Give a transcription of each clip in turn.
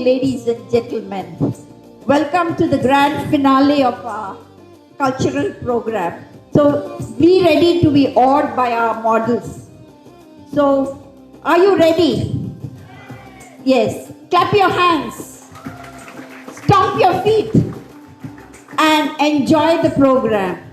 evening, ladies and gentlemen. Welcome to the grand finale of our cultural program. So be ready to be awed by our models. So, are you ready? Yes. Clap your hands. Stomp your feet. And enjoy the program.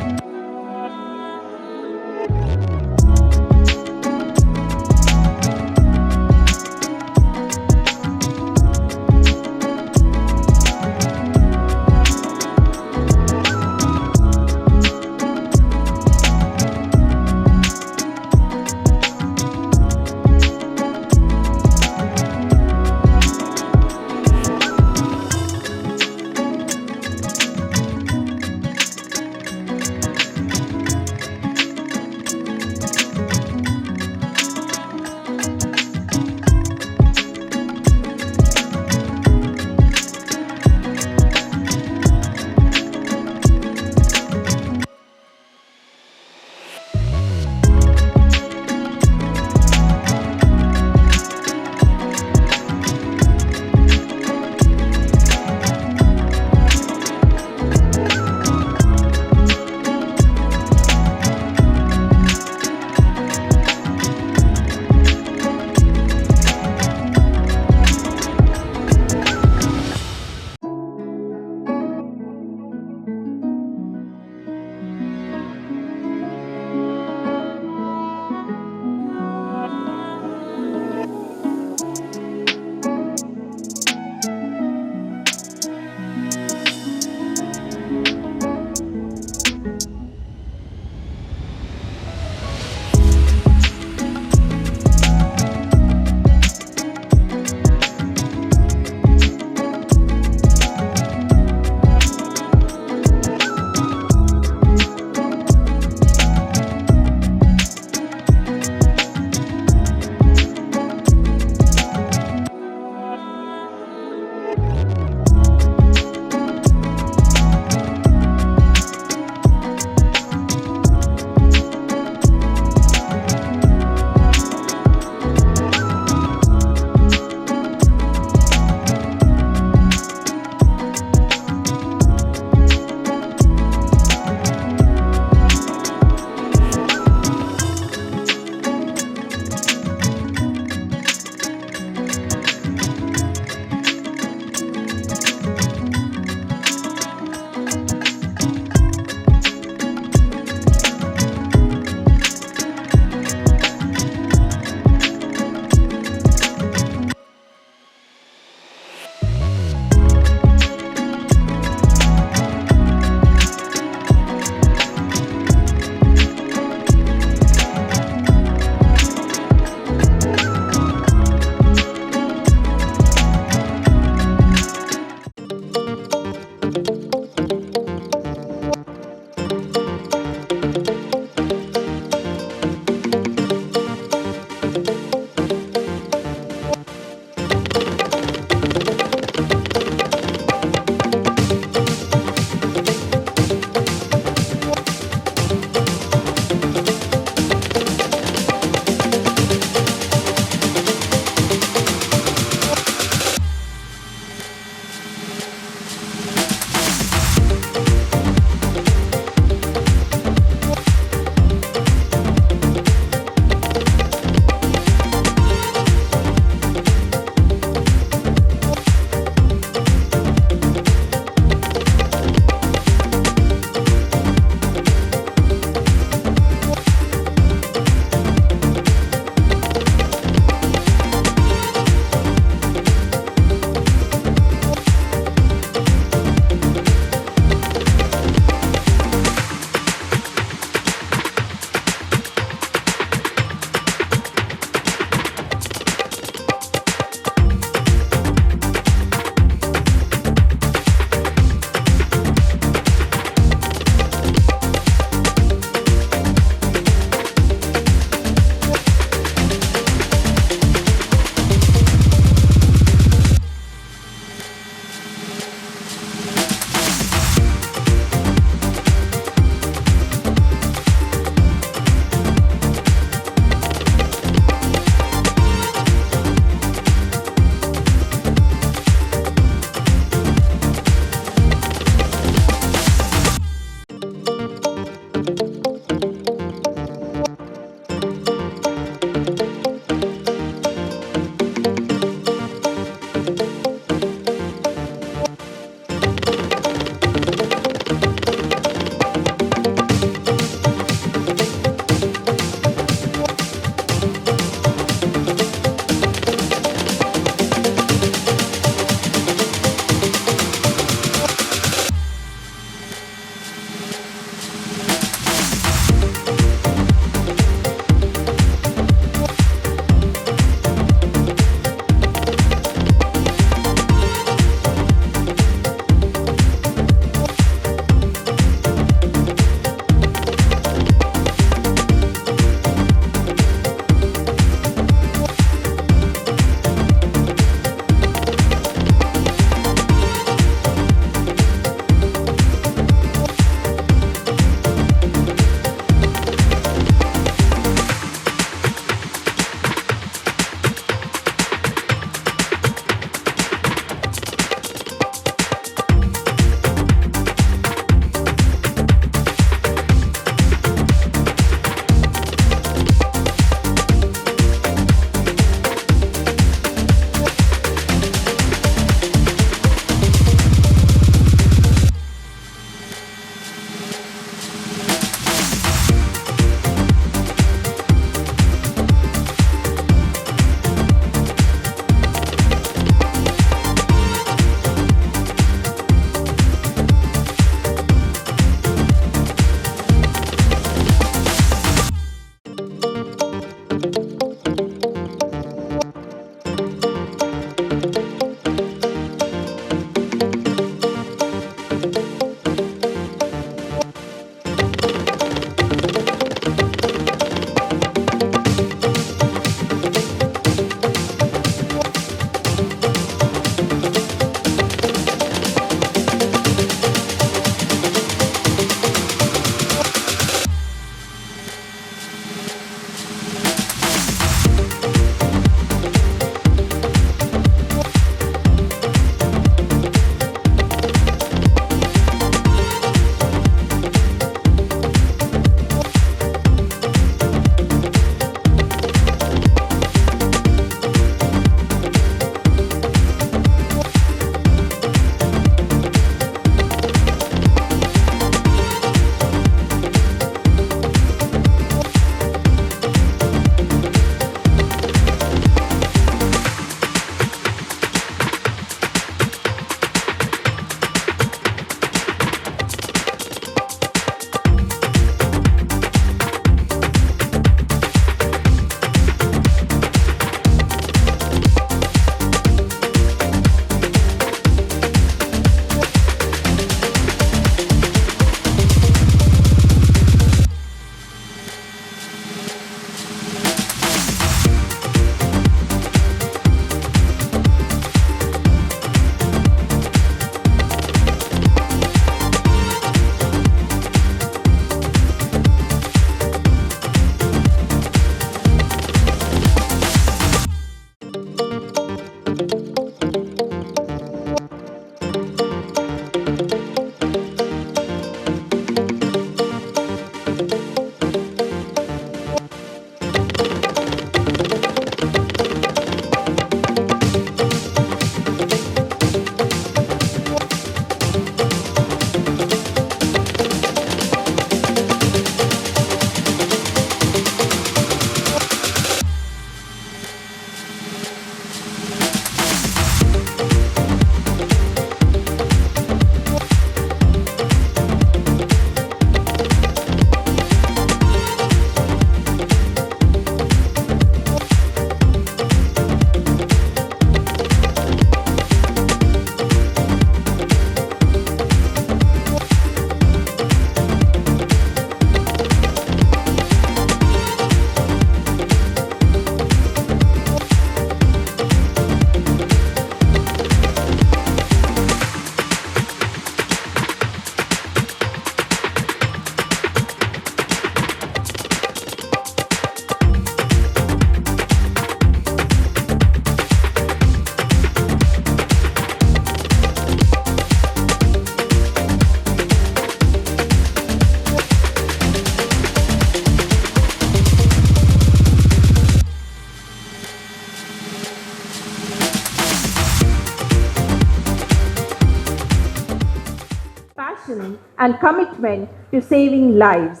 passion and commitment to saving lives.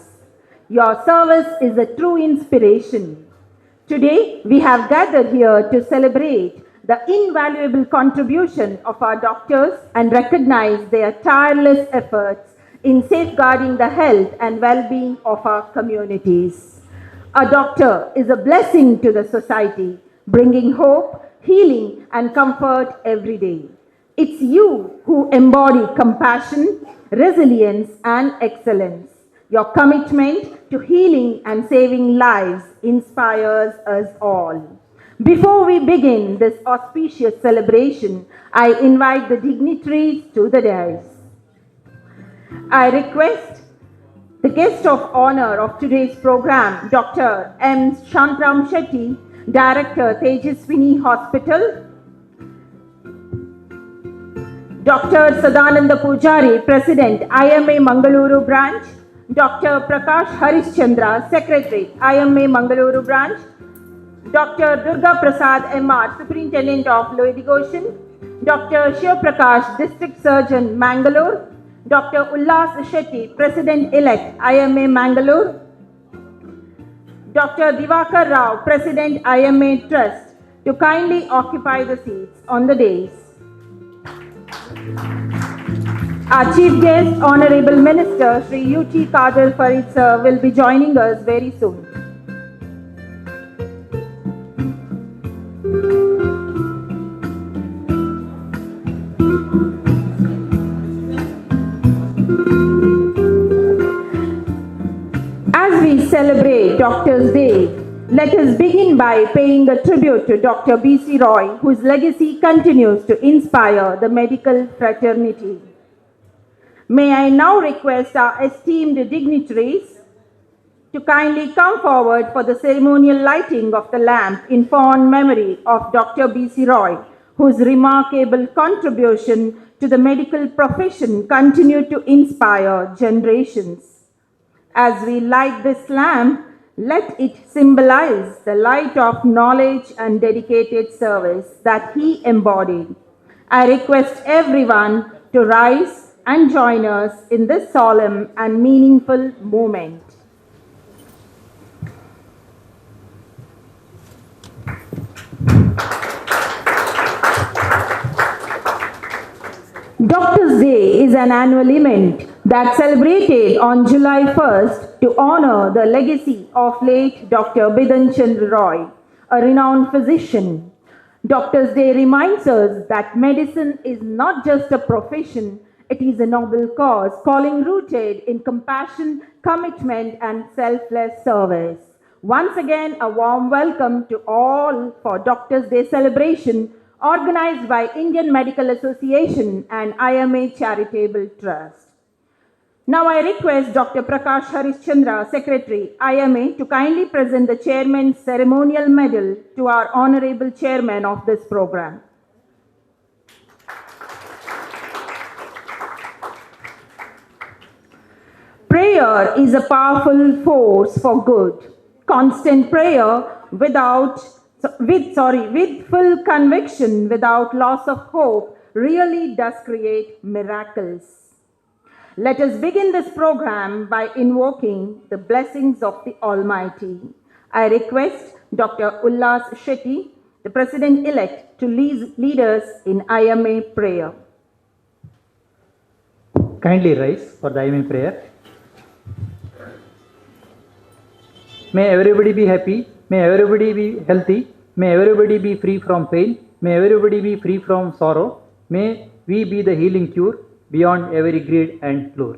Your service is a true inspiration. Today, we have gathered here to celebrate the invaluable contribution of our doctors and recognize their tireless efforts in safeguarding the health and well-being of our communities. A doctor is a blessing to the society, bringing hope, healing, and comfort every day. It's you who embody compassion, resilience, and excellence. Your commitment to healing and saving lives inspires us all. Before we begin this auspicious celebration, I invite the dignitaries to the dais. I request the guest of honor of today's program, Dr. M. Shantram Shetty, Director, Tejaswini Hospital, Dr. Sadananda Pujari, President, IMA Mangalore Branch, Dr. Prakash Harishchandra, Secretary, IMA Mangalore Branch, Dr. Durga Prasad MR, Superintendent of Lower Digoshan, Dr. Shiv Prakash, District Surgeon, Mangalore, Dr. Ullas Shetty, President-elect, IMA Mangalore, Dr. Divakar Rao, President, IMA Trust, to kindly occupy the seats on the dais. Our chief guest, Honorable Minister Shri U.T. Kadir Farid sir, will be joining us very soon. As we celebrate Doctors' Day, let us begin by paying a tribute to Dr. B.C. Roy, whose legacy continues to inspire the medical fraternity. May I now request our esteemed dignitaries to kindly come forward for the ceremonial lighting of the lamp in fond memory of Dr. B.C. Roy, whose remarkable contribution to the medical profession continued to inspire generations. As we light this lamp, let it symbolize the light of knowledge and dedicated service that he embodied. I request everyone to rise and join us in this solemn and meaningful moment. Doctors' Day is an annual event that's celebrated on July 1st to honor the legacy of late Dr. Bidan Chandra Roy, a renowned physician. Doctors' Day reminds us that medicine is not just a profession, it is a noble cause, calling rooted in compassion, commitment, and selfless service. Once again, a warm welcome to all for Doctors' Day celebration organized by Indian Medical Association and IMA Charitable Trust. Now I request Dr. Prakash Harishchandra, Secretary, IMA, to kindly present the Chairman's ceremonial medal to our Honorable Chairman of this program. Prayer is a powerful force for good. Constant prayer with full conviction, without loss of hope, really does create miracles. Let us begin this program by invoking the blessings of the Almighty. I request Dr. Ullas Shetty, the President-elect, to lead us in IMA prayer. Kindly rise for the IMA prayer. May everybody be happy. May everybody be healthy. May everybody be free from pain. May everybody be free from sorrow. May we be the healing cure beyond every greed and lure.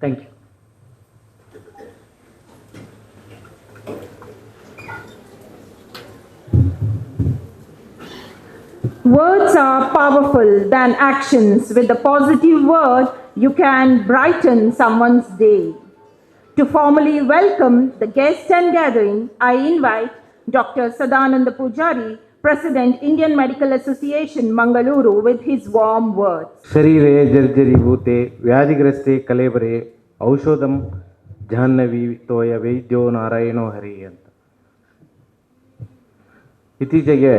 Thank you. Words are powerful than actions. With a positive word, you can brighten someone's day. To formally welcome the guests and gathering, I invite Dr. Sadananda Pujari, President, Indian Medical Association, Mangalore, with his warm words. Sharire jarjari bhute vyadigraste kalebare aushodam jahannavi toya vaidyo narayano hari anta. ಇತ್ತೀಚೆಗೆ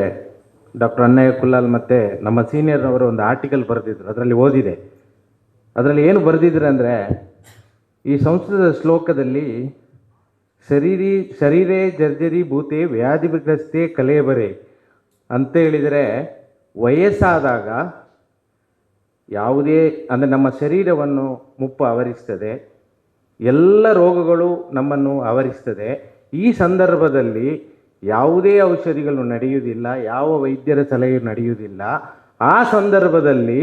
doctor Annayya ಕುಲ್ಲಾಲ್ ಮತ್ತು ನಮ್ಮ ಸೀನಿಯರ್ನವರು ಒಂದು article ಬರೆದಿದ್ರು, ಅದರಲ್ಲಿ ಓದಿದೆ. ಅದರಲ್ಲಿ ಏನು ಬರೆದಿದ್ರೆ ಅಂದರೆ, ಈ ಸಂಸ್ಕೃತ ಶ್ಲೋಕದಲ್ಲಿ ಶರೀರೇ ಜರ್ಜರಿ ಭೂತೆ ವ್ಯಾಧಿಗ್ರಸ್ತೆ ಕಲೇಬರೆ ಅಂತ ಹೇಳಿದರೆ, ವಯಸ್ಸಾದಾಗ ಯಾವುದೇ ಅಂದರೆ ನಮ್ಮ ಶರೀರವನ್ನು ಮುಪ್ಪು ಆವರಿಸ್ತದೆ, ಎಲ್ಲ ರೋಗಗಳು ನಮ್ಮನ್ನು ಆವರಿಸ್ತದೆ. ಈ ಸಂದರ್ಭದಲ್ಲಿ ಯಾವುದೇ ಔಷಧಿಗಳು ನಡೆಯುವುದಿಲ್ಲ, ಯಾವ ವೈದ್ಯರ ಸಲಹೆ ನಡೆಯುವುದಿಲ್ಲ. ಆ ಸಂದರ್ಭದಲ್ಲಿ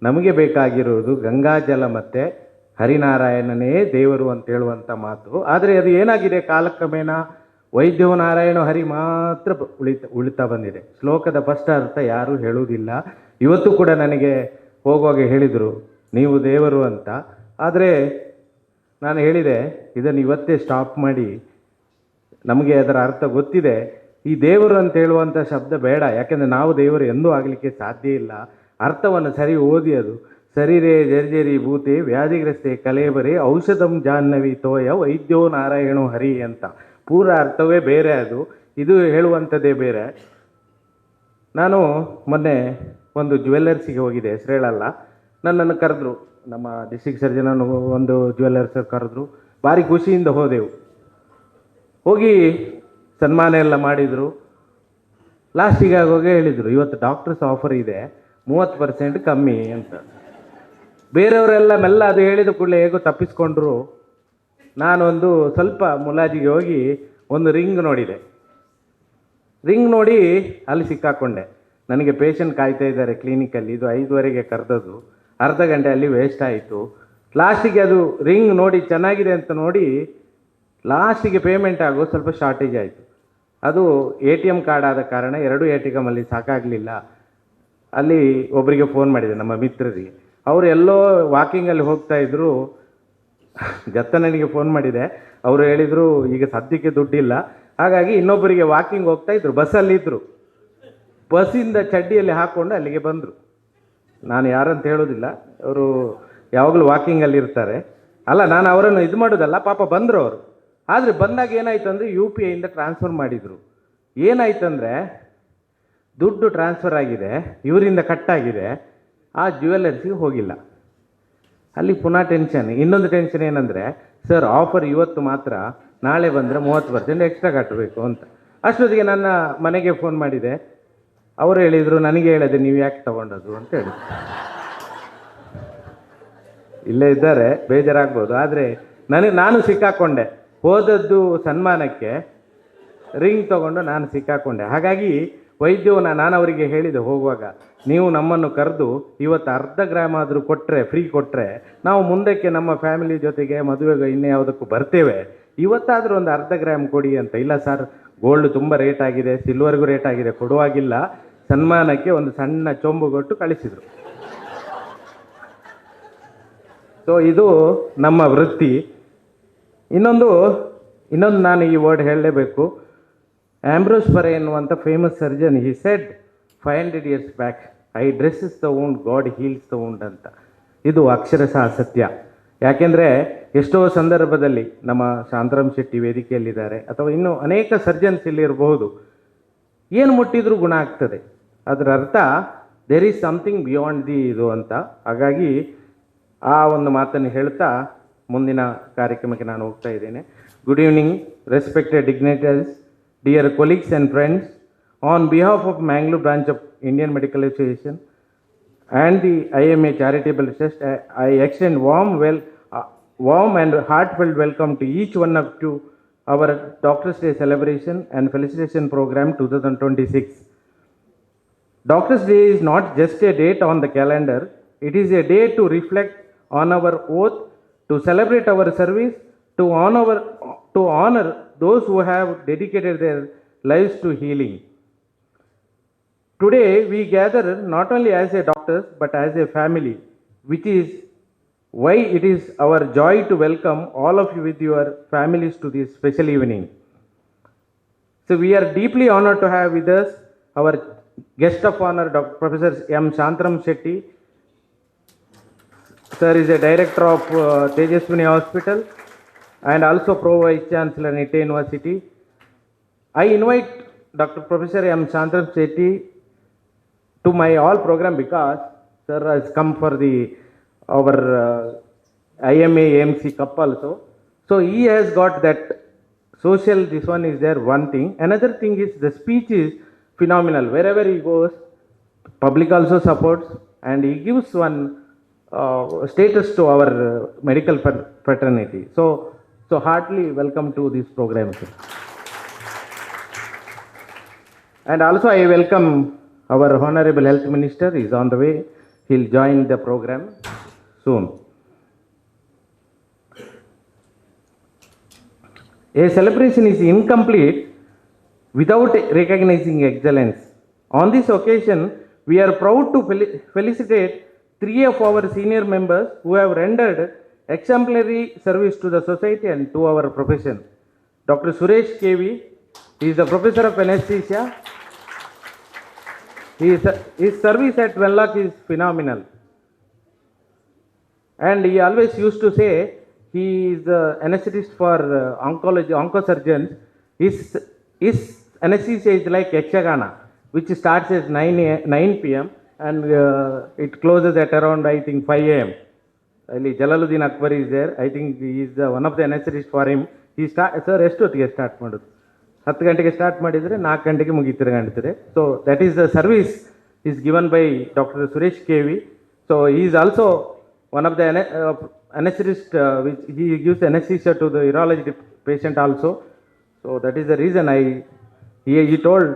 ನಮಗೆ ಬೇಕಾಗಿರುವುದು ಗಂಗಾಜಲ ಮತ್ತು ಹರಿನಾರಾಯಣನೇ ದೇವರು ಅಂತ ಹೇಳುವಂಥ ಮಾತು. ಆದರೆ ಅದು ಏನಾಗಿದೆ, ಕಾಲಕ್ರಮೇಣ ವೈದ್ಯೋ ನಾರಾಯಣ ಹರಿ ಮಾತ್ರ ಉಳಿತಾ ಬಂದಿದೆ. ಶ್ಲೋಕದ ಫಸ್ಟ್ ಅರ್ಥ ಯಾರೂ ಹೇಳುವುದಿಲ್ಲ. ಇವತ್ತು ಕೂಡ ನನಗೆ ಹೋಗುವಾಗ ಹೇಳಿದರು ನೀವು ದೇವರು ಅಂತ. ಆದರೆ ನಾನು ಹೇಳಿದೆ ಇದನ್ನು ಇವತ್ತೇ ಸ್ಟಾಪ್ ಮಾಡಿ, ನಮಗೆ ಅದರ ಅರ್ಥ ಗೊತ್ತಿದೆ. ಈ ದೇವರು ಅಂತ ಹೇಳುವಂಥ ಶಬ್ದ ಬೇಡ, ಯಾಕೆಂದರೆ ನಾವು ದೇವರು ಎಂದೂ ಆಗಲಿಕ್ಕೆ ಸಾಧ್ಯ ಇಲ್ಲ. ಅರ್ಥವನ್ನು ಸರಿ ಓದಿ, ಅದು ಶರೀರೇ ಜರ್ಜರಿ ಭೂತೆ ವ್ಯಾಧಿಗ್ರಸ್ತೆ ಕಲೇಬರೆ ಔಷಧಂ ಜಾಹ್ನವಿ ತೋಯ ವೈದ್ಯೋ ನಾರಾಯಣೋ ಹರಿ ಅಂತ ಪೂರ ಅರ್ಥವೇ ಬೇರೆ, ಅದು ಇದು ಹೇಳುವಂಥದ್ದೇ ಬೇರೆ. ನಾನು ಮೊನ್ನೆ ಒಂದು ಜ್ಯುವೆಲ್ಲರ್ಸಿಗೆ ಹೋಗಿದೆ, ಹೆಸರು ಹೇಳಲ್ಲ. ನನ್ನನ್ನು ಕರೆದ್ರು, ನಮ್ಮ ಡಿಸ್ಟ್ರಿಕ್ಟ್ ಸರ್ಜನನ್ನು ಒಂದು ಜ್ಯುವೆಲ್ಲರ್ಸ್ ಕರೆದ್ರು. ಭಾರಿ ಖುಷಿಯಿಂದ ಹೋದೆವು. ಹೋಗಿ ಸನ್ಮಾನ ಎಲ್ಲ ಮಾಡಿದರು. ಲಾಸ್ಟಿಗೆ ಆಗೋಗೆ ಹೇಳಿದರು, ಇವತ್ತು ಡಾಕ್ಟರ್ಸ್ ಆಫರ್ ಇದೆ 30% ಕಮ್ಮಿ ಅಂತ. ಬೇರೆಯವರೆಲ್ಲ ಮೆಲ್ಲ ಅದು ಹೇಳಿದ ಕೂಡಲೇ ಹೇಗೋ ತಪ್ಪಿಸ್ಕೊಂಡ್ರು. ನಾನೊಂದು ಸ್ವಲ್ಪ ಮುಲಾಜಿಗೆ ಹೋಗಿ ಒಂದು ರಿಂಗ್ ನೋಡಿದೆ. ರಿಂಗ್ ನೋಡಿ ಅಲ್ಲಿ ಸಿಕ್ಕಾಕೊಂಡೆ. ನನಗೆ ಪೇಷಂಟ್ ಕಾಯ್ತಾ ಇದ್ದಾರೆ ಕ್ಲಿನಿಕಲ್ಲಿ, ಇದು 5:15ಗೆ ಕರೆದದ್ದು, ಅರ್ಧ ಗಂಟೆ ಅಲ್ಲಿ ವೇಸ್ಟ್ ಆಯಿತು. ಲಾಸ್ಟಿಗೆ ಅದು ರಿಂಗ್ ನೋಡಿ ಚೆನ್ನಾಗಿದೆ ಅಂತ ನೋಡಿ ಲಾಸ್ಟಿಗೆ ಪೇಮೆಂಟ್ ಆಗೋ ಸ್ವಲ್ಪ ಶಾರ್ಟೇಜ್ ಆಯಿತು. ಅದು ATM ಕಾರ್ಡ್ ಆದ ಕಾರಣ 2 ATM ಅಲ್ಲಿ ಸಾಕಾಗಲಿಲ್ಲ. ಅಲ್ಲಿ ಒಬ್ಬರಿಗೆ ಫೋನ್ ಮಾಡಿದೆ, ನಮ್ಮ ಮಿತ್ರರಿಗೆ. ಅವರು ಎಲ್ಲೋ ವಾಕಿಂಗಲ್ಲಿ ಹೋಗ್ತಾಯಿದ್ರು. ಜತ್ತನಿಗೆ ಫೋನ್ ಮಾಡಿದೆ. ಅವರು ಹೇಳಿದರು ಈಗ ಸದ್ಯಕ್ಕೆ ದುಡ್ಡಿಲ್ಲ, ಹಾಗಾಗಿ ಇನ್ನೊಬ್ಬರಿಗೆ ವಾಕಿಂಗ್ ಹೋಗ್ತಾಯಿದ್ರು, ಬಸ್ಸಲ್ಲಿದ್ದರು. ಬಸ್ಸಿಂದ ಚಡ್ಡಿಯಲ್ಲಿ ಹಾಕ್ಕೊಂಡು ಅಲ್ಲಿಗೆ ಬಂದರು. ನಾನು ಯಾರಂತ ಹೇಳೋದಿಲ್ಲ, ಅವರು ಯಾವಾಗಲೂ ವಾಕಿಂಗಲ್ಲಿ ಇರ್ತಾರೆ. ಅಲ್ಲ, ನಾನು ಅವರನ್ನು ಇದು ಮಾಡೋದಲ್ಲ, ಪಾಪ ಬಂದರು ಅವರು. ಆದರೆ ಬಂದಾಗ ಏನಾಯ್ತು ಅಂದರೆ UPIಯಿಂದ ಟ್ರಾನ್ಸ್ಫರ್ ಮಾಡಿದರು. ಏನಾಯ್ತಂದರೆ ದುಡ್ಡು ಟ್ರಾನ್ಸ್ಫರ್ ಆಗಿದೆ, ಇವರಿಂದ ಕಟ್ಟಾಗಿದೆ, ಆ ಜ್ಯುವೆಲ್ಲರ್ಸಿಗೆ ಹೋಗಿಲ್ಲ. ಅಲ್ಲಿ ಪುನಃ ಟೆನ್ಷನ್. ಇನ್ನೊಂದು ಟೆನ್ಷನ್ ಏನಂದರೆ, ಸರ್ ಆಫರ್ ಇವತ್ತು ಮಾತ್ರ, ನಾಳೆ ಬಂದರೆ 30% ಎಕ್ಸ್ಟ್ರಾ ಕಟ್ಟಬೇಕು ಅಂತ. ಅಷ್ಟೊತ್ತಿಗೆ ನನ್ನ ಮನೆಗೆ ಫೋನ್ ಮಾಡಿದೆ. ಅವರು ಹೇಳಿದರು, ನನಗೆ ಹೇಳಿದೆ ನೀವು ಯಾಕೆ ತಗೊಂಡದ್ದು ಅಂತ ಹೇಳಿದ್ರು. ಇಲ್ಲೇ ಇದ್ದಾರೆ, ಬೇಜಾರಾಗ್ಬೋದು. ಆದರೆ ನಾನು ಸಿಕ್ಕಾಕೊಂಡೆ. ಹೋದದ್ದು ಸನ್ಮಾನಕ್ಕೆ, ರಿಂಗ್ ತಗೊಂಡು ನಾನು ಸಿಕ್ಕಾಕೊಂಡೆ. ಹಾಗಾಗಿ ವೈದ್ಯವನ್ನ ನಾನು ಅವರಿಗೆ ಹೇಳಿದೆ ಹೋಗುವಾಗ, ನೀವು ನಮ್ಮನ್ನು ಕರೆದು ಇವತ್ತು 1/2 ಗ್ರಾಮ್ ಆದರೂ ಕೊಟ್ಟರೆ, ಫ್ರೀ ಕೊಟ್ಟರೆ, ನಾವು ಮುಂದಕ್ಕೆ ನಮ್ಮ ಫ್ಯಾಮಿಲಿ ಜೊತೆಗೆ ಮದುವೆಗೆ ಇನ್ನೇ ಯಾವುದಕ್ಕೂ ಬರ್ತೇವೆ, ಇವತ್ತಾದರೂ ಒಂದು 1/2 ಗ್ರಾಮ್ ಕೊಡಿ ಅಂತ. ಇಲ್ಲ ಸರ್, ಗೋಲ್ಡ್ ತುಂಬ ರೇಟ್ ಆಗಿದೆ, ಸಿಲ್ವರ್ಗೂ ರೇಟ್ ಆಗಿದೆ, ಕೊಡುವಾಗಿಲ್ಲ. ಸನ್ಮಾನಕ್ಕೆ ಒಂದು ಸಣ್ಣ ಚೊಂಬು ಕೊಟ್ಟು ಕಳಿಸಿದರು. ಸೊ ಇದು ನಮ್ಮ ವೃತ್ತಿ. ಇನ್ನೊಂದು ನಾನು ಈ ವರ್ಡ್ ಹೇಳಲೇಬೇಕು. ಆಂಬ್ರೋಸ್ ಪರೆ ಎನ್ನುವಂಥ famous surgeon, he said 500 years back, I dresses the wound, god heels the wound ಅಂತ. ಇದು ಅಕ್ಷರಶಃ ಸತ್ಯ. ಯಾಕೆಂದರೆ ಎಷ್ಟೋ ಸಂದರ್ಭದಲ್ಲಿ ನಮ್ಮ ಶಾಂತರಾಮ್ ಶೆಟ್ಟಿ ವೇದಿಕೆಯಲ್ಲಿದ್ದಾರೆ, ಅಥವಾ ಇನ್ನೂ ಅನೇಕ ಸರ್ಜನ್ಸ್ ಇಲ್ಲಿ ಇರಬಹುದು, ಏನು ಮುಟ್ಟಿದ್ರೂ ಗುಣ ಆಗ್ತದೆ. ಅದರ ಅರ್ಥ there is something beyond the ಇದು ಅಂತ. ಹಾಗಾಗಿ ಆ ಒಂದು ಮಾತನ್ನು ಹೇಳ್ತಾ ಮುಂದಿನ ಕಾರ್ಯಕ್ರಮಕ್ಕೆ ನಾನು ಹೋಗ್ತಾ ಇದ್ದೇನೆ. Good evening respected dignitaries, dear colleagues and friends, on behalf of Mangalore branch of Indian Medical Association and the IMA Charitable Trust, I extend warm and heartfelt welcome to each one of you our Doctors Day celebration and felicitation program 2026. Doctors Day is not just a date on the calendar, it is a day to reflect on our oath, to celebrate our service, to honor those who have dedicated their lives to healing. Today we gather not only as a doctors but as a family, which is why it is our joy to welcome all of you with your families to this special evening. So we are deeply honored to have with us our guest of honor, Dr. Professor M. Shantram Shetty. Sir is a director of Tejaswini Hospital and also Pro Vice Chancellor Nite University. I invite Dr. Professor M. Shantram Shetty to my all program because sir has come for the our IMA AMC Cup also. So he has got that social, this one is there, one thing. Another thing is the speech is phenomenal. Wherever he goes, public also supports, and he gives one status to our medical fraternity. So heartily welcome to this program, sir. And also I welcome our Honorable Health Minister. He is on the way. He'll join the program soon. A celebration is incomplete without recognizing excellence. On this occasion, we are proud to felicitate 3 of our senior members who have rendered exemplary service to the society and to our profession. Dr. Suresh KV, he is a professor of anesthesia. His service at Venlock is phenomenal. And he always used to say, he is the anesthetist for oncosurgeons. His anesthesia is like Yakshagana, which starts at 9 p.m. and it closes at around, I think, 5 a.m. Jalaluddin Akbar is there. I think he is one of the anesthetists for him. He starts, sir, ಎಷ್ಟೊತ್ತಿಗೆ start ಮಾಡೋದು? 10 ಗಂಟೆಗೆ start ಮಾಡಿದರೆ 4 ಗಂಟೆಗೆ ಮುಗಿತಿರ್ಗಂತಾರೆ. So that is the service is given by Dr. Suresh KV. So he is also one of the anesthetist, which he gives anesthesia to the urology patient also. So that is the reason he told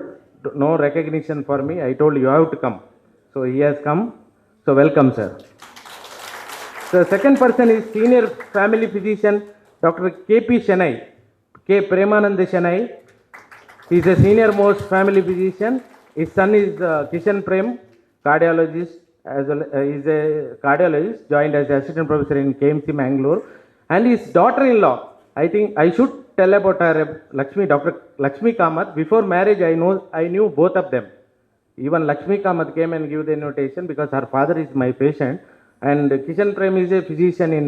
no recognition for me. I told you have to come. So he has come. So welcome, sir. The second person is senior family physician Dr. KP Shanai, K. Premanand Shanai. He is a senior most family physician. His son is Kishan Prem, cardiologist. As well, is a cardiologist, joined as assistant professor in KMC Mangalore, and his daughter-in-law. I think I should tell about her, Dr. Lakshmi Kamath. Before marriage, I knew both of them. Even Lakshmi Kamath came and gave the invitation because her father is my patient, and Kishan Prem is a physician in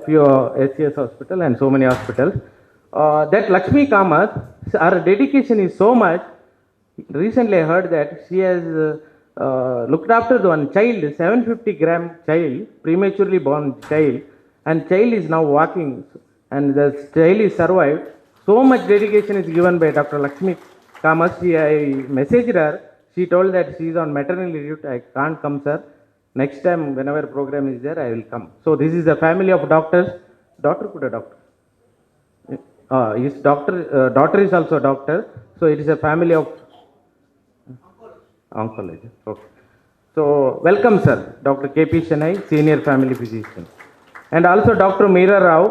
few SCS hospital and so many hospitals. That Lakshmi Kamath, her dedication is so much. Recently, I heard that she has looked after the one child, 750-gram child, prematurely born child, and child is now walking, and the child is survived. So much dedication is given by Dr. Lakshmi Kamath. I messaged her. She told that she is on maternity leave. I can't come, sir. Next time, whenever program is there, I will come. So this is a family of doctors. Doctor could a doctor. His daughter is also a doctor. So it is a family of oncology. Okay. So welcome, sir, Dr. KP Shanai, senior family physician, and also Dr. Meera Rao.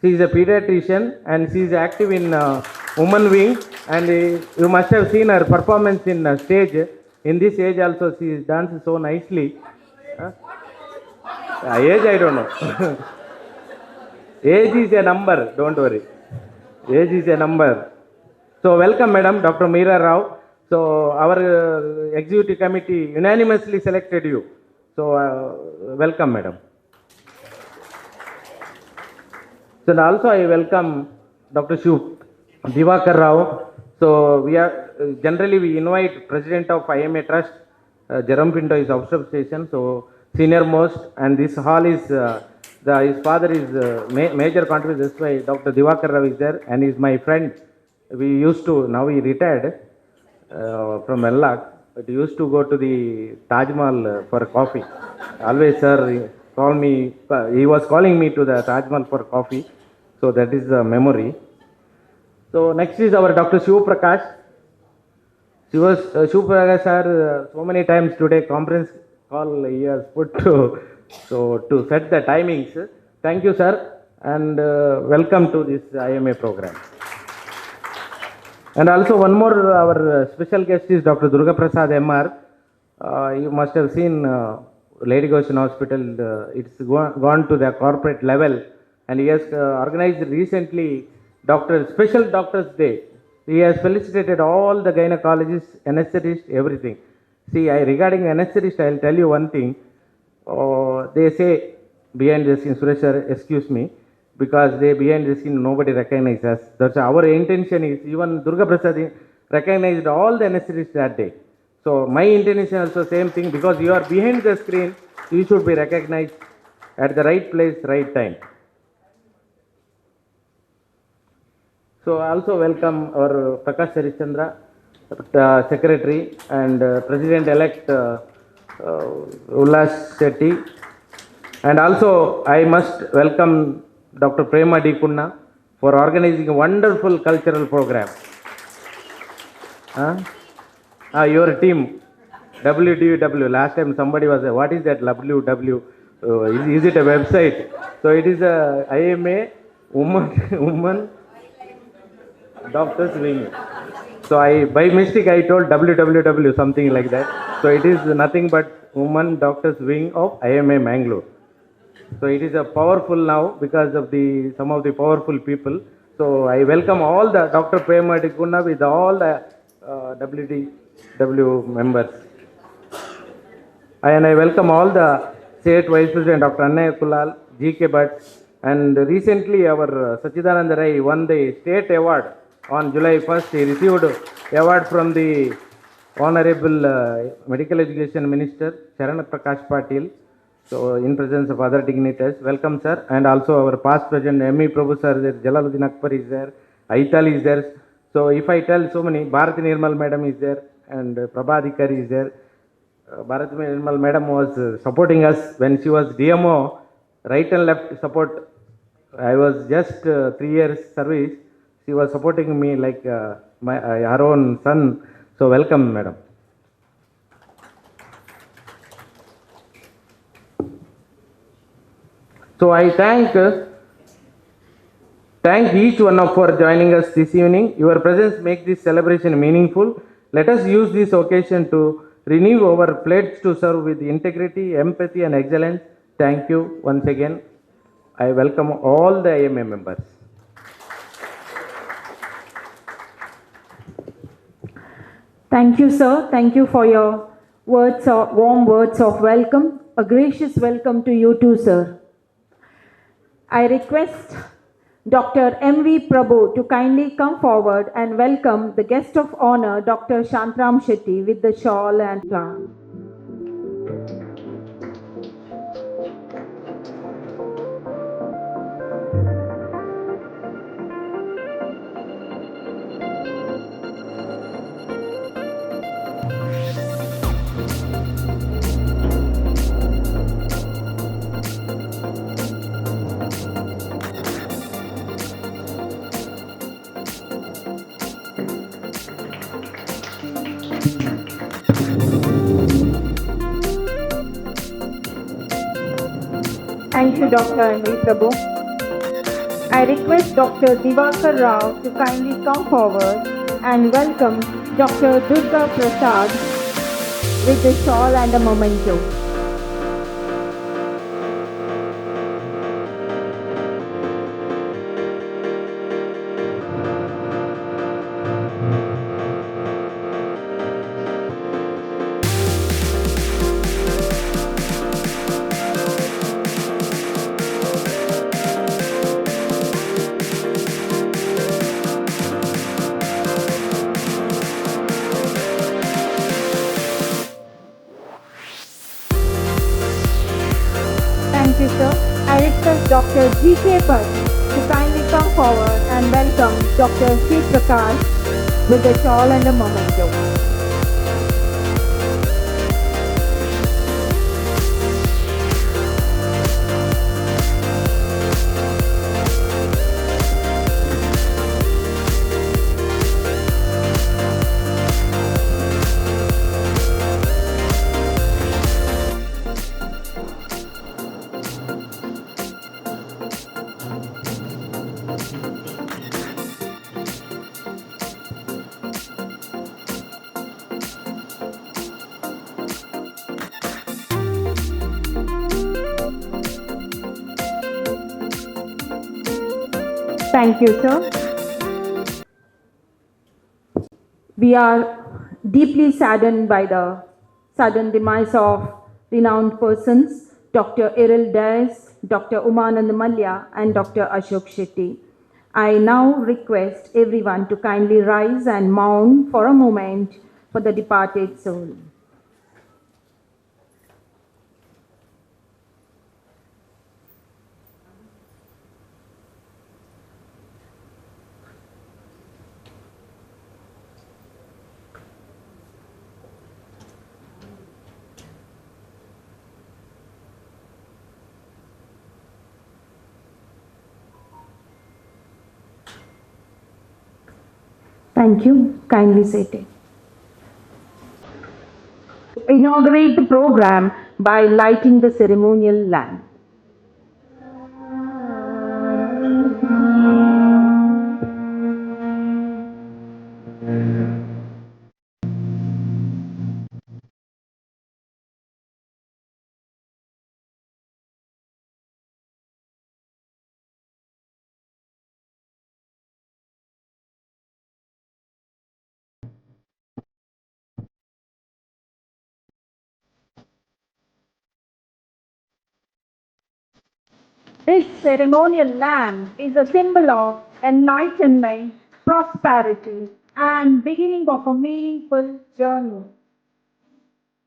She is a pediatrician and she is active in woman wing. And you must have seen her performance in stage. In this age also, she dances so nicely. Age I don't know. Age is a number. Don't worry. Age is a number. So welcome, madam, Dr. Meera Rao. So our executive committee unanimously selected you. So welcome, madam. So also I welcome Dr. Shiv Divakar Rao. So we are generally we invite President of IMA Trust, Jerome Pinto is observation. So senior most, and this hall is his father is major contributor. That's why Dr. Divakar Rao is there, and he's my friend. We used to, now he retired from Venlock, but he used to go to the Taj Mahal for coffee. Always, sir, he was calling me to the Taj Mahal for coffee. So that is the memory. So next is our Dr. Shiv Prakash. Shiv Prakash, sir, so many times today conference call he has put to set the timings. Thank you, sir, and welcome to this IMA program. And also one more, our special guest is Dr. Durga Prasad MR. You must have seen Lady Goshen Hospital. It's gone to the corporate level, and he has organized recently Special Doctors Day. He has felicitated all the gynecologists, anesthetists, everything. See, regarding anesthetist, I will tell you one thing. They say behind the scene, Suresh sir, excuse me, because they behind the scene nobody recognizes us. That's our intention is, even Durga Prasad recognized all the anesthetists that day. So my intention also same thing, because you are behind the screen, you should be recognized at the right place, right time. So I also welcome our Prakash Harichandra, Secretary and President-elect Ullas Shetty. And also I must welcome Dr. Prema D. Punna for organizing a wonderful cultural program. Your team, WDW. Last time somebody was there. What is that WW? Is it a website? So it is a IMA Woman Doctors Wing. So by mistake I told WWW, something like that. So it is nothing but Woman Doctors Wing of IMA Mangalore. So it is a powerful now because of some of the powerful people. So I welcome all the Dr. Prema Dikunna with all the WDW members. And I welcome all the State Vice President Dr. Annaya Kulal, GK Bhatt, and recently our Sachidananda Rai won the state award on July 1st. He received award from the Honorable Medical Education Minister Sharan Prakash Patil. So in presence of other dignitaries, welcome sir. And also our past President M.E. Prabhu sir, there, Jalaluddin Akbar is there, Aital is there. So if I tell so many, Bharati Nirmal madam is there, and Prabhadikari is there. Bharati Nirmal madam was supporting us when she was DMO, right and left support. I was just 3 years service. She was supporting me like her own son. So welcome madam. So I thank each one of for joining us this evening. Your presence makes this celebration meaningful. Let us use this occasion to renew our pledge to serve with integrity, empathy and excellence. Thank you once again. I welcome all the IMA members. Thank you, sir. Thank you for your warm words of welcome. A gracious welcome to you too, sir. I request Dr. M.V. Prabhu to kindly come forward and welcome the guest of honor, Dr. Shantram Shetty, with the shawl and flower. Thank you, Dr. M.V. Prabhu. I request Dr. Divakar Rao to kindly come forward and welcome Dr. Durga Prasad with the shawl and a memento. Thank you, sir. I request Dr. G.K. Bhatt to kindly come forward and welcome Dr. C. Prakash with the shawl and a memento. Thank you, sir. We are deeply saddened by the sudden demise of renowned persons, Dr. Errol Dias, Dr. Umanand Malya, and Dr. Ashok Shetty. I now request everyone to kindly rise and mourn for a moment for the departed soul. Thank you. Kindly seated. Inaugurate the program by lighting the ceremonial lamp. This ceremonial lamp is a symbol of enlightenment, prosperity, and beginning of a meaningful journey.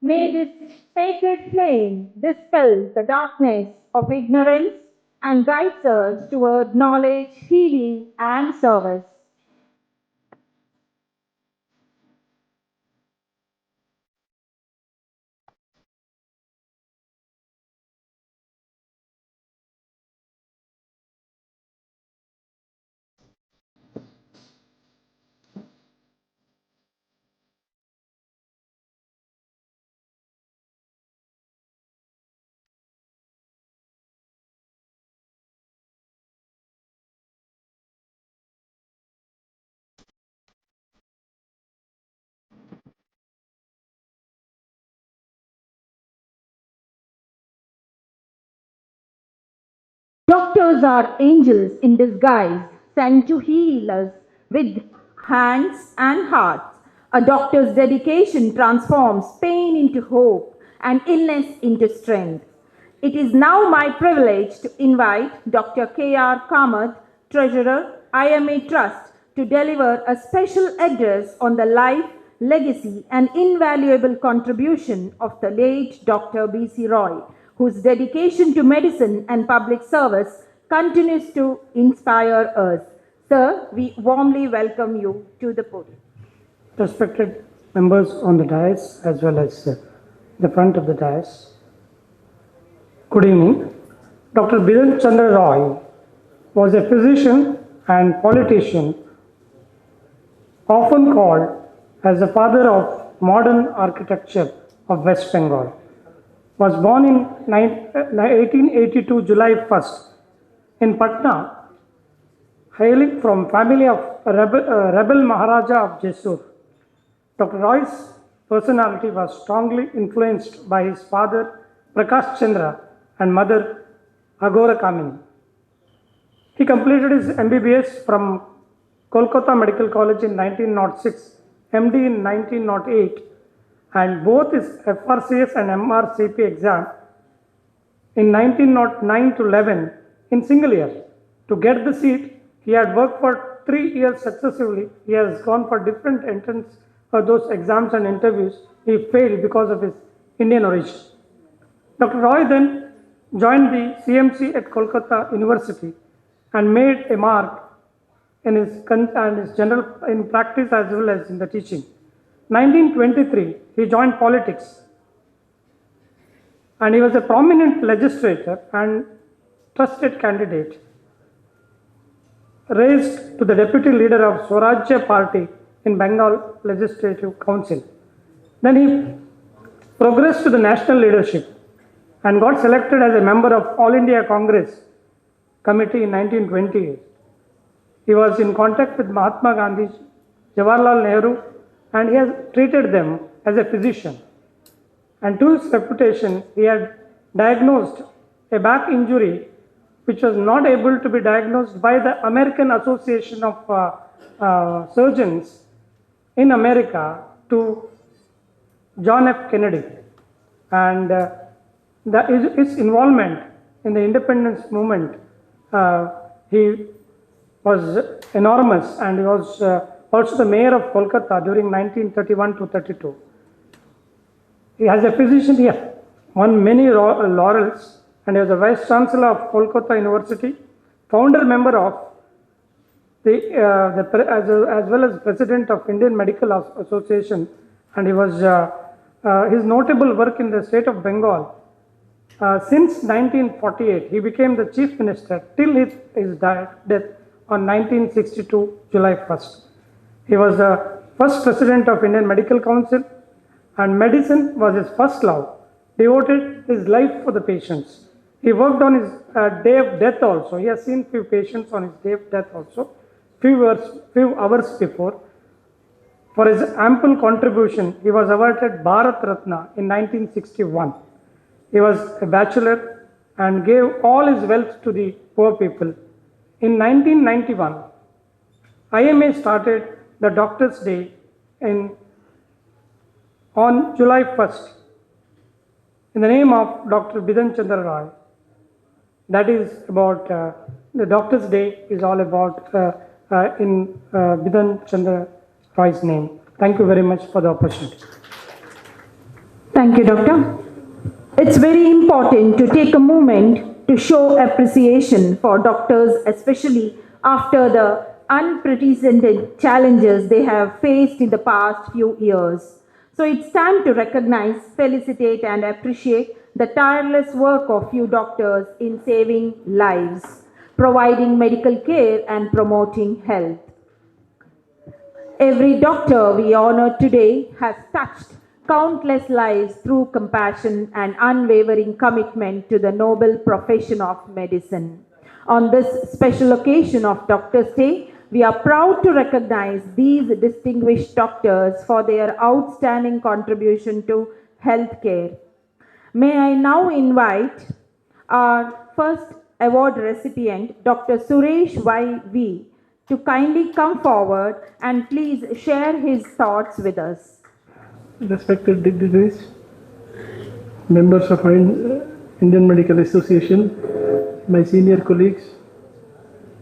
May this sacred flame dispel the darkness of ignorance and guide us toward knowledge, healing, and service. Doctors are angels in disguise, sent to heal us with hands and hearts. A doctor's dedication transforms pain into hope and illness into strength. It is now my privilege to invite Dr. K.R. Kamath, Treasurer, IMA Trust, to deliver a special address on the life, legacy, and invaluable contribution of the late Dr. B.C. Roy, whose dedication to medicine and public service continues to inspire us. Sir, we warmly welcome you to the podium. Respected members on the dais as well as the front of the dais, good evening. Dr. Biren Chandra Roy was a physician and politician, often called as the father of modern architecture of West Bengal. Was born in 1882 July 1st in Patna, hailing from family of rebel Maharaja of Jaisur. Dr. Roy's personality was strongly influenced by his father Prakash Chandra and mother Agora Kamini. He completed his MBBS from Kolkata Medical College in 1906, MD in 1908, and both his FRCS and MRCP exam in 1909 to 11 in single year. To get the seat, he had worked for 3 years successively. He has gone for different entrance for those exams and interviews. He failed because of his Indian origin. Dr. Roy then joined the CMC at Kolkata University and made a mark in his general in practice as well as in the teaching. 1923, he joined politics, and he was a prominent legislator and trusted candidate, raised to the deputy leader of Swarajya Party in Bengal Legislative Council. Then he progressed to the national leadership and got selected as a member of All India Congress Committee in 1928. He was in contact with Mahatma Gandhi, Jawaharlal Nehru, and he has treated them as a physician. And to his reputation, he had diagnosed a back injury which was not able to be diagnosed by the American Association of Surgeons in America to John F. Kennedy. And his involvement in the independence movement, he was enormous, and he was also the mayor of Kolkata during 1931 to 32. As a physician, he won many laurels, and he was a vice chancellor of Kolkata University, founder member of as well as president of Indian Medical Association, and he was his notable work in the state of Bengal. Since 1948, he became the chief minister till his death on 1962 July 1st. He was the first president of Indian Medical Council, and medicine was his first love. Devoted his life for the patients. He worked on his day of death also. He has seen few patients on his day of death also, few hours before. For his ample contribution, he was awarded Bharat Ratna in 1961. He was a bachelor and gave all his wealth to the poor people. In 1991, IMA started the Doctor's Day on July 1st in the name of Dr. Bidhan Chandra Roy. That is about the Doctor's Day is all about in Bidhan Chandra Roy's name. Thank you very much for the opportunity. Thank you, Doctor. It's very important to take a moment to show appreciation for doctors, especially after the unprecedented challenges they have faced in the past few years. So it's time to recognize, felicitate, and appreciate the tireless work of few doctors in saving lives, providing medical care, and promoting health. Every doctor we honor today has touched countless lives through compassion and unwavering commitment to the noble profession of medicine. On this special occasion of Doctor's Day, we are proud to recognize these distinguished doctors for their outstanding contribution to healthcare. May I now invite our first award recipient, Dr. Suresh Y.V., to kindly come forward and please share his thoughts with us. Respected dignitaries, members of Indian Medical Association, my senior colleagues,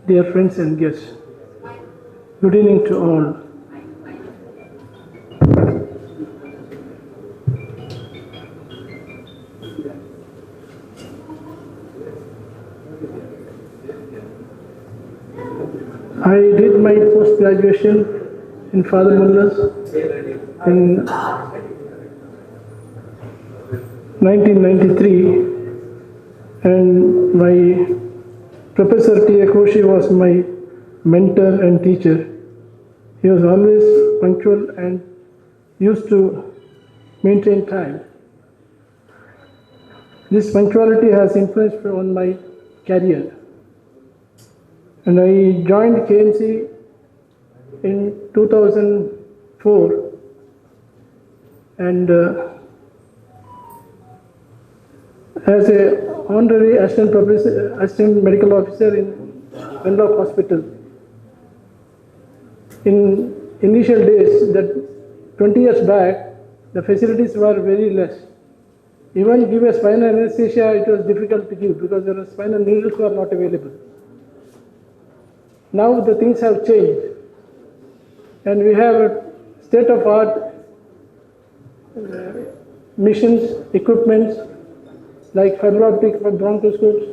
dear friends and guests, good evening to all. I did my post-graduation in Father Mullah's in 1993, and my Professor T. Akoshi was my mentor and teacher. He was always punctual and used to maintain time. This punctuality has influenced on my career. And I joined KMC in 2004, and as a honorary assistant medical officer in Venlock Hospital. In initial days, that 20 years back, the facilities were very less. Even give a spinal anesthesia, it was difficult to give because the spinal needles were not available. Now the things have changed, and we have state-of-art machines, equipments like fiber optic bronchoscopes,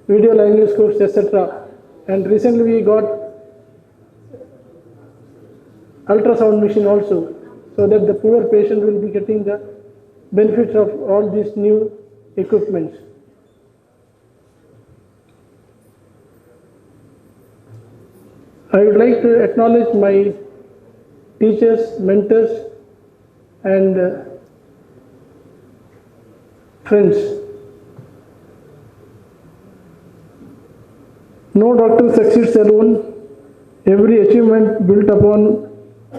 video laryngoscopes, etc. And recently we got ultrasound machine also, so that the poor patient will be getting the benefits of all these new equipments. I would like to acknowledge my teachers, mentors, and friends. No doctor succeeds alone. Every achievement built upon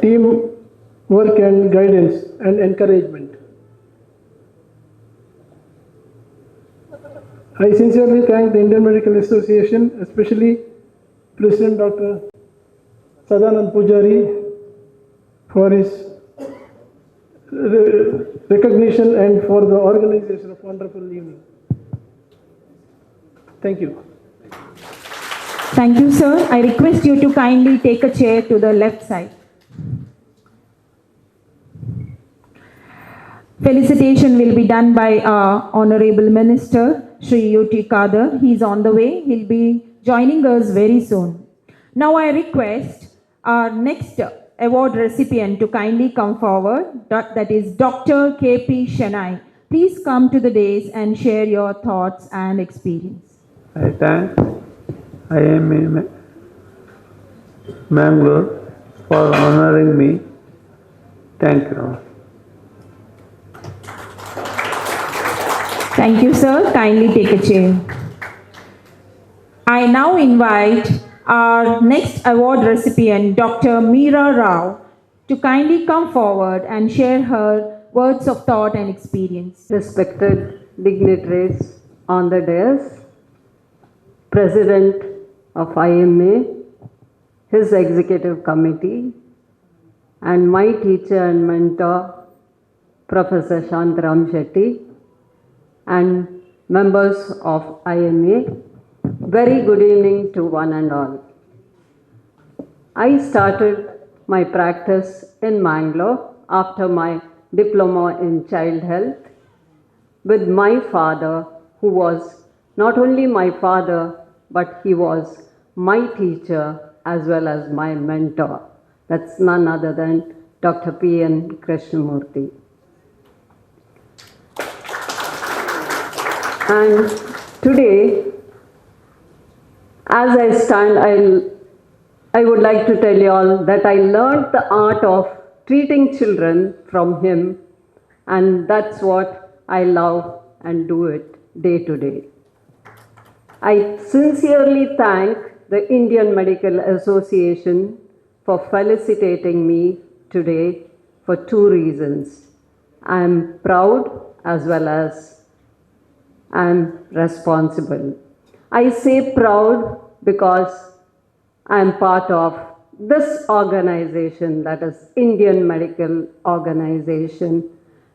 team work and guidance and encouragement. I sincerely thank the Indian Medical Association, especially President Dr. Sadanand Pujari, for his recognition and for the organization of wonderful evening. Thank you. Thank you, sir. I request you to kindly take a chair to the left side. Felicitation will be done by our Honorable Minister, Shri U.T. Kadar. He is on the way. He'll be joining us very soon. Now I request our next award recipient to kindly come forward. That is Dr. K.P. Shenoy. Please come to the dais and share your thoughts and experience. I thank IMA Mangalore for honoring me. Thank you. Thank you, sir. Kindly take a chair. I now invite our next award recipient, Dr. Meera Rao, to kindly come forward and share her words of thought and experience. Respected dignitaries on the dais, President of IMA, his executive committee, and my teacher and mentor, Professor Shantaram Shetty, and members of IMA, very good evening to one and all. I started my practice in Mangalore after my diploma in child health with my father, who was not only my father, but he was my teacher as well as my mentor. That's none other than Dr. P.N. Krishnamurthy. And today, as I stand, I would like to tell you all that I learned the art of treating children from him, and that's what I love and do it day to day. I sincerely thank the Indian Medical Association for felicitating me today for two reasons. I am proud as well as I am responsible. I say proud because I am part of this organization, that is Indian Medical Organization,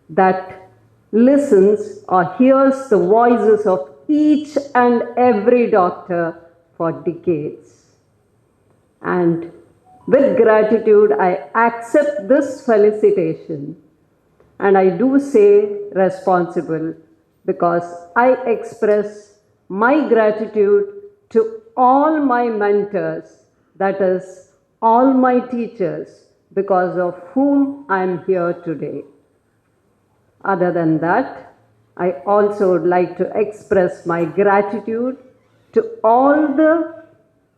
that listens or hears the voices of each and every doctor for decades. And with gratitude, I accept this felicitation, and I do say responsible because I express my gratitude to all my mentors, that is, all my teachers, because of whom I am here today. Other than that, I also would like to express my gratitude to all the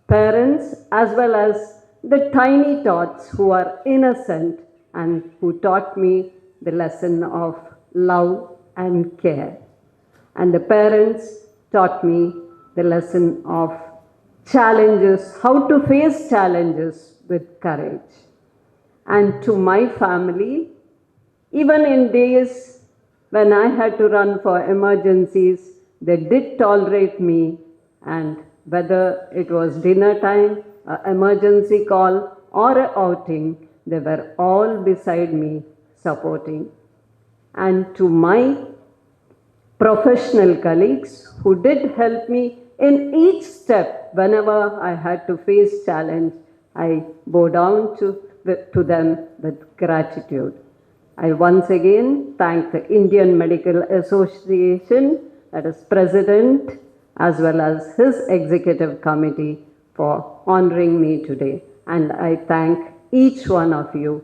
parents as well as the tiny tots who are innocent and who taught me the lesson of love and care. And the parents taught me the lesson of challenges, how to face challenges with courage. And to my family, even in days when I had to run for emergencies, they did tolerate me, and whether it was dinner time, an emergency call, or an outing, they were all beside me supporting. And to my professional colleagues who did help me in each step whenever I had to face challenge, I bow down to them with gratitude. I once again thank the Indian Medical Association, that is President, as well as his executive committee for honoring me today. And I thank each one of you.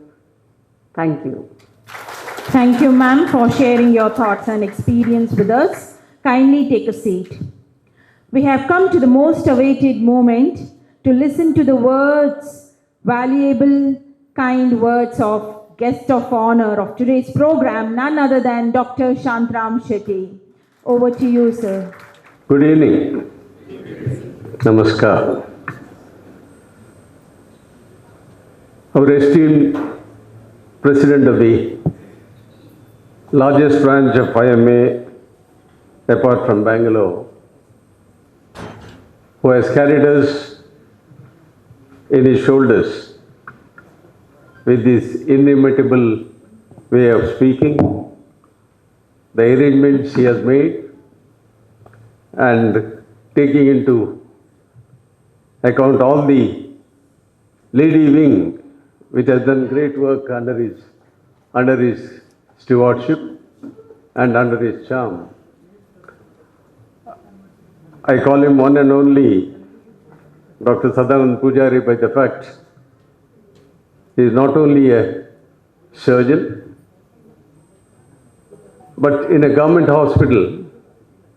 Thank you. Thank you, ma'am, for sharing your thoughts and experience with us. Kindly take a seat. We have come to the most awaited moment to listen to the words, valuable, kind words of guest of honor of today's program, none other than Dr. Shantaram Shetty. Over to you, sir. Good evening. Namaskar. Our esteemed President of the largest branch of IMA apart from Bangalore, who has carried us in his shoulders with this inimitable way of speaking, the arrangements he has made, and taking into account all the lady wing which has done great work under his stewardship and under his charm. I call him one and only Dr. Sadanand Pujari by the fact he is not only a surgeon, but in a government hospital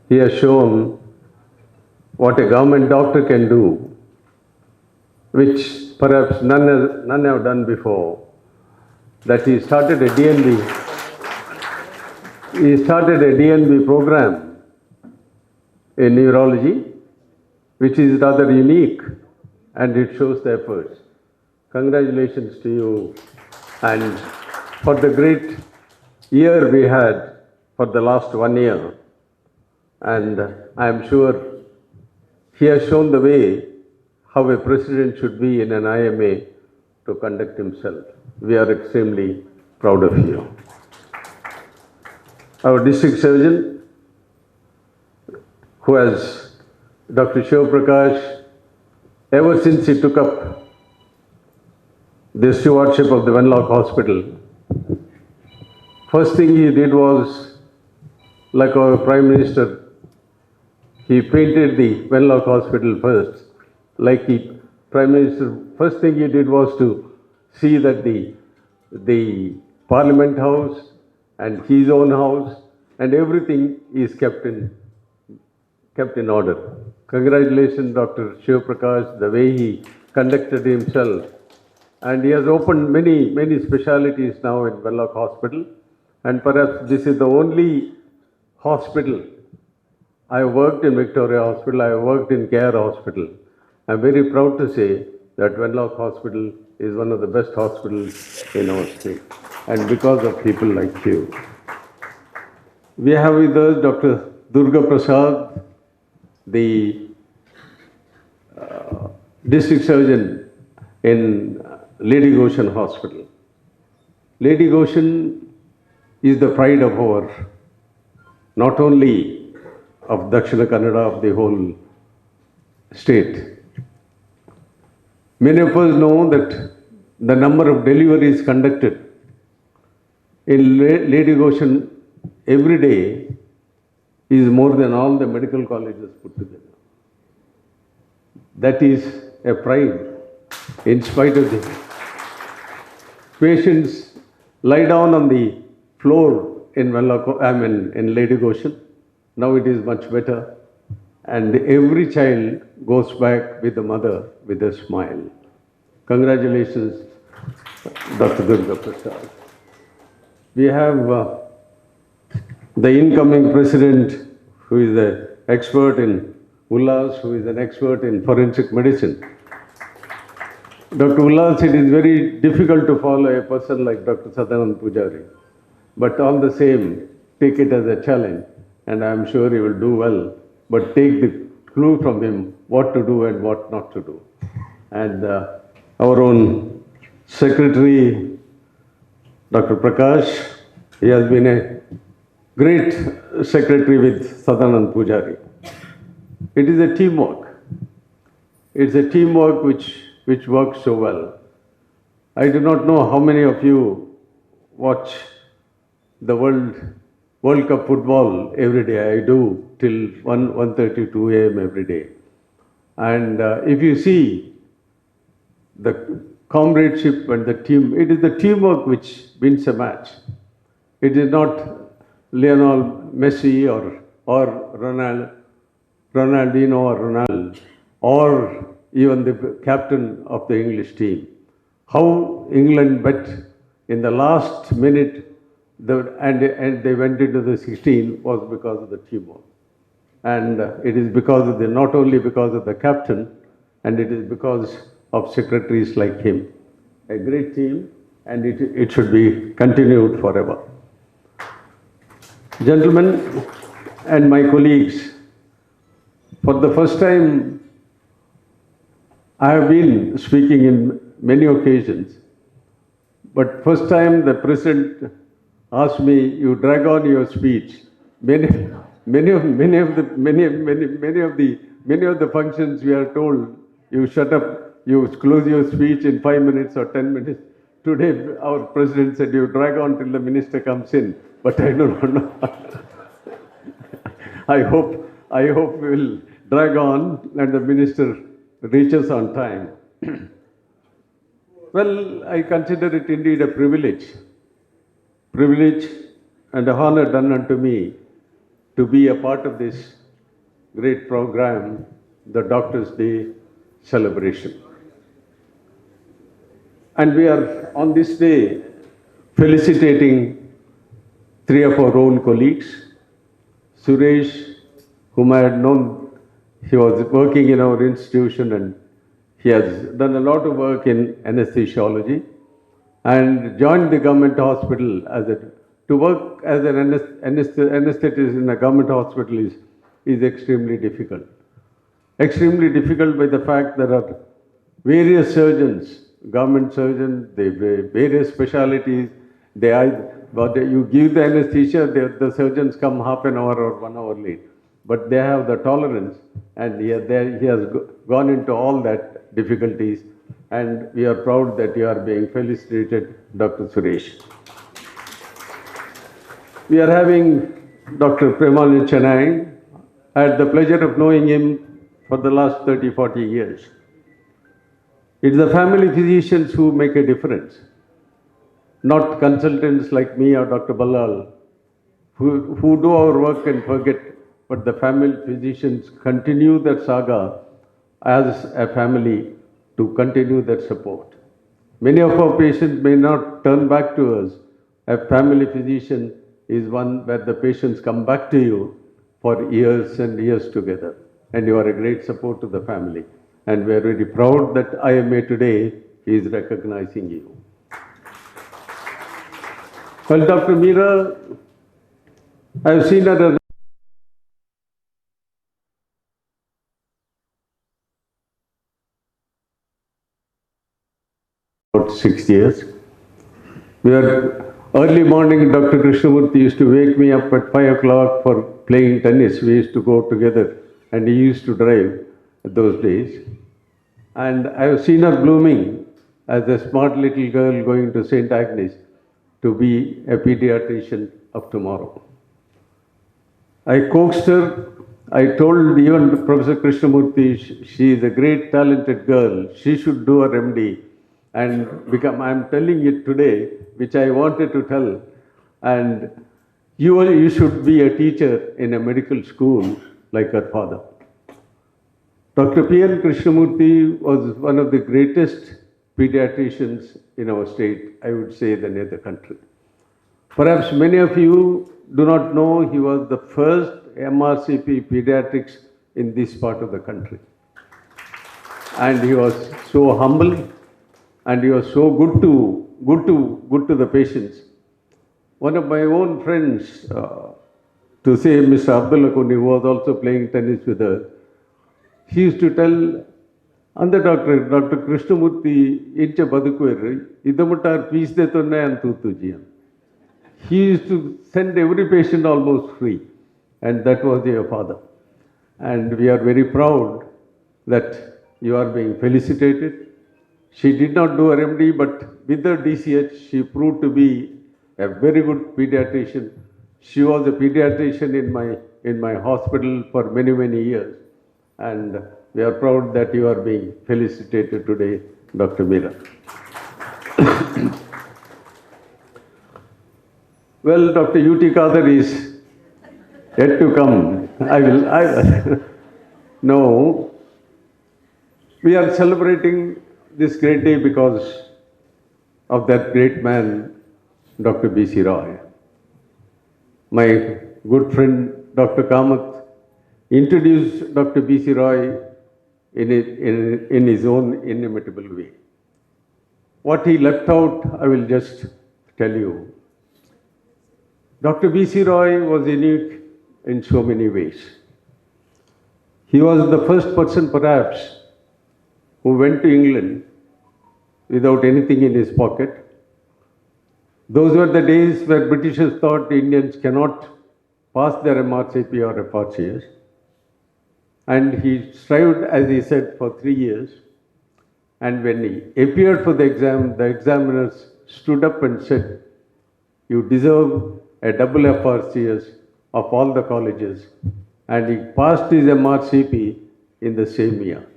he has shown what a government doctor can do, which perhaps none have done before, that he started a DNB. He started a DNB program in neurology, which is rather unique, and it shows the efforts. Congratulations to you, and for the great year we had for the last 1 year. And I am sure he has shown the way how a president should be in an IMA to conduct himself. We are extremely proud of you. Our district surgeon, who has Dr. Shiv Prakash, ever since he took up the stewardship of the Venlock Hospital, first thing he did was, like our Prime Minister, he painted the Venlock Hospital first. Prime Minister, first thing he did was to see that the Parliament House and his own house and everything is kept in order. Congratulations, Dr. Shiv Prakash, the way he conducted himself. And he has opened many specialities now in Venlock Hospital. And perhaps this is the only hospital. I worked in Victoria Hospital, I worked in Care Hospital. I'm very proud to say that Venlock Hospital is one of the best hospitals in our state, and because of people like you. We have with us Dr. Durga Prasad, the district surgeon in Lady Goshen Hospital. Lady Goshen is the pride of our, not only of Dakshina Kannada, of the whole state. Many of us know that the number of deliveries conducted in Lady Goshen every day is more than all the medical colleges put together. That is a pride, in spite of the patients lie down on the floor in Lady Goshen. Now it is much better, and every child goes back with the mother with a smile. Congratulations, Dr. Durga Prasad. We have the incoming president, who is an expert in Ullas, who is an expert in forensic medicine. Dr. Ullas, it is very difficult to follow a person like Dr. Sadanand Pujari, but all the same, take it as a challenge, and I am sure he will do well, but take the clue from him what to do and what not to do. And our own secretary, Dr. Prakash, he has been a great secretary with Sadanand Pujari. It is a teamwork. It's a teamwork which works so well. I do not know how many of you watch the World Cup football every day. I do till 1:32 a.m. every day. And if you see the comradeship and the team, it is the teamwork which wins a match. It is not Lionel Messi or Ronaldinho or Ronaldo or even the captain of the English team. How England bet in the last minute and they went into the 16 was because of the teamwork. And it is because of not only because of the captain, and it is because of secretaries like him. A great team, and it should be continued forever. Gentlemen and my colleagues, for the first time, I have been speaking in many occasions, but first time the president asked me, you drag on your speech. Many of the functions we are told, you shut up, you close your speech in 5 minutes or 10 minutes. Today, our president said, you drag on till the minister comes in, but I don't know. I hope we will drag on and the minister reaches on time. Well, I consider it indeed a privilege and a honor done unto me to be a part of this great program, the Doctors' Day celebration. And we are on this day felicitating three of our own colleagues. Suresh, whom I had known, he was working in our institution and he has done a lot of work in anesthesiology and joined the government hospital to work as an anesthetist in a government hospital is extremely difficult. Extremely difficult by the fact there are various surgeons, government surgeons, they various specialities. But you give the anesthesia, the surgeons come half an hour or 1 hour late. But they have the tolerance, and he has gone into all that difficulties. And we are proud that you are being felicitated, Dr. Suresh. We are having Dr. Premal Chennai. I had the pleasure of knowing him for the last 30-40 years. It's the family physicians who make a difference, not consultants like me or Dr. Ballal, who do our work and forget, but the family physicians continue that saga as a family to continue that support. Many of our patients may not turn back to us. A family physician is one where the patients come back to you for years and years together. And you are a great support to the family. And we are very proud that IMA today is recognizing you. Well, Dr. Meera, I have seen her about 6 years. We are early morning, Dr. Krishnamurthy used to wake me up at 5 o'clock for playing tennis. We used to go together and he used to drive those days. And I have seen her blooming as a smart little girl going to St. Agnes to be a pediatrician of tomorrow. I coaxed her. I told even Professor Krishnamurthy, she is a great talented girl. She should do her MD and become, I'm telling it today, which I wanted to tell. And you should be a teacher in a medical school like her father. Dr. P.N. Krishnamurthy was one of the greatest pediatricians in our state, I would say, than in the country. Perhaps many of you do not know he was the first MRCP pediatrics in this part of the country. And he was so humble and he was so good to the patients. One of my own friends, to say Mr. Abdullah Kuni, who was also playing tennis with her, he used to tell, Dr. Krishnamurthy, incha badukweru, idamuttar fees de tonne antutuji. He used to send every patient almost free. And that was your father. And we are very proud that you are being felicitated. She did not do her MD, but with her DCH, she proved to be a very good pediatrician. She was a pediatrician in my hospital for many, many years. And we are proud that you are being felicitated today, Dr. Meera. Well, Dr. U.T. Kadir is yet to come. No, we are celebrating this great day because of that great man, Dr. B.C. Roy. My good friend, Dr. Kamath, introduced Dr. B.C. Roy in his own inimitable way. What he left out, I will just tell you. Dr. B.C. Roy was unique in so many ways. He was the first person, perhaps, who went to England without anything in his pocket. Those were the days where Britishers thought Indians cannot pass their MRCP or FRCS. And he strived, as he said, for 3 years. And when he appeared for the exam, the examiners stood up and said, you deserve a double FRCS of all the colleges. And he passed his MRCP in the same year.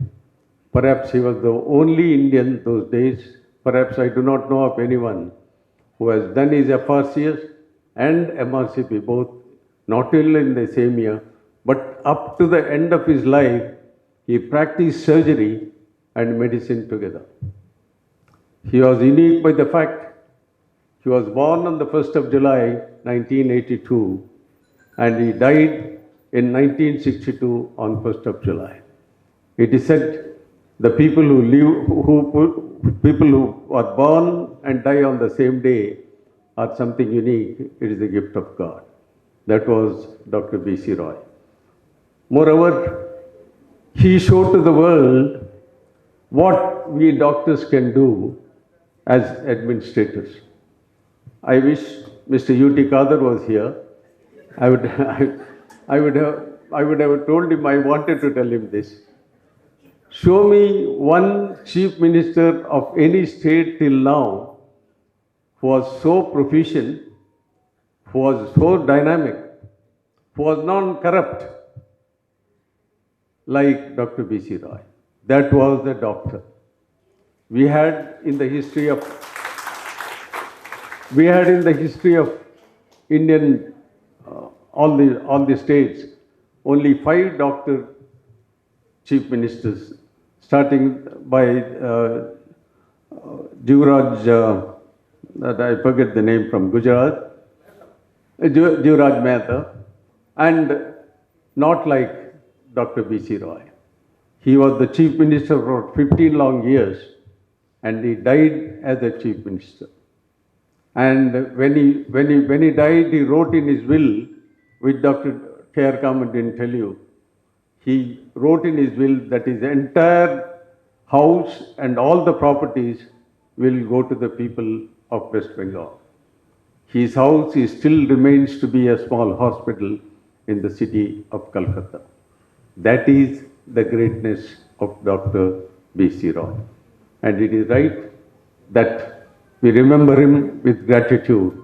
Perhaps he was the only Indian those days, perhaps I do not know of anyone who has done his FRCS and MRCP both, not only in the same year, but up to the end of his life, he practiced surgery and medicine together. He was unique by the fact he was born on the 1st of July 1982 and he died in 1962 on 1st of July. It is said the people people who are born and die on the same day are something unique. It is a gift of God. That was Dr. B.C. Roy. Moreover, he showed to the world what we doctors can do as administrators. I wish Mr. U.T. Kadir was here. I would have told him, I wanted to tell him this. Show me one chief minister of any state till now who was so proficient, who was so dynamic, who was non-corrupt like Dr. B.C. Roy. That was the doctor. We had in the history of Indian, all the states, only 5 doctor chief ministers, starting by Jivraj, that I forget the name, from Gujarat, Jivraj Mehta, and not like Dr. B.C. Roy. He was the chief minister for 15 long years and he died as a chief minister. And when he died, he wrote in his will, which Dr. K.R. Kaman didn't tell you, he wrote in his will that his entire house and all the properties will go to the people of West Bengal. His house still remains to be a small hospital in the city of Calcutta. That is the greatness of Dr. B.C. Roy. And it is right that we remember him with gratitude.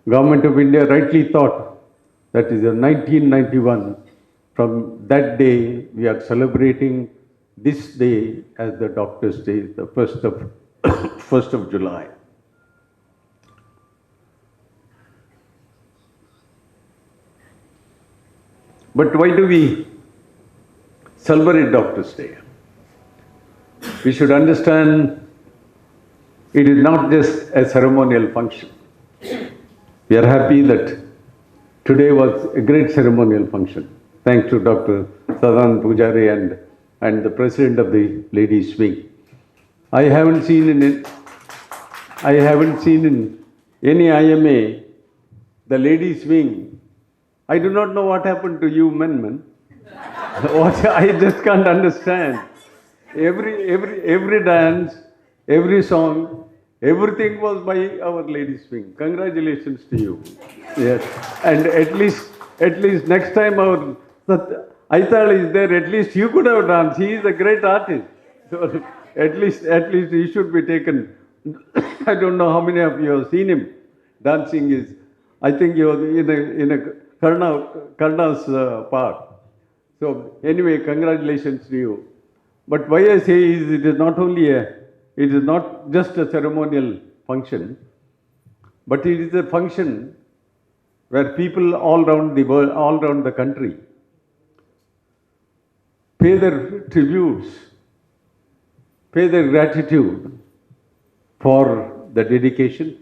Government of India rightly thought that is in 1991, from that day we are celebrating this day as the Doctor's Day, the 1st of July. But why do we celebrate Doctor's Day? We should understand it is not just a ceremonial function. We are happy that today was a great ceremonial function. Thanks to Dr. Sadanand Pujari and the president of the Ladies' Wing. I haven't seen in any IMA the Ladies' Wing. I do not know what happened to you men. I just can't understand. Every dance, every song, everything was by our Ladies' Wing. Congratulations to you. Yes. And at least next time our Aital is there, at least you could have danced. He is a great artist. So at least he should be taken. I don't know how many of you have seen him dancing. I think he was in a Karna's part. So anyway, congratulations to you. But why I say is it is not just a ceremonial function, but it is a function where people all around the world, all around the country, pay their tributes, pay their gratitude for the dedication,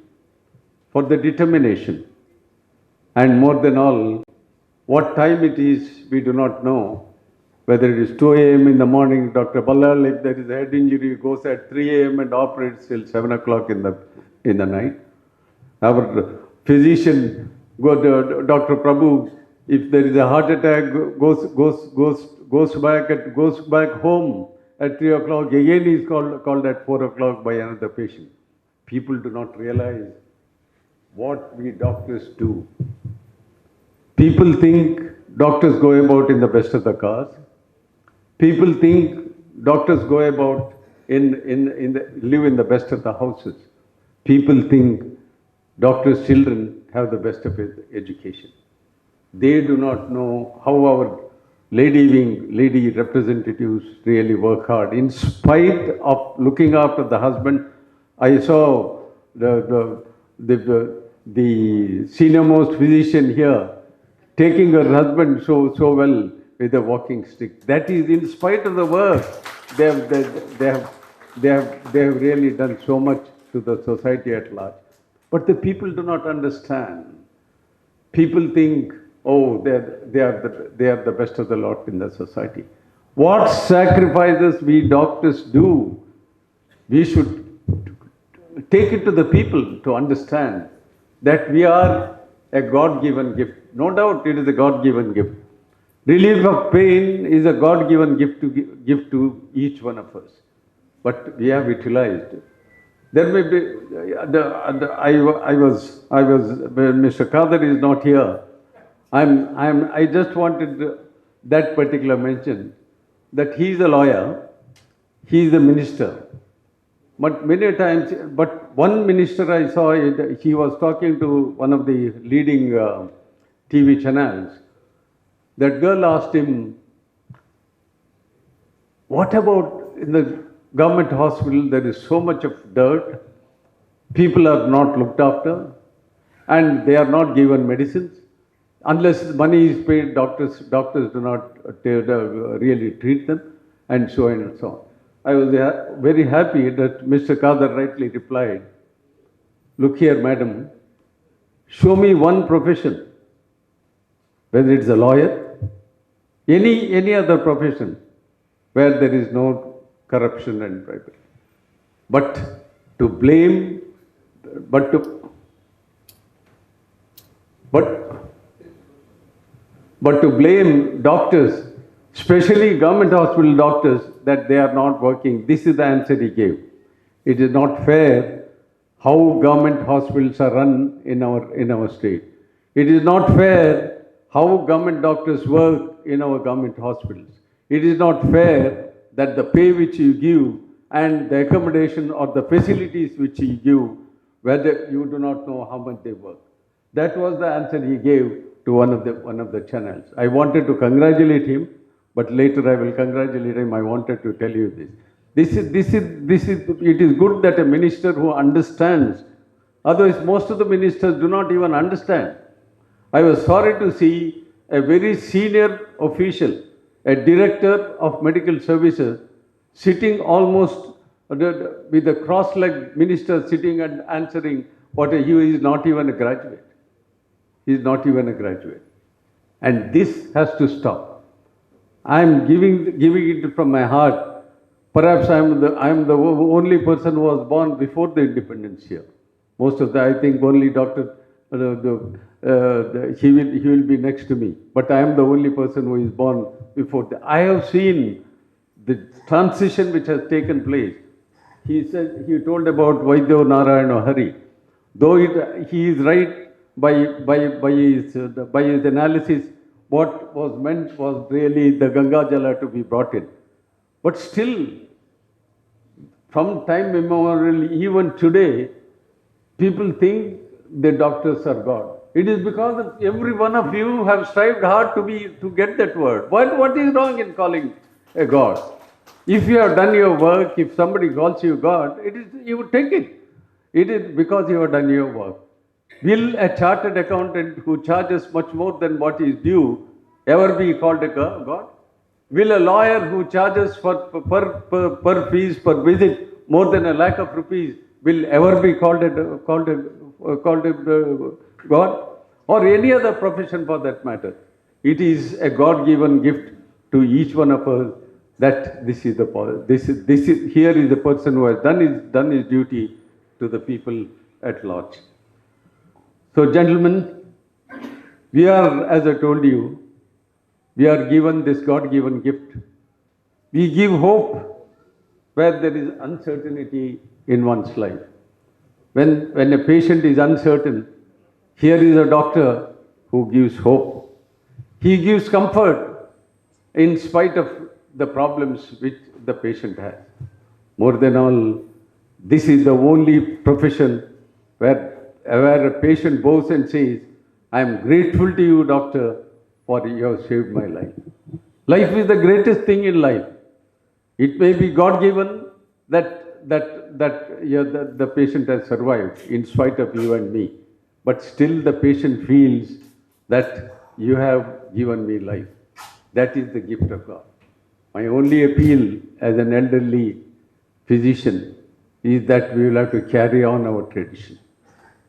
for the determination, and more than all, what time it is, we do not know. Whether it is 2 a.m. in the morning, Dr. Ballal, if there is a head injury, goes at 3 a.m. and operates till 7 o'clock in the night. Our physician, Dr. Prabhu, if there is a heart attack, goes back home at 3 o'clock. Again, he is called at 4 o'clock by another patient. People do not realize what we doctors do. People think doctors go about in the best of the cars. People think doctors go about live in the best of the houses. People think doctors' children have the best of education. They do not know how our lady representatives really work hard. In spite of looking after the husband, I saw the senior most physician here taking her husband so well with a walking stick. That is in spite of the work they have they have really done so much to the society at large. But the people do not understand. People think, oh, they are the best of the lot in the society. What sacrifices we doctors do, we should take it to the people to understand that we are a God-given gift. No doubt it is a God-given gift. Relief of pain is a God-given gift to give to each one of us. But we have utilized. There may be, when Mr. Kadir is not here, I just wanted that particular mention, that he is a lawyer, he is a minister. But many times, but one minister I saw, he was talking to one of the leading TV channels. That girl asked him, what about in the government hospital, there is so much of dirt, people are not looked after, and they are not given medicines. Unless money is paid, doctors do not really treat them, and so on and so on. I was very happy that Mr. Kadir rightly replied, look here, madam, show me one profession, whether it's a lawyer, any other profession, where there is no corruption and bribery. But to blame, but to blame doctors, especially government hospital doctors, that they are not working, this is the answer he gave. It is not fair how government hospitals are run in our state. It is not fair how government doctors work in our government hospitals. It is not fair that the pay which you give and the accommodation or the facilities which you give, whether you do not know how much they work. That was the answer he gave to one of the channels. I wanted to congratulate him, but later I will congratulate him. I wanted to tell you this. It is good that a minister who understands. Otherwise, most of the ministers do not even understand. I was sorry to see a very senior official, a director of medical services, sitting almost with a cross-legged minister sitting and answering what he is not even a graduate. He is not even a graduate. And this has to stop. I am giving it from my heart. Perhaps I am the only person who was born before the independence here. Most of I think only Dr. He will be next to me. But I am the only person who is born before that. I have seen the transition which has taken place. He told about Vaidyo Narayana Hari. Though he is right by his analysis, what was meant was really the Ganga Jala to be brought in. But still, from time immemorial, even today, people think the doctors are God. It is because every one of you have strived hard to get that word. What is wrong in calling a God? If you have done your work, if somebody calls you God, you would take it. It is because you have done your work. Will a chartered accountant who charges much more than what is due ever be called a God? Will a lawyer who charges per fees per visit more than 1,00,000 rupees will ever be called a God? Or any other profession for that matter? It is a God-given gift to each one of us that here is the person who has done his duty to the people at large. So, gentlemen, we are, as I told you, we are given this God-given gift. We give hope where there is uncertainty in one's life. When a patient is uncertain, here is a doctor who gives hope. He gives comfort in spite of the problems which the patient has. More than all, this is the only profession where a patient bows and says, I am grateful to you, doctor, for you have saved my life. Life is the greatest thing in life. It may be God-given that the patient has survived in spite of you and me. But still the patient feels that you have given me life. That is the gift of God. My only appeal as an elderly physician is that we will have to carry on our tradition.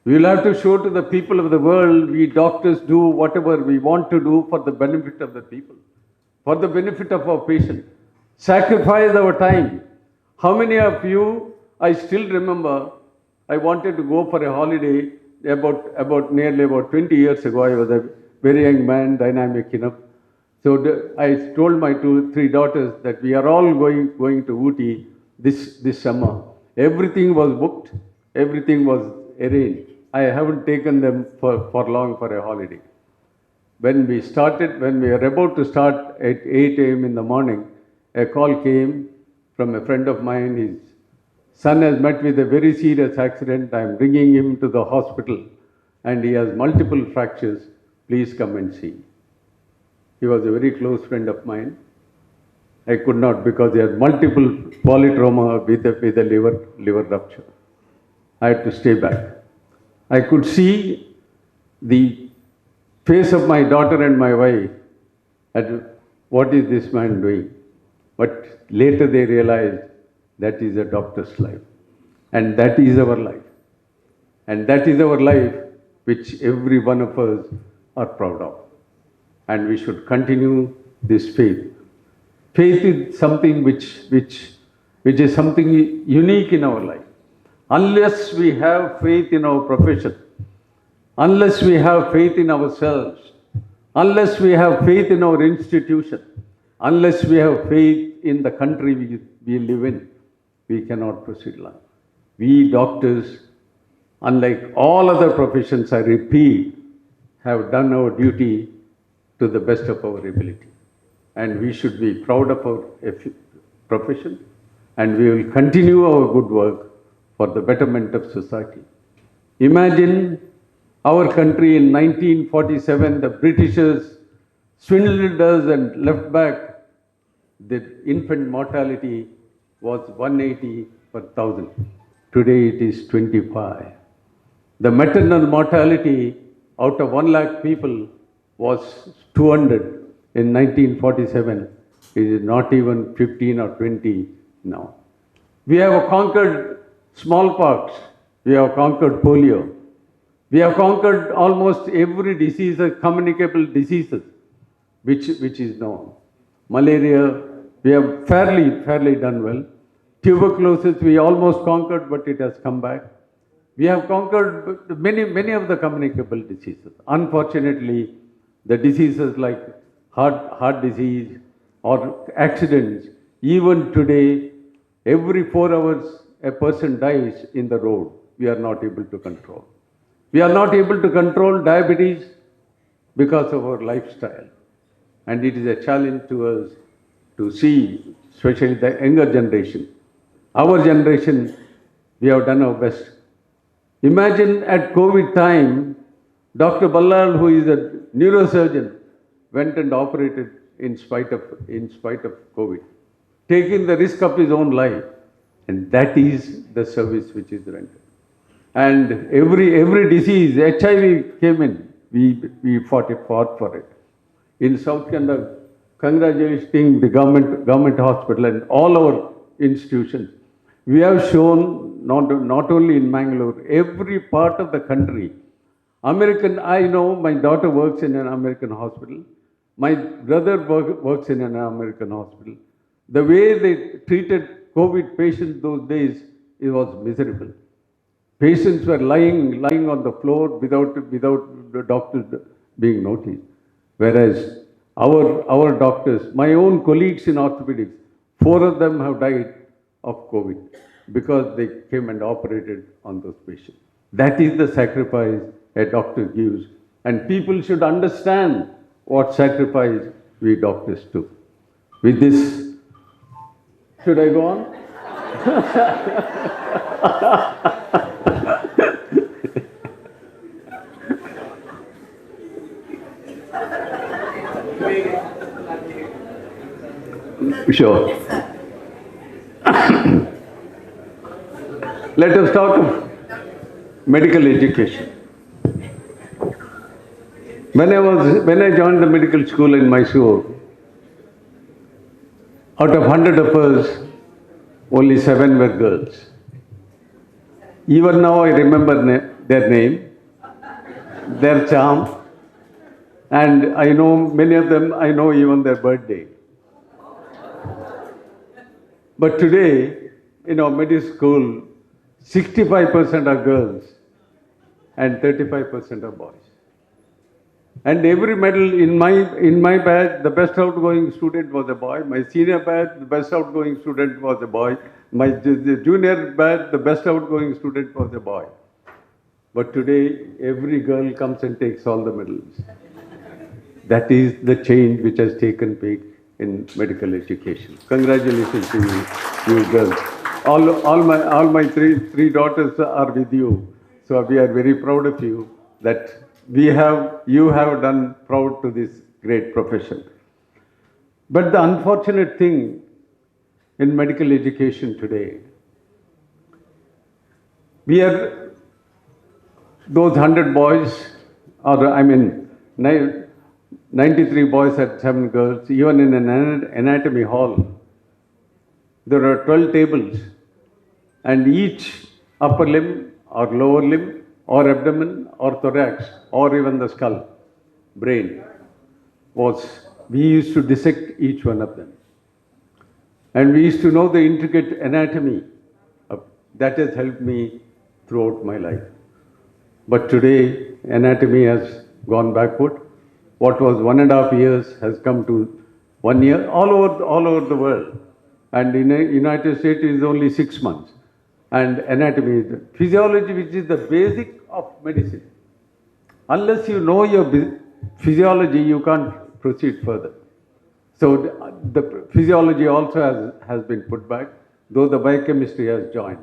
We will have to show to the people of the world, we doctors do whatever we want to do for the benefit of the people, for the benefit of our patient. Sacrifice our time. How many of you, I still remember, I wanted to go for a holiday nearly about 20 years ago. I was a very young man, dynamic enough. So I told my 3 daughters that we are all going to Ooty this summer. Everything was booked, everything was arranged. I haven't taken them for long for a holiday. When we were about to start at 8 a.m. in the morning, a call came from a friend of mine. His son has met with a very serious accident. I am bringing him to the hospital and he has multiple fractures. Please come and see. He was a very close friend of mine. I could not because he had multiple polytrauma with a liver rupture. I had to stay back. I could see the face of my daughter and my wife at what is this man doing. But later they realized that is a doctor's life. And that is our life. And that is our life which every one of us are proud of. And we should continue this faith. Faith is something which is something unique in our life. Unless we have faith in our profession, unless we have faith in ourselves, unless we have faith in our institution, unless we have faith in the country we live in, we cannot proceed along. We doctors, unlike all other professions, I repeat, have done our duty to the best of our ability. And we should be proud of our profession, and we will continue our good work for the betterment of society. Imagine our country in 1947, the Britishers swindled us and left back. The infant mortality was 180 per 1,000. Today it is 25. The maternal mortality out of 1 lakh people was 200 in 1947. It is not even 15 or 20 now. We have conquered smallpox. We have conquered polio. We have conquered almost every disease, communicable diseases, which is known. Malaria, we have fairly done well. Tuberculosis, we almost conquered, but it has come back. We have conquered many of the communicable diseases. Unfortunately, the diseases like heart disease or accidents, even today, every 4 hours, a person dies in the road. We are not able to control. We are not able to control diabetes because of our lifestyle. And it is a challenge to us to see, especially the younger generation. Our generation, we have done our best. Imagine at COVID time, Dr. Ballal, who is a neurosurgeon, went and operated in spite of COVID, taking the risk of his own life. And that is the service which is rendered. And every disease, HIV came in, we fought for it. In South Canada, congratulating the government hospital and all our institutions, we have shown not only in Mangalore, every part of the country. I know my daughter works in an American hospital. My brother works in an American hospital. The way they treated COVID patients those days, it was miserable. Patients were lying on the floor without the doctors being noticed. Whereas our doctors, my own colleagues in orthopedics, 4 of them have died of COVID because they came and operated on those patients. That is the sacrifice a doctor gives. And people should understand what sacrifice we doctors do. With this, should I go on? Sure. Let us talk of medical education. When I joined the medical school in Mysore, out of 100 of us, only 7 were girls. Even now I remember their name, their charm, and I know many of them, I know even their birthday. But today, in our middle school, 65% are girls and 35% are boys. And every medal in my batch, the best outgoing student was a boy. My senior batch, the best outgoing student was a boy. My junior batch, the best outgoing student was a boy. But today, every girl comes and takes all the medals. That is the change which has taken place in medical education. Congratulations to you girls. All my three daughters are with you. So we are very proud of you that you have done proud to this great profession. But the unfortunate thing in medical education today, we are those 100 boys, or 93 boys and 7 girls, even in an anatomy hall, there are 12 tables, and each upper limb or lower limb or abdomen or thorax or even the skull, brain, we used to dissect each one of them. And we used to know the intricate anatomy. That has helped me throughout my life. But today, anatomy has gone backward. What was 1.5 years has come to 1 year all over the world. And in the United States, it is only 6 months. And anatomy, physiology, which is the basic of medicine. Unless you know your physiology, you can't proceed further. So the physiology also has been put back, though the biochemistry has joined.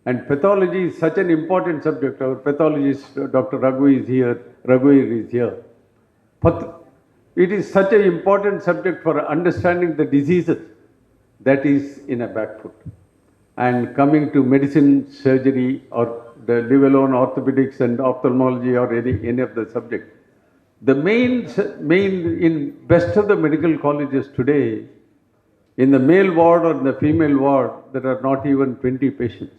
And pathology is such an important subject. Our pathologist, Dr. Raghuir is here. But it is such an important subject for understanding the diseases that is in a back foot. And coming to medicine, surgery, or leave alone orthopedics and ophthalmology or any of the subject. The main in best of the medical colleges today, in the male ward or in the female ward, there are not even 20 patients.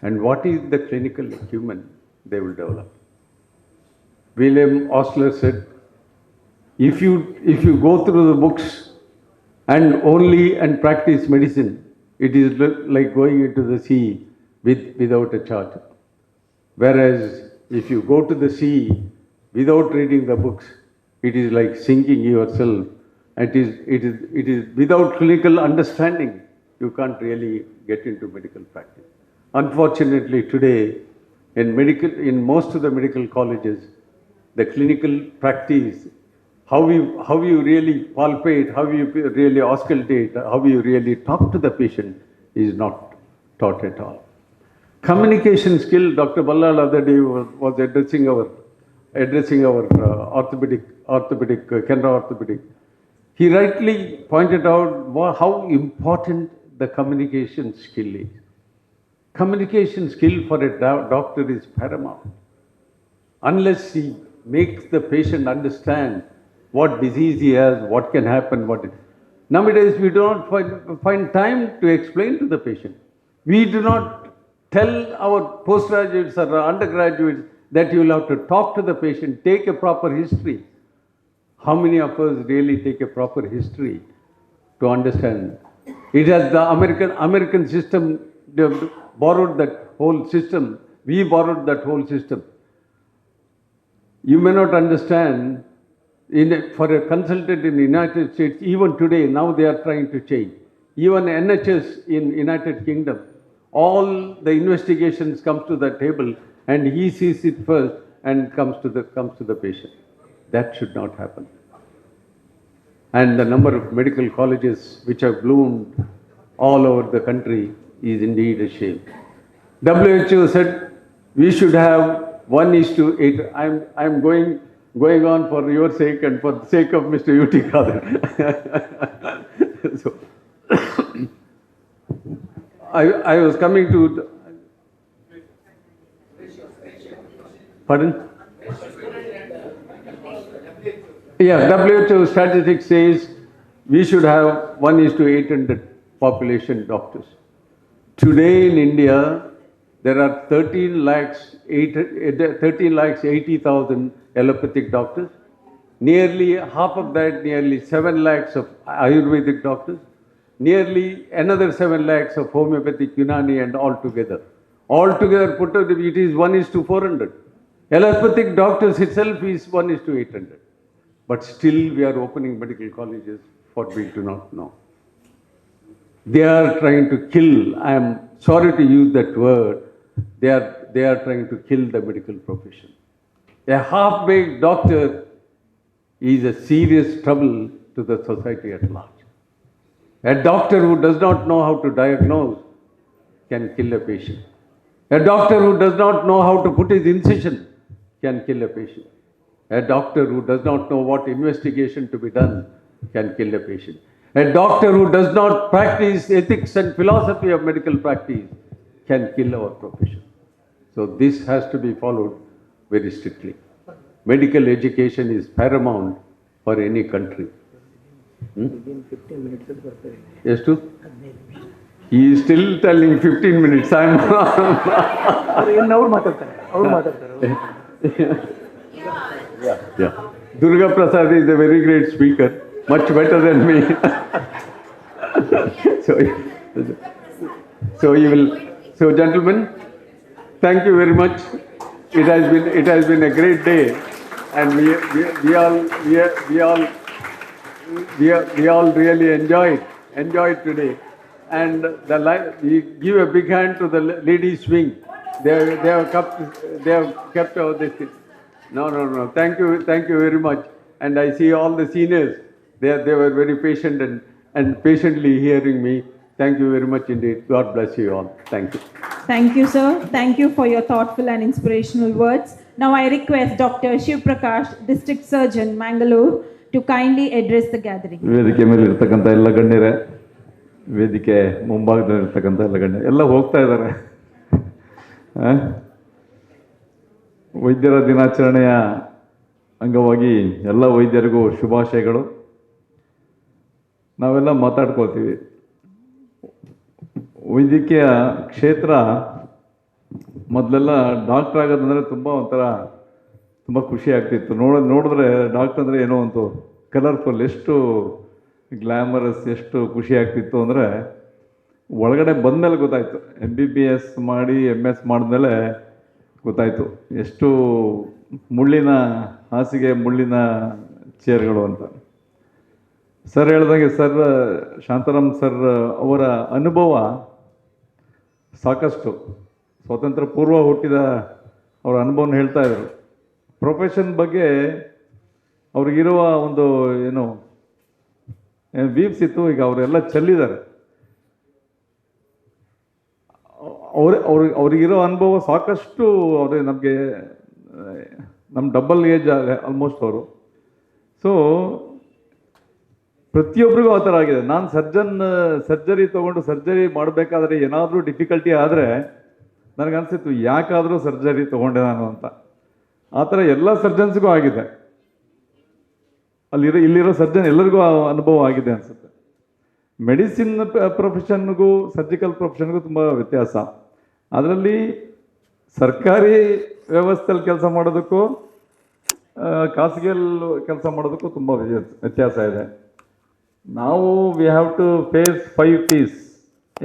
And what is the clinical acumen they will develop? William Osler said, if you go through the books and practice medicine, it is like going into the sea without a charter. Whereas if you go to the sea without reading the books, it is like sinking yourself. It is without clinical understanding, you can't really get into medical practice. Unfortunately, today, in most of the medical colleges, the clinical practice, how you really palpate, how you really auscultate, how you really talk to the patient is not taught at all. Communication skill, Dr. Ballal other day was addressing our orthopedic, Canara orthopedic. He rightly pointed out how important the communication skill is. Communication skill for a doctor is paramount. Unless he makes the patient understand what disease he has, what can happen, Nowadays, we do not find time to explain to the patient. We do not tell our postgraduates or undergraduates that you will have to talk to the patient, take a proper history. How many of us really take a proper history to understand? It has the American system, they have borrowed that whole system. We borrowed that whole system. You may not understand, for a consultant in the United States, even today, now they are trying to change. Even NHS in United Kingdom, all the investigations comes to the table and he sees it first and comes to the patient. That should not happen. And the number of medical colleges which have bloomed all over the country is indeed a shame. WHO said we should have 1:8. I'm going on for your sake and for the sake of Mr. U.T. Kadir. So, I was coming to... Pardon? Yeah, WHO statistics says we should have 1:800 population doctors. Today in India, there are 13,80,000 allopathic doctors. Nearly half of that, nearly 7 lakhs of Ayurvedic doctors. Nearly another 7 lakhs of homeopathic, Unani and all together. All together put together, it is 1:400. Allopathic doctors itself is 1:800. But still we are opening medical colleges for we do not know. They are trying to kill, I am sorry to use that word, they are trying to kill the medical profession. A half-baked doctor is a serious trouble to the society at large. A doctor who does not know how to diagnose can kill a patient. A doctor who does not know how to put his incision can kill a patient. A doctor who does not know what investigation to be done can kill a patient. A doctor who does not practice ethics and philosophy of medical practice can kill our profession. So this has to be followed very strictly. Medical education is paramount for any country. Yes, too? He is still telling 15 minutes. I'm yeah. Durga Prasad is a very great speaker, much better than me. So gentlemen, thank you very much. It has been a great day, and we all really enjoyed today. And we give a big hand to the ladies' wing. They have kept all this. No. Thank you very much. And I see all the seniors. They were very patient and patiently hearing me. Thank you very much indeed. God bless you all. Thank you. Thank you, sir. Thank you for your thoughtful and inspirational words. Now I request Dr. Shiv Prakash, District Surgeon, Mangalore, to kindly address the gathering. ವೇದಿಕೆ ಮೇಲೆ ಇರ್ತಕ್ಕಂಥ ಎಲ್ಲ ಗಣ್ಯರೇ, ವೇದಿಕೆ ಮುಂಭಾಗದಲ್ಲಿರ್ತಕ್ಕಂಥ ಎಲ್ಲ ಗಣ್ಯರು ಎಲ್ಲ ಹೋಗ್ತಾ ಇದ್ದಾರೆ. ವೈದ್ಯರ ದಿನಾಚರಣೆಯ ಅಂಗವಾಗಿ ಎಲ್ಲ ವೈದ್ಯರಿಗೂ ಶುಭಾಶಯಗಳು. ನಾವೆಲ್ಲ ಮಾತಾಡ್ಕೊಳ್ತೀವಿ. ವೈದ್ಯಕೀಯ ಕ್ಷೇತ್ರ ಮೊದಲೆಲ್ಲ ಡಾಕ್ಟರ್ ಆಗೋದಂದರೆ ತುಂಬ ಖುಷಿ ಆಗ್ತಿತ್ತು. ನೋಡಿದ್ರೆ ಡಾಕ್ಟರ್ ಅಂದರೆ ಏನೋ ಒಂದು ಕಲರ್ಫುಲ್, ಎಷ್ಟು ಗ್ಲ್ಯಾಮರಸ್, ಎಷ್ಟು ಖುಷಿ ಆಗ್ತಿತ್ತು ಅಂದರೆ ಒಳಗಡೆ ಬಂದಮೇಲೆ ಗೊತ್ತಾಯಿತು. MBBS ಮಾಡಿ MS ಮಾಡಿದ್ಮೇಲೆ ಗೊತ್ತಾಯಿತು ಎಷ್ಟು ಮುಳ್ಳಿನ ಹಾಸಿಗೆ, ಮುಳ್ಳಿನ ಚೇರ್ಗಳು ಅಂತ. ಸರ್ ಹೇಳ್ದಂಗೆ, ಶಾಂತಾರಾಮ್ ಸರ್ ಅವರ ಅನುಭವ ಸಾಕಷ್ಟು. ಸ್ವಾತಂತ್ರ್ಯ ಪೂರ್ವ ಹುಟ್ಟಿದ ಅವರ ಅನುಭವನ ಹೇಳ್ತಾ ಇದ್ರು. ಪ್ರೊಫೆಷನ್ ಬಗ್ಗೆ ಅವ್ರಿಗಿರುವ ಒಂದು ವೀವ್ಸ್ ಇತ್ತು, ಈಗ ಅವರೆಲ್ಲ ಚೆಲ್ಲಿದ್ದಾರೆ. ಅವ್ರಿಗಿರೋ ಅನುಭವ ಸಾಕಷ್ಟು. ನಮಗೆ ನಮ್ಮ ಡಬಲ್ ಏಜ್ ಆಲ್ಮೋಸ್ಟ್ ಅವರು. ಸೊ ಪ್ರತಿಯೊಬ್ಬರಿಗೂ ಆ ಥರ ಆಗಿದೆ. ನಾನು ಸರ್ಜರಿ ತೊಗೊಂಡು ಸರ್ಜರಿ ಮಾಡಬೇಕಾದ್ರೆ ಏನಾದರೂ ಡಿಫಿಕಲ್ಟಿ ಆದರೆ ನನಗನ್ಸಿತ್ತು ಯಾಕಾದರೂ ಸರ್ಜರಿ ತೊಗೊಂಡೆ ನಾನು ಅಂತ. ಆ ಥರ ಎಲ್ಲ ಸರ್ಜನ್ಸ್ಗೂ ಆಗಿದೆ. ಇಲ್ಲಿರೋ ಸರ್ಜನ್ ಎಲ್ಲರಿಗೂ ಅನುಭವ ಆಗಿದೆ ಅನಿಸುತ್ತೆ. ಮೆಡಿಸಿನ್ ಪ್ರೊಫೆಷನ್ಗೂ ಸರ್ಜಿಕಲ್ ಪ್ರೊಫೆಷನ್ಗೂ ತುಂಬ ವ್ಯತ್ಯಾಸ. ಅದರಲ್ಲಿ ಸರ್ಕಾರಿ ವ್ಯವಸ್ಥೆಯಲ್ಲಿ ಕೆಲಸ ಮಾಡೋದಕ್ಕೂ ಖಾಸಗಿಯಲ್ಲಿ ಕೆಲಸ ಮಾಡೋದಕ್ಕೂ ತುಂಬ ವ್ಯತ್ಯಾಸ ಇದೆ. ನಾವು we have to face 5 Ps.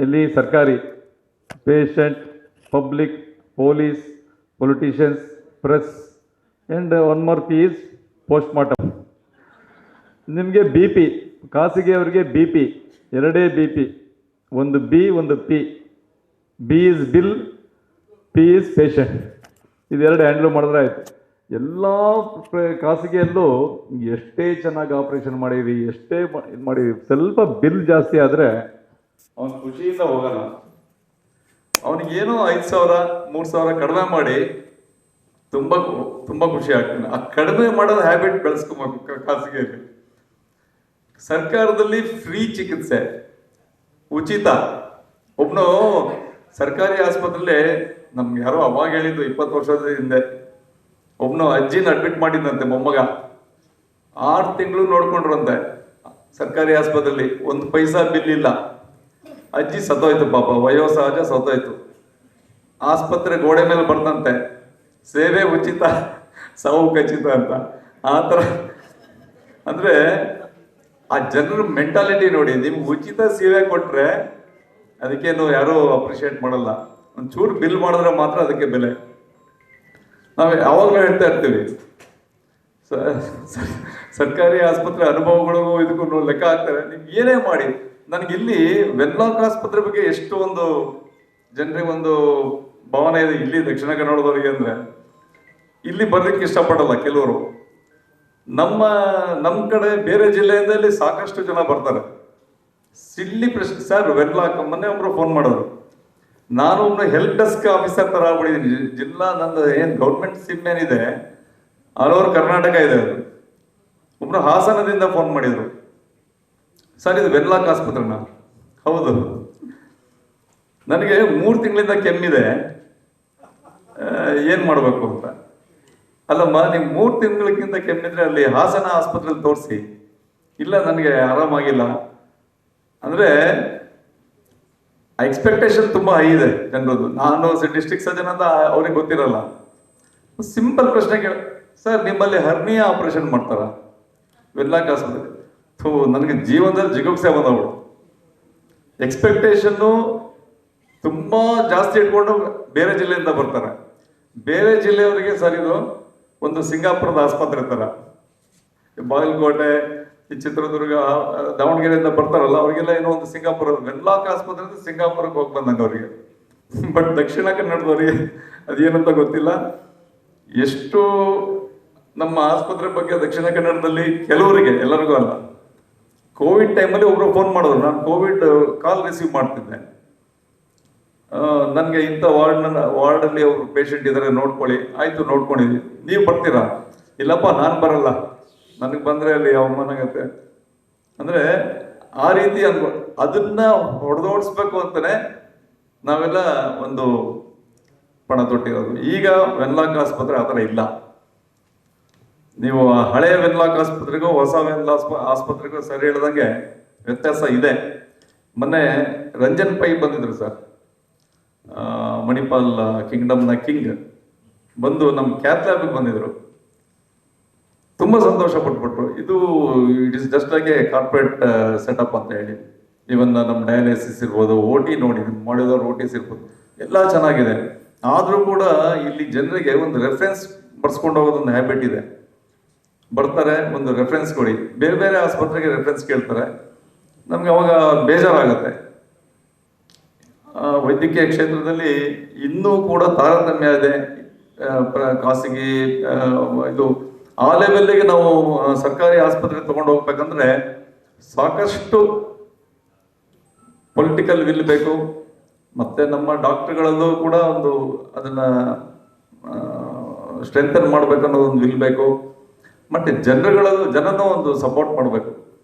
ಇಲ್ಲಿ ಸರ್ಕಾರಿ, patient, public, police, politicians, press, and 1 more P is post mortem. ನಿಮಗೆ BP, ಖಾಸಗಿಯವರಿಗೆ BP, 2 BP, ಒಂದು B, ಒಂದು P. B is bill, P is patient. ಇದೆರಡು ಹ್ಯಾಂಡ್ಲ್ ಮಾಡಿದ್ರೆ ಆಯಿತು. ಎಲ್ಲ ಖಾಸಗಿಯಲ್ಲೂ ಎಷ್ಟೇ ಚೆನ್ನಾಗಿ ಆಪ್ರೇಷನ್ ಮಾಡಿರಿ, ಎಷ್ಟೇ ಇದು ಮಾಡಿರಿ, ಸ್ವಲ್ಪ ಬಿಲ್ ಜಾಸ್ತಿ ಆದರೆ ಅವನು ಖುಷಿಯಿಂದ ಹೋಗಲ್ಲ. ಅವನಿಗೇನೋ 5,000, 3,000 ಕಡಿಮೆ ಮಾಡಿ ತುಂಬ ಖುಷಿ ಆಗ್ತಾನೆ. ಆ ಕಡಿಮೆ ಮಾಡೋದು ಹ್ಯಾಬಿಟ್ ಬೆಳೆಸ್ಕೊಬೇಕು ಖಾಸಗಿಯಲ್ಲಿ. ಸರ್ಕಾರದಲ್ಲಿ ಫ್ರೀ ಚಿಕಿತ್ಸೆ, ಉಚಿತ. ಒಬ್ಬನು ಸರ್ಕಾರಿ ಆಸ್ಪತ್ರೆಯಲ್ಲಿ ನಮ್ಗೆ ಯಾರೋ ಅವಾಗ ಹೇಳಿದ್ದು 20 ವರ್ಷದ ಹಿಂದೆ, ಒಬ್ಬನು ಅಜ್ಜಿನ ಅಡ್ಮಿಟ್ ಮಾಡಿದ್ದಂತೆ ಮೊಮ್ಮಗ. 6 ತಿಂಗಳು ನೋಡ್ಕೊಂಡ್ರಂತೆ ಸರ್ಕಾರಿ ಆಸ್ಪತ್ರೆಯಲ್ಲಿ. 1 ಪೈಸಾ ಬಿಲ್ ಇಲ್ಲ. ಅಜ್ಜಿ ಸತ್ತೋಯ್ತು ಪಾಪ, ವಯೋಸಹಜ ಸತ್ತೋಯ್ತು. ಆಸ್ಪತ್ರೆ ಗೋಡೆ ಮೇಲೆ ಬರ್ತಂತೆ, ಸೇವೆ ಉಚಿತ ಸಾವು ಖಚಿತ ಅಂತ. ಆ ಥರ ಅಂದರೆ ಆ ಜನರ ಮೆಂಟಾಲಿಟಿ ನೋಡಿ. ನಿಮ್ಗೆ ಉಚಿತ ಸೇವೆ ಕೊಟ್ಟರೆ ಅದಕ್ಕೇನು ಯಾರೂ ಅಪ್ರಿಷಿಯೇಟ್ ಮಾಡಲ್ಲ, ಒಂಚೂರು ಬಿಲ್ ಮಾಡಿದ್ರೆ ಮಾತ್ರ ಅದಕ್ಕೆ ಬೆಲೆ. ನಾವು ಯಾವಾಗಲೂ ಹೇಳ್ತಾ ಇರ್ತೀವಿ, ಸರ್ಕಾರಿ ಆಸ್ಪತ್ರೆ ಅನುಭವಗಳಿಗೂ ಇದಕ್ಕೂ ಲೆಕ್ಕ ಹಾಕ್ತಾರೆ. ನೀವು ಏನೇ ಮಾಡಿ, ನನಗಿಲ್ಲಿ ವೆನ್ಲಾಕ್ ಆಸ್ಪತ್ರೆ ಬಗ್ಗೆ ಎಷ್ಟು ಒಂದು ಜನರಿಗೆ ಒಂದು ಭಾವನೆ ಇದೆ ಇಲ್ಲಿ ದಕ್ಷಿಣ ಕನ್ನಡದವರಿಗೆ. ಅಂದರೆ ಇಲ್ಲಿ ಬರ್ಲಿಕ್ಕೆ ಇಷ್ಟಪಡಲ್ಲ ಕೆಲವರು. ನಮ್ಮ ಕಡೆ ಬೇರೆ ಜಿಲ್ಲೆಯಿಂದ ಇಲ್ಲಿ ಸಾಕಷ್ಟು ಜನ ಬರ್ತಾರೆ. ಸಿಲ್ಲಿ ಪ್ರಶ್ನೆ ಸರ್, ವೆನ್ಲಾಕ್ ಮೊನ್ನೆ ಒಬ್ರು ಫೋನ್ ಮಾಡೋರು, ನಾನು ಒಬ್ಬನು ಹೆಲ್ಪ್ ಡೆಸ್ಕ್ ಆಫೀಸರ್ ತರ ಆಗ್ಬಿಟ್ಟಿದ್ದೀನಿ. ಜಿಲ್ಲಾ ನಂದು ಏನು ಗೌರ್ಮೆಂಟ್ ಸಿಮ್ ಏನಿದೆ ಆಲ್ ಓವರ್ ಕರ್ನಾಟಕ ಇದೆ. ಅದು ಒಬ್ರು ಹಾಸನದಿಂದ ಫೋನ್ ಮಾಡಿದ್ರು, ಸರ್ ಇದು ವೆನ್ಲಾಕ್ ಆಸ್ಪತ್ರೆನ? ಹೌದು. ನನಗೆ 3 ತಿಂಗಳಿಂದ ಕೆಮ್ಮಿದೆ, ಏನು ಮಾಡಬೇಕು ಅಂತ. ಅಲ್ಲಮ್ಮ, ನೀವು 3 ತಿಂಗಳಿಗಿಂತ ಕೆಮ್ಮಿದ್ರೆ ಅಲ್ಲಿ ಹಾಸನ ಆಸ್ಪತ್ರೆಯಲ್ಲಿ ತೋರಿಸಿ. ಇಲ್ಲ ನನಗೆ ಆರಾಮಾಗಿಲ್ಲ ಅಂದರೆ ಎಕ್ಸ್ಪೆಕ್ಟೇಷನ್ ತುಂಬ ಹೈ ಇದೆ ಜನರದ್ದು. ನಾನು ಡಿಸ್ಟ್ರಿಕ್ಟ್ ಸರ್ಜನ್ ಅಂತ ಅವ್ರಿಗೆ ಗೊತ್ತಿರಲ್ಲ. ಸಿಂಪಲ್ ಪ್ರಶ್ನೆ ಕೇಳ, ಸರ್ ನಿಮ್ಮಲ್ಲಿ ಹರ್ನಿಯಾ ಆಪರೇಷನ್ ಮಾಡ್ತಾರ ವೆನ್ಲಾಕ್ ಆಸ್ಪತ್ರೆ? ನನಗೆ ಜೀವನದಲ್ಲಿ ಜಿಗುಪ್ಸೆ ಬಂದವಳು. ಎಕ್ಸ್ಪೆಕ್ಟೇಷನ್ನು ತುಂಬ ಜಾಸ್ತಿ ಇಟ್ಕೊಂಡು ಬೇರೆ ಜಿಲ್ಲೆಯಿಂದ ಬರ್ತಾರೆ. ಬೇರೆ ಜಿಲ್ಲೆಯವರಿಗೆ ಸರ್ ಇದು ಒಂದು ಸಿಂಗಾಪುರದ ಆಸ್ಪತ್ರೆ ಥರ. ಬಾಗಲಕೋಟೆ, ಈ ಚಿತ್ರದುರ್ಗ, ದಾವಣಗೆರೆಯಿಂದ ಬರ್ತಾರಲ್ಲ, ಅವ್ರಿಗೆಲ್ಲ ಏನೋ ಒಂದು ಸಿಂಗಾಪುರ ವೆನ್ಲಾಕ್ ಆಸ್ಪತ್ರೆ ಅಂತ ಸಿಂಗಾಪುರಕ್ಕೆ ಹೋಗಿ ಬಂದಂಗೆ ಅವರಿಗೆ. ಬಟ್ ದಕ್ಷಿಣ ಕನ್ನಡದವರಿಗೆ ಅದೇನಂತ ಗೊತ್ತಿಲ್ಲ. ಎಷ್ಟು ನಮ್ಮ ಆಸ್ಪತ್ರೆ ಬಗ್ಗೆ ದಕ್ಷಿಣ ಕನ್ನಡದಲ್ಲಿ ಕೆಲವರಿಗೆ, ಎಲ್ಲರಿಗೂ ಅಲ್ಲ. ಕೋವಿಡ್ ಟೈಮಲ್ಲಿ ಒಬ್ರು ಫೋನ್ ಮಾಡಿದ್ರು, ನಾನು ಕೋವಿಡ್ ಕಾಲ್ ರಿಸೀವ್ ಮಾಡ್ತಿದ್ದೆ, ನನಗೆ ಇಂಥ ವಾರ್ಡಲ್ಲಿ ಅವರು ಪೇಷಂಟ್ ಇದ್ದಾರೆ ನೋಡ್ಕೊಳ್ಳಿ. ಆಯಿತು, ನೋಡ್ಕೊಂಡಿದ್ವಿ, ನೀವು ಬರ್ತೀರಾ? ಇಲ್ಲಪ್ಪ ನಾನು ಬರಲ್ಲ, ನನಗೆ ಬಂದರೆ ಅಲ್ಲಿ ಅವಮಾನ ಆಗುತ್ತೆ. ಅಂದರೆ ಆ ರೀತಿ ಅದನ್ನ ಹೊಡೆದೋಡಿಸ್ಬೇಕು ಅಂತಲೇ ನಾವೆಲ್ಲ ಒಂದು ಪಣ ತೊಟ್ಟಿರೋದು. ಈಗ ವೆನ್ಲಾಕ್ ಆಸ್ಪತ್ರೆ ಆ ಥರ ಇಲ್ಲ. ನೀವು ಹಳೆಯ ವೆನ್ಲಾಕ್ ಆಸ್ಪತ್ರೆಗೂ ಹೊಸ ಆಸ್ಪತ್ರೆಗೂ ಸರಿ ಹೇಳ್ದಂಗೆ ವ್ಯತ್ಯಾಸ ಇದೆ. ಮೊನ್ನೆ ರಂಜನ್ ಪೈ ಬಂದಿದ್ರು ಸರ್, ಮಣಿಪಾಲ್ ಕಿಂಗ್ಡಮ್ನ ಕಿಂಗ್ ಬಂದು ನಮ್ಮ ಕ್ಯಾತ್ ಲ್ಯಾಬಿಗೆ ಬಂದಿದ್ರು. ತುಂಬ ಸಂತೋಷ ಪಟ್ಬಿಟ್ರು. It is just like a corporate setup ಅಂತ ಹೇಳಿ. ಇವನ್ ನಮ್ಮ ಡಯಾಲಿಸಿಸ್ ಇರ್ಬೋದು, OT ನೋಡಿ ಮಾಡಿದವ್ರು OTs ಇರ್ಬೋದು, ಎಲ್ಲ ಚೆನ್ನಾಗಿದೆ. ಆದರೂ ಕೂಡ ಇಲ್ಲಿ ಜನರಿಗೆ ಒಂದು ರೆಫರೆನ್ಸ್ ಬರ್ಸ್ಕೊಂಡು ಹೋಗೋದೊಂದು ಹ್ಯಾಬಿಟ್ ಇದೆ. ಬರ್ತಾರೆ, ಒಂದು ರೆಫರೆನ್ಸ್ ಕೊಡಿ. ಬೇರೆ ಬೇರೆ ಆಸ್ಪತ್ರೆಗೆ ರೆಫರೆನ್ಸ್ ಕೇಳ್ತಾರೆ. ನಮ್ಗೆ ಅವಾಗ ಬೇಜಾರಾಗುತ್ತೆ. ವೈದ್ಯಕೀಯ ಕ್ಷೇತ್ರದಲ್ಲಿ ಇನ್ನೂ ಕೂಡ ತಾರತಮ್ಯ ಇದೆ. ಖಾಸಗಿ ಇದು ಆ ಲೆವೆಲ್ಗೆ ನಾವು ಸರ್ಕಾರಿ ಆಸ್ಪತ್ರೆ ತಗೊಂಡು ಹೋಗ್ಬೇಕಂದ್ರೆ ಸಾಕಷ್ಟು ಪೊಲಿಟಿಕಲ್ ವಿಲ್ ಬೇಕು. ಮತ್ತೆ ನಮ್ಮ ಡಾಕ್ಟರ್ಗಳಲ್ಲೂ ಕೂಡ ಒಂದು ಅದನ್ನ ಸ್ಟ್ರೆಂಥನ್ ಮಾಡ್ಬೇಕನ್ನೋದು ಒಂದು ವಿಲ್ ಬೇಕು. ಮತ್ತೆ ಜನನೂ ಒಂದು ಸಪೋರ್ಟ್ ಮಾಡಬೇಕು.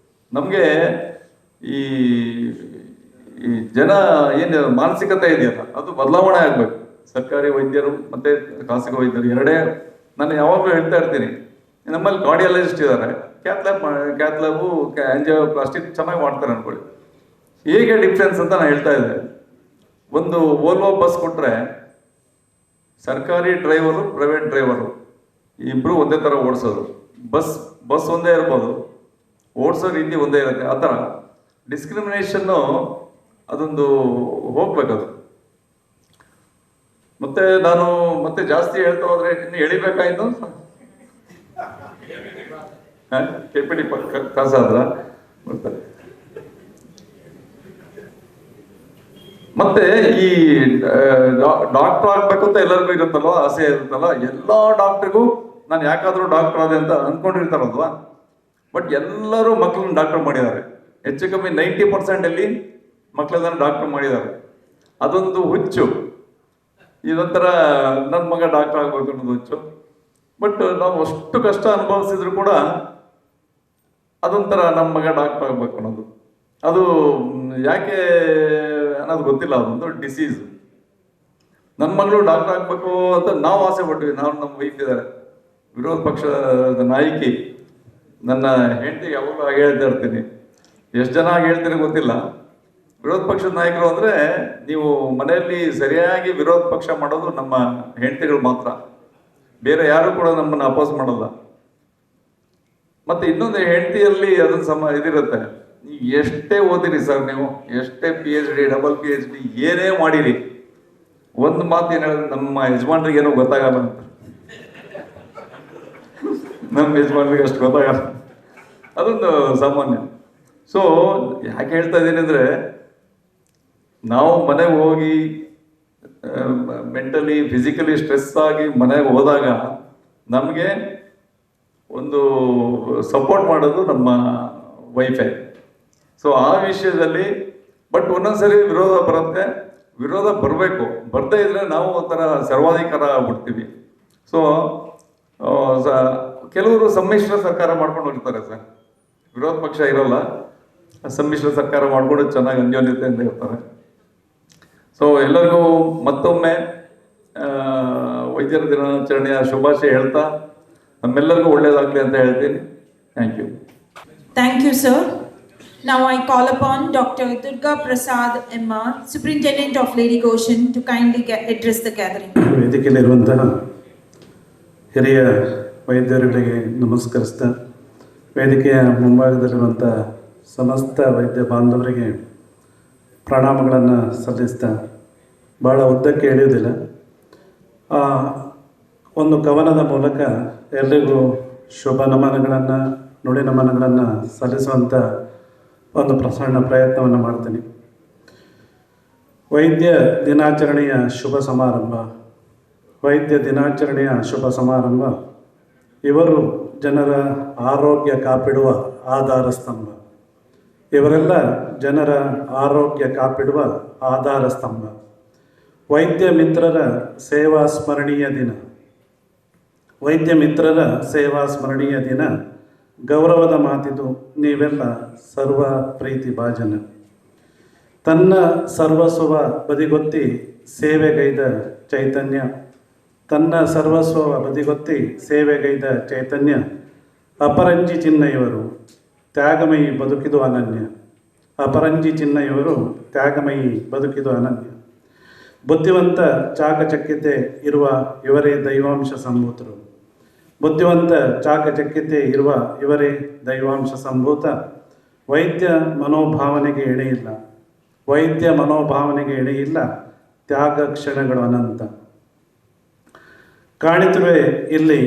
ನಮಗೆ ಈ ಜನ ಏನು ಮಾನಸಿಕತೆ ಇದೆಯಲ್ಲ, ಅದು ಬದಲಾವಣೆ ಆಗ್ಬೇಕು. ಸರ್ಕಾರಿ ವೈದ್ಯರು ಮತ್ತೆ ಖಾಸಗಿ ವೈದ್ಯರು ಎರಡೇ. ನಾನು ಯಾವಾಗಲೂ ಹೇಳ್ತಾ ಇರ್ತೀನಿ, ನಮ್ಮಲ್ಲಿ ಕಾರ್ಡಿಯಾಲಜಿಸ್ಟ್ ಇದ್ದಾರೆ, ಕ್ಯಾತ್ ಲ್ಯಾಬು ಆಂಜಿಯೋಪ್ಲಾಸ್ಟಿ ಚೆನ್ನಾಗಿ ಮಾಡ್ತಾರೆ ಅನ್ಕೊಳ್ಳಿ. ಹೇಗೆ ಡಿಫ್ರೆನ್ಸ್ ಅಂತ ನಾನು ಹೇಳ್ತಾ ಇದ್ದೆ. ಒಂದು ವೋಲ್ವೋ ಬಸ್ ಕೊಟ್ಟರೆ ಸರ್ಕಾರಿ ಡ್ರೈವರು, ಪ್ರೈವೇಟ್ ಡ್ರೈವರು ಇಬ್ಬರು ಒಂದೇ ಥರ ಓಡಿಸೋದು. ಬಸ್ ಒಂದೇ ಇರ್ಬೋದು, ಓಡಿಸೋ ರೀತಿ ಒಂದೇ ಇರುತ್ತೆ. ಆ ಥರ ಡಿಸ್ಕ್ರಿಮಿನೇಷನ್ನು ಅದೊಂದು ಹೋಗ್ಬೇಕದು. ಮತ್ತೆ ನಾನು ಮತ್ತೆ ಜಾಸ್ತಿ ಹೇಳ್ತಾ ಹೋದ್ರೆ ಇನ್ನು ಎಳಿಬೇಕಾಯ್ತು. KPD ಕಾಸಾದ್ರ ಬರ್ತಾರೆ. ಮತ್ತೆ ಈ ಡಾಕ್ಟರ್ ಆಗ್ಬೇಕು ಅಂತ ಎಲ್ಲರಿಗೂ ಇರುತ್ತಲ್ವ, ಆಸೆ ಇರುತ್ತಲ್ಲ. ಎಲ್ಲಾ ಡಾಕ್ಟರ್ಗೂ ನಾನು ಯಾಕಾದ್ರೂ ಡಾಕ್ಟರ್ ಆದೆ ಅಂತ ಅನ್ಕೊಂಡಿರ್ತಾರಲ್ವಾ. ಬಟ್ ಎಲ್ಲರೂ ಮಕ್ಕಳನ್ನ ಡಾಕ್ಟರ್ ಮಾಡಿದ್ದಾರೆ. ಹೆಚ್ಚು ಕಮ್ಮಿ 90% ಅಲ್ಲಿ ಮಕ್ಕಳನ್ನ ಡಾಕ್ಟರ್ ಮಾಡಿದ್ದಾರೆ. ಅದೊಂದು ಹುಚ್ಚು. ಇದೊಂಥರ ನನ್ನ ಮಗ ಡಾಕ್ಟರ್ ಆಗ್ಬೇಕು ಅನ್ನೋದು ಹುಚ್ಚು. ಬಟ್ ನಾವು ಅಷ್ಟು ಕಷ್ಟ ಅನುಭವಿಸಿದ್ರು ಕೂಡ ಅದೊಂಥರ ನಮ್ಮ ಮಗ ಡಾಕ್ಟರ್ ಆಗ್ಬೇಕು ಅನ್ನೋದು, ಅದು ಯಾಕೆ ಅನ್ನೋದು ಗೊತ್ತಿಲ್ಲ. ಅದೊಂದು ಡಿಸೀಸ್. ನನ್ನ ಮಗಳು ಡಾಕ್ಟರ್ ಆಗ್ಬೇಕು ಅಂತ ನಾವು ಆಸೆ ಪಟ್ವಿ. ನಾವು ನಮ್ಮ ವೈಫ್ ಇದ್ದಾರೆ, ವಿರೋಧ ಪಕ್ಷದ ನಾಯಕಿ. ನನ್ನ ಹೆಂಡತಿ ಯಾವಾಗ ಹಾಗೆ ಹೇಳ್ತಾ ಇರ್ತೀನಿ. ಎಷ್ಟು ಜನ ಹಾಗೆ ಹೇಳ್ತೀನಿ ಗೊತ್ತಿಲ್ಲ. ವಿರೋಧ ಪಕ್ಷದ ನಾಯಕರು ಅಂದರೆ ನೀವು ಮನೆಯಲ್ಲಿ ಸರಿಯಾಗಿ ವಿರೋಧ ಪಕ್ಷ ಮಾಡೋದು ನಮ್ಮ ಹೆಂಡತಿಗಳು ಮಾತ್ರ, ಬೇರೆ ಯಾರು ಕೂಡ ನಮ್ಮನ್ನು ಅಪೋಸ್ ಮಾಡಲ್ಲ. ಮತ್ತು ಇನ್ನೊಂದು ಹೆಂಡತಿಯಲ್ಲಿ ಅದನ್ನು ಇದಿರುತ್ತೆ, ನೀವು ಎಷ್ಟೇ ಓದಿರಿ ಸರ್, ನೀವು ಎಷ್ಟೇ PhD ಡಬಲ್ PhD ಏನೇ ಮಾಡಿರಿ, ಒಂದು ಮಾತು ಏನು ಹೇಳಿದ್ರೆ ನಮ್ಮ ಯಜಮಾನ್ರಿಗೆ ಏನೋ ಗೊತ್ತಾಗಲ್ಲ ಅಂತ. ನಮ್ಮ ಯಜಮಾನ್ರಿಗೆ ಅಷ್ಟು ಗೊತ್ತಾಗಲ್ಲ, ಅದೊಂದು ಸಾಮಾನ್ಯ. ಸೊ ಯಾಕೆ ಹೇಳ್ತಾ ಇದ್ದೀನಿ ಅಂದರೆ, ನಾವು ಮನೆಗೆ ಹೋಗಿ ಮೆಂಟಲಿ ಫಿಸಿಕಲಿ ಸ್ಟ್ರೆಸ್ ಆಗಿ ಮನೆಗೆ ಹೋದಾಗ ನಮಗೆ ಒಂದು ಸಪೋರ್ಟ್ ಮಾಡೋದು ನಮ್ಮ ವೈಫೈ. ಸೊ ಆ ವಿಷಯದಲ್ಲಿ ಬಟ್ ಒಂದೊಂದ್ಸರಿ ವಿರೋಧ ಬರುತ್ತೆ, ವಿರೋಧ ಬರಬೇಕು, ಬರದೇ ಇದ್ರೆ ನಾವು ಒಂಥರ ಸರ್ವಾಧಿಕಾರ ಆಗ್ಬಿಡ್ತೀವಿ. ಸೊ ಕೆಲವರು ಸಮ್ಮಿಶ್ರ ಸರ್ಕಾರ ಮಾಡ್ಕೊಂಡು ಹೋಗ್ತಾರೆ ಸರ್, ವಿರೋಧ ಪಕ್ಷ ಇರೋಲ್ಲ, ಸಮ್ಮಿಶ್ರ ಸರ್ಕಾರ ಮಾಡ್ಕೊಂಡು ಚೆನ್ನಾಗಿ ಅನ್ಯೋನ್ಯತೆಯಿಂದ ಇರ್ತಾರೆ. ಸೊ ಎಲ್ಲರಿಗೂ ಮತ್ತೊಮ್ಮೆ ವೈದ್ಯರ ದಿನಾಚರಣೆಯ ಶುಭಾಶಯ ಹೇಳ್ತಾ ನಮ್ಮೆಲ್ಲರಿಗೂ ಒಳ್ಳೆಯದಾಗಲಿ ಅಂತ ಹೇಳ್ತೀನಿ. Thank you. Thank you, sir. Now I call upon Dr. Durga Prasad MR, Superintendent of Lady Goshen, to kindly address the gathering. ವೇದಿಕೆಯಲ್ಲಿರುವಂತಹ ಹಿರಿಯ ವೈದ್ಯರುಗಳಿಗೆ ನಮಸ್ಕರಿಸ್ತಾ, ವೇದಿಕೆಯ ಮುಂಭಾಗದಲ್ಲಿರುವಂಥ ಸಮಸ್ತ ವೈದ್ಯ ಬಾಂಧವರಿಗೆ ಪ್ರಣಾಮಗಳನ್ನು ಸಲ್ಲಿಸ್ತಾ, ಭಾಳ ಉದ್ದಕ್ಕೆ ಎಳೆಯುವುದಿಲ್ಲ, ಒಂದು ಕವನದ ಮೂಲಕ ಎಲ್ರಿಗೂ ಶುಭ ನಮನಗಳನ್ನು, ನುಡಿ ನಮನಗಳನ್ನು ಸಲ್ಲಿಸುವಂಥ ಒಂದು ಸಣ್ಣ ಪ್ರಯತ್ನವನ್ನು ಮಾಡ್ತೀನಿ. ವೈದ್ಯ ದಿನಾಚರಣೆಯ ಶುಭ ಸಮಾರಂಭ, ವೈದ್ಯ ದಿನಾಚರಣೆಯ ಶುಭ ಸಮಾರಂಭ. ಇವರು ಜನರ ಆರೋಗ್ಯ ಕಾಪಿಡುವ ಆಧಾರ ಸ್ತಂಭ. ಇವರೆಲ್ಲ ಜನರ ಆರೋಗ್ಯ ಕಾಪಿಡುವ ಆಧಾರ ಸ್ತಂಭ. ವೈದ್ಯ ಮಿತ್ರರ ಸೇವಾ ಸ್ಮರಣೀಯ ದಿನ, ವೈದ್ಯ ಮಿತ್ರರ ಸೇವಾ ಸ್ಮರಣೀಯ ದಿನ. ಗೌರವದ ಮಾತಿದು ನೀವೆಲ್ಲ ಸರ್ವ ಪ್ರೀತಿ ಭಾಜನ. ತನ್ನ ಸರ್ವಸ್ವ ಬದಿಗೊತ್ತಿ ಸೇವೆಗೈದ ಚೈತನ್ಯ, ತನ್ನ ಸರ್ವಸ್ವ ಬದಿಗೊತ್ತಿ ಸೇವೆಗೈದ ಚೈತನ್ಯ. ಅಪರಂಜಿ ಚಿನ್ನ ಇವರು, ತ್ಯಾಗಮಯಿ ಬದುಕಿದು ಅನನ್ಯ. ಅಪರಂಜಿ ಚಿನ್ನ ಇವರು, ತ್ಯಾಗಮಯಿ ಬದುಕಿದು ಅನನ್ಯ. ಬುದ್ಧಿವಂತ ಚಾಕಚಕ್ಯತೆ ಇರುವ ಇವರೇ ದೈವಾಂಶ ಸಂಭೂತರು. ಬುದ್ಧಿವಂತ ಚಾಕಚಕ್ಯತೆ ಇರುವ ಇವರೇ ದೈವಾಂಶ ಸಂಭೂತ. ವೈದ್ಯ ಮನೋಭಾವನೆಗೆ ಎಣೆಯಿಲ್ಲ, ವೈದ್ಯ ಮನೋಭಾವನೆಗೆ ಎಣೆಯಿಲ್ಲ. ತ್ಯಾಗ ಕ್ಷಣಗಳು ಅನಂತ. ಕಾಣಿತಿರುವೆ ಇಲ್ಲಿ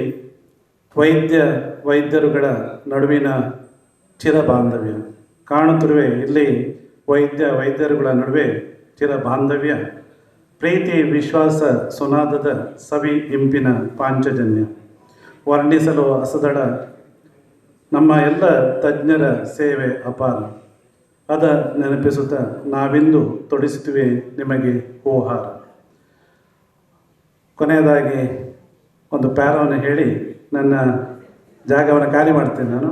ವೈದ್ಯರುಗಳ ನಡುವಿನ ಚಿರ ಬಾಂಧವ್ಯ. ಕಾಣುತ್ತಿರುವೆ ಇಲ್ಲಿ ವೈದ್ಯರುಗಳ ನಡುವೆ ಚಿರ ಬಾಂಧವ್ಯ. ಪ್ರೀತಿ ವಿಶ್ವಾಸ ಸುನಾದದ ಸವಿ ಇಂಪಿನ ಪಾಂಚಜನ್ಯ. ವರ್ಣಿಸಲು ಅಸದಳ ನಮ್ಮ ಎಲ್ಲ ತಜ್ಞರ ಸೇವೆ ಅಪಾರ. ಅದ ನೆನಪಿಸುತ್ತಾ ನಾವಿಂದು ತೊಡಿಸುತ್ತೇವೆ ನಿಮಗೆ ಹೂಹಾರ. ಕೊನೆಯದಾಗಿ ಒಂದು ಪ್ಯಾರವನ್ನು ಹೇಳಿ ನನ್ನ ಜಾಗವನ್ನು ಖಾಲಿ ಮಾಡ್ತೇನೆ ನಾನು.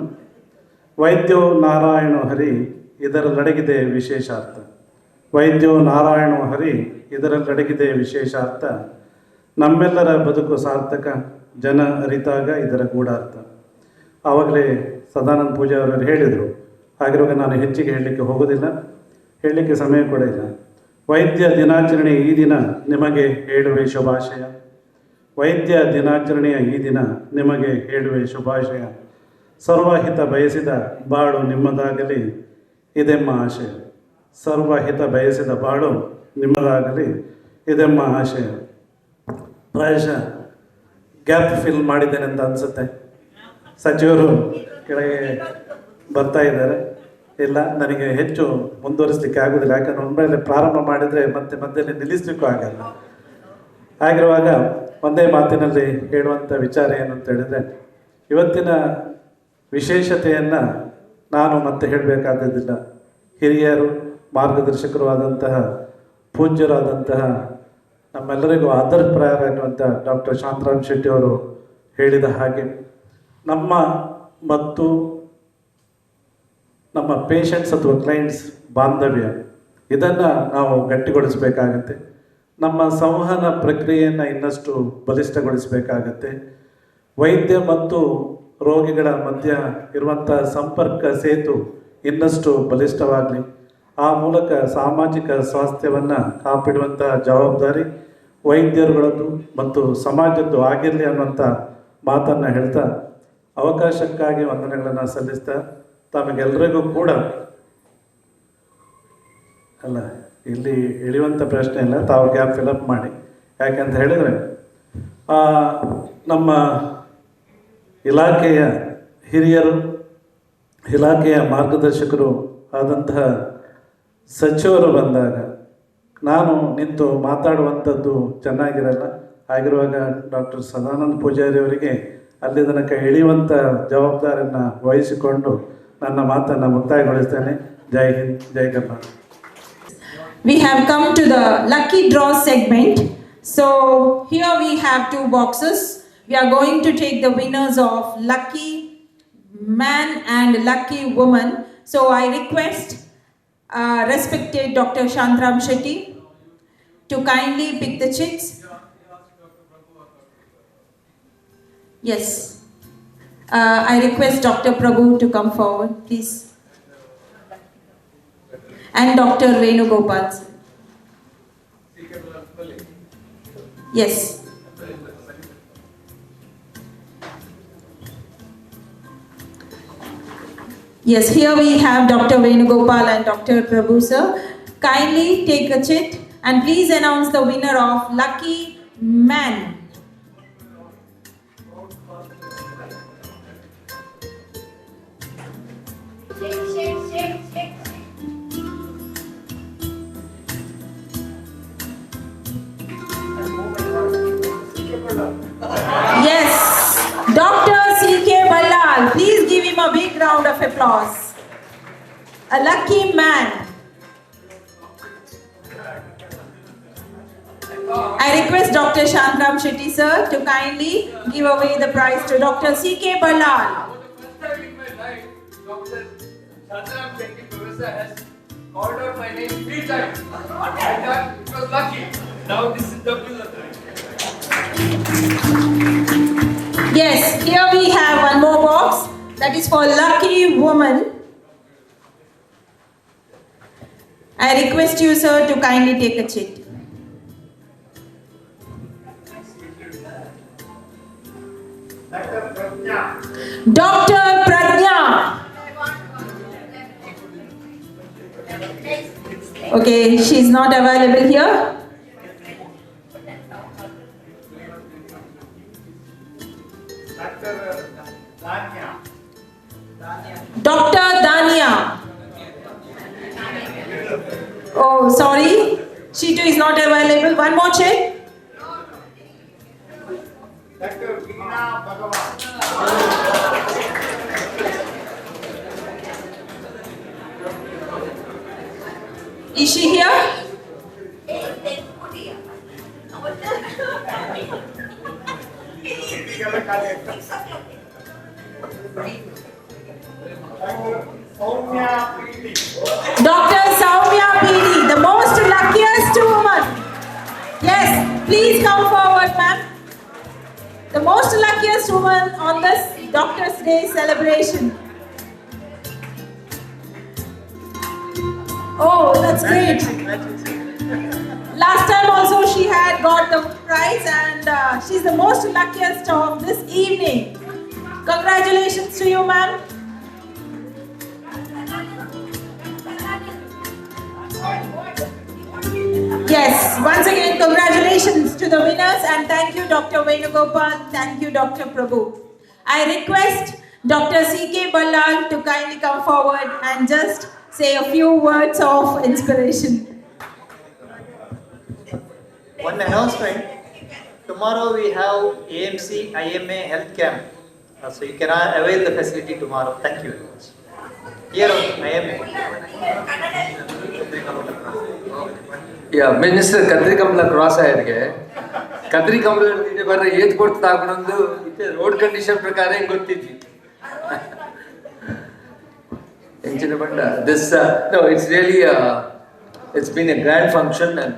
ವೈದ್ಯೋ ನಾರಾಯಣೋ ಹರಿ ಇದರಲ್ಲಡಗಿದೆ ವಿಶೇಷಾರ್ಥ. ವೈದ್ಯೋ ನಾರಾಯಣೋ ಹರಿ ಇದರಲ್ಲಡಗಿದೆ ವಿಶೇಷಾರ್ಥ. ನಮ್ಮೆಲ್ಲರ ಬದುಕು ಸಾರ್ಥಕ, ಜನ ಅರಿತಾಗ ಇದರ ಗೂಢಾರ್ಥ. ಆವಾಗಲೇ ಸದಾನಂದ ಪೂಜಾ ಅವರು ಹೇಳಿದರು. ಹಾಗಿರುವಾಗ ನಾನು ಹೆಚ್ಚಿಗೆ ಹೇಳಲಿಕ್ಕೆ ಹೋಗೋದಿಲ್ಲ, ಹೇಳಲಿಕ್ಕೆ ಸಮಯ ಕೂಡ ಇಲ್ಲ. ವೈದ್ಯ ದಿನಾಚರಣೆ ಈ ದಿನ ನಿಮಗೆ ಹೇಳುವೆ ಶುಭಾಶಯ. ವೈದ್ಯ ದಿನಾಚರಣೆಯ ಈ ದಿನ ನಿಮಗೆ ಹೇಳುವೆ ಶುಭಾಶಯ. ಸರ್ವಹಿತ ಬಯಸಿದ ಬಾಳು ನಿಮ್ಮದಾಗಲಿ ಇದೆಮ್ಮ ಆಶಯ. ಸರ್ವಹಿತ ಬಯಸಿದ ಬಾಳು ನಿಮ್ಮದಾಗಲಿ ಇದೆಮ್ಮ ಆಶಯ. ಪ್ರಾಯಶಃ ಗ್ಯಾಪ್ ಫಿಲ್ ಮಾಡಿದ್ದೇನೆ ಅಂತ ಅನಿಸುತ್ತೆ. ಸಚಿವರು ಕೆಳಗೆ ಬರ್ತಾ ಇದ್ದಾರೆ. ಇಲ್ಲ, ನನಗೆ ಹೆಚ್ಚು ಮುಂದುವರಿಸಲಿಕ್ಕೆ ಆಗೋದಿಲ್ಲ, ಯಾಕಂದರೆ ಒಮ್ಮೆಲೆ ಪ್ರಾರಂಭ ಮಾಡಿದರೆ ಮತ್ತೆ ಮಧ್ಯದಲ್ಲಿ ನಿಲ್ಲಿಸಲಿಕ್ಕೂ ಆಗಲ್ಲ. ಆಗಿರುವಾಗ ಒಂದೇ ಮಾತಿನಲ್ಲಿ ಹೇಳುವಂಥ ವಿಚಾರ ಏನು ಅಂತ ಹೇಳಿದರೆ, ಇವತ್ತಿನ ವಿಶೇಷತೆಯನ್ನು ನಾನು ಮತ್ತೆ ಹೇಳಬೇಕಾದದ್ದಿಲ್ಲ. ಹಿರಿಯರು, ಮಾರ್ಗದರ್ಶಕರು ಆದಂತಹ, ಪೂಜ್ಯರಾದಂತಹ, ನಮ್ಮೆಲ್ಲರಿಗೂ ಆದರ್ಶಪ್ರಾಯರಾಗಿರುವಂಥ ಡಾಕ್ಟರ್ ಶಾಂತರಾಮ್ ಶೆಟ್ಟಿ ಅವರು ಹೇಳಿದ ಹಾಗೆ ನಮ್ಮ ಮತ್ತು ನಮ್ಮ ಪೇಷಂಟ್ಸ್ ಅಥವಾ ಕ್ಲೈಂಟ್ಸ್ ಬಾಂಧವ್ಯ ಇದನ್ನು ನಾವು ಗಟ್ಟಿಗೊಳಿಸಬೇಕಾಗತ್ತೆ. ನಮ್ಮ ಸಂವಹನ ಪ್ರಕ್ರಿಯೆಯನ್ನು ಇನ್ನಷ್ಟು ಬಲಿಷ್ಠಗೊಳಿಸಬೇಕಾಗತ್ತೆ. ವೈದ್ಯ ಮತ್ತು ರೋಗಿಗಳ ಮಧ್ಯ ಇರುವಂಥ ಸಂಪರ್ಕ ಸೇತು ಇನ್ನಷ್ಟು ಬಲಿಷ್ಠವಾಗಲಿ. ಆ ಮೂಲಕ ಸಾಮಾಜಿಕ ಸ್ವಾಸ್ಥ್ಯವನ್ನು ಕಾಪಿಡುವಂಥ ಜವಾಬ್ದಾರಿ ವೈದ್ಯರುಗಳದ್ದು ಮತ್ತು ಸಮಾಜದ್ದು ಆಗಿರಲಿ ಅನ್ನುವಂಥ ಮಾತನ್ನು ಹೇಳ್ತಾ ಅವಕಾಶಕ್ಕಾಗಿ ವಂದನೆಗಳನ್ನು ಸಲ್ಲಿಸ್ತಾ ತಮಗೆಲ್ಲರಿಗೂ ಕೂಡ ಅಲ್ಲ ಇಲ್ಲಿ ಇಳಿಯುವಂಥ ಪ್ರಶ್ನೆ ಇಲ್ಲ, ತಾವು ಗ್ಯಾಪ್ ಫಿಲಪ್ ಮಾಡಿ. ಯಾಕೆಂತ ಹೇಳಿದರೆ ನಮ್ಮ ಇಲಾಖೆಯ ಹಿರಿಯರು, ಇಲಾಖೆಯ ಮಾರ್ಗದರ್ಶಕರು ಆದಂತಹ ಸಚಿವರು ಬಂದಾಗ ನಾನು ನಿಂತು ಮಾತಾಡುವಂಥದ್ದು ಚೆನ್ನಾಗಿರಲ್ಲ. ಆಗಿರುವಾಗ ಡಾಕ್ಟರ್ ಸದಾನಂದ ಪೂಜಾರಿ ಅವರಿಗೆ ಅಲ್ಲಿ ತನಕ ಇಳಿಯುವಂಥ ಜವಾಬ್ದಾರಿಯನ್ನು ವಹಿಸಿಕೊಂಡು ನನ್ನ ಮಾತನ್ನು ಮುಕ್ತಾಯಗೊಳಿಸ್ತೇನೆ. ಜೈ ಹಿಂದ್, ಜೈ Karnataka. We have come to the lucky draw segment. So here we have 2 boxes. We are going to take the winners of lucky man and lucky woman. So I request respected Dr. Shantram Shetty to kindly pick the chicks. Yes. I request Dr. Prabhu to come forward, please. And Dr. Venugopal. Yes. Yes, here we have Dr. Venugopal and Dr. Prabhu sir. Kindly take a chit and please announce the winner of Lucky Man. Yes, Dr. C.K. Ballal. Please give him a big round of applause. A lucky man. I request Dr. Shantram Shetty sir to kindly give away the prize to Dr. C.K. Ballal. Dr. Shantram Shetty professor has called out my name 3 times. I thought it was lucky. Now this is the winner. Yes, here we have one more box that is for lucky woman. I request you sir to kindly take a chit. Dr. Prajna. Okay, she's not available here. Dr. Dania. Oh, sorry. She too is not available. One more check. Dr. Veena Bhagavan. Is she here? Dr. Soumya Pidi, the most luckiest woman. Yes, please come forward, ma'am. The most luckiest woman on this Doctor's Day celebration. Oh, that's great. Last time also she had got the prize and she's the most luckiest of this evening. Congratulations to you, ma'am. Yes, once again congratulations to the winners and thank you Dr. Venugopal, thank you Dr. Prabhu. I request Dr. C.K. Ballal to kindly come forward and just say a few words of inspiration. One announcement. Tomorrow we have AMC IMA health camp. So you can avail the facility tomorrow. Thank you very much. Here IMA. Yeah, Minister Kadri Kamla Cross Airge. Kadri Kamla barra age ಕೊಡ್ತಾ ತಗೊಂಡು ಇತ್ತೆ road condition ಪ್ರಕಾರ ಹೆಂಗ್ ಗೊತ್ತಿದ್ವಿ. This no, it's really it's been a grand function and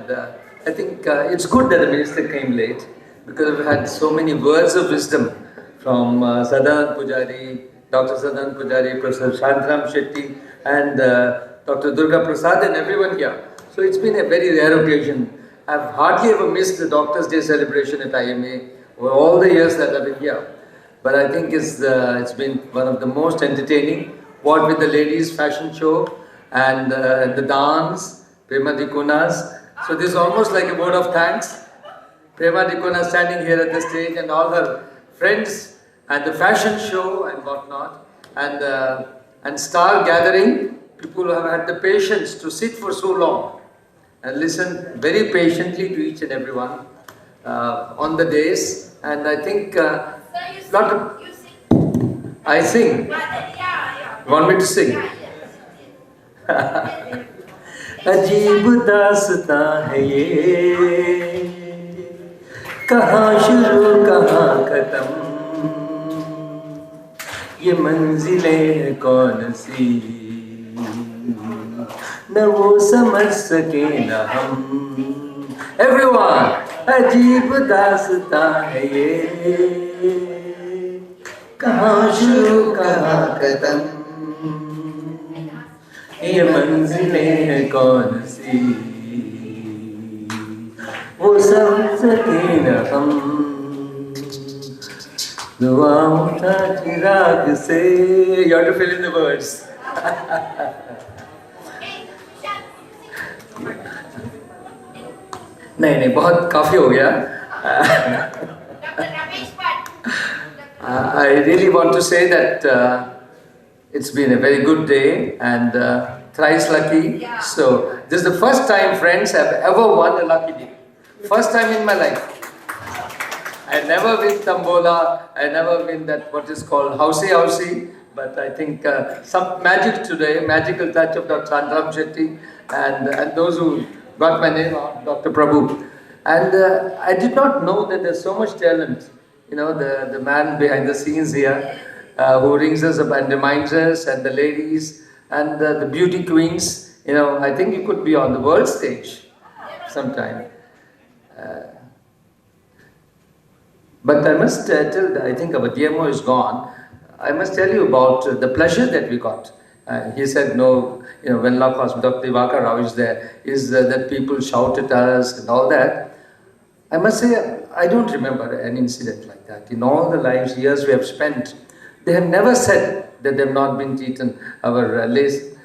I think it's good that the minister came late because we've had so many words of wisdom from Sadanand Pujari, Dr. Sadanand Pujari, Professor Shantram Shetty and Dr. Durga Prasad and everyone here. So it's been a very rare occasion. I've hardly ever missed the Doctor's Day celebration at IMA over all the years that I've been here. But I think it's been one of the most entertaining, what with the ladies' fashion show and the dance, Prema Dikunas. So this is almost like a vote of thanks. Prema Dikuna standing here at the stage and all her friends and the fashion show and whatnot. And star gathering, people who have had the patience to sit for so long and listen very patiently to each and everyone on the days. And I think I sing. You want me to sing? अजीब दास्तां है ये, कहाँ शुरू कहाँ खत्म, ये मंजिलें कौन सी, न वो समझ सके न हम. Everyone, अजीब दास्तां है ये, कहाँ शुरू कहाँ खत्म, ये मंजिलें हैं कौन सी, वो समझ सके न हम. दुआओं का चिराग से. You have to fill in the words. नहीं, बहुत काफी हो गया. I really want to say that it's been a very good day and thrice lucky. Yeah. So this is the first time, friends, I've ever won a lucky day. First time in my life. I never win Tambola, I never win that what is called housey, but I think some magic today, magical touch of Dr. Andram Shetty and those who got my name, Dr. Prabhu. And I did not know that there's so much talent. You know, the man behind the scenes here, who rings us up and reminds us, and the ladies, and the beauty queens. You know, I think you could be on the world stage sometime. But I must tell, I think our DMO is gone. I must tell you about the pleasure that we got. He said, no, you know, when Dr. Divakar Rao is there, is that people shout at us and all that. I must say, I don't remember an incident like that. In all the years we have spent, they have never said that they have not been treated. Our latest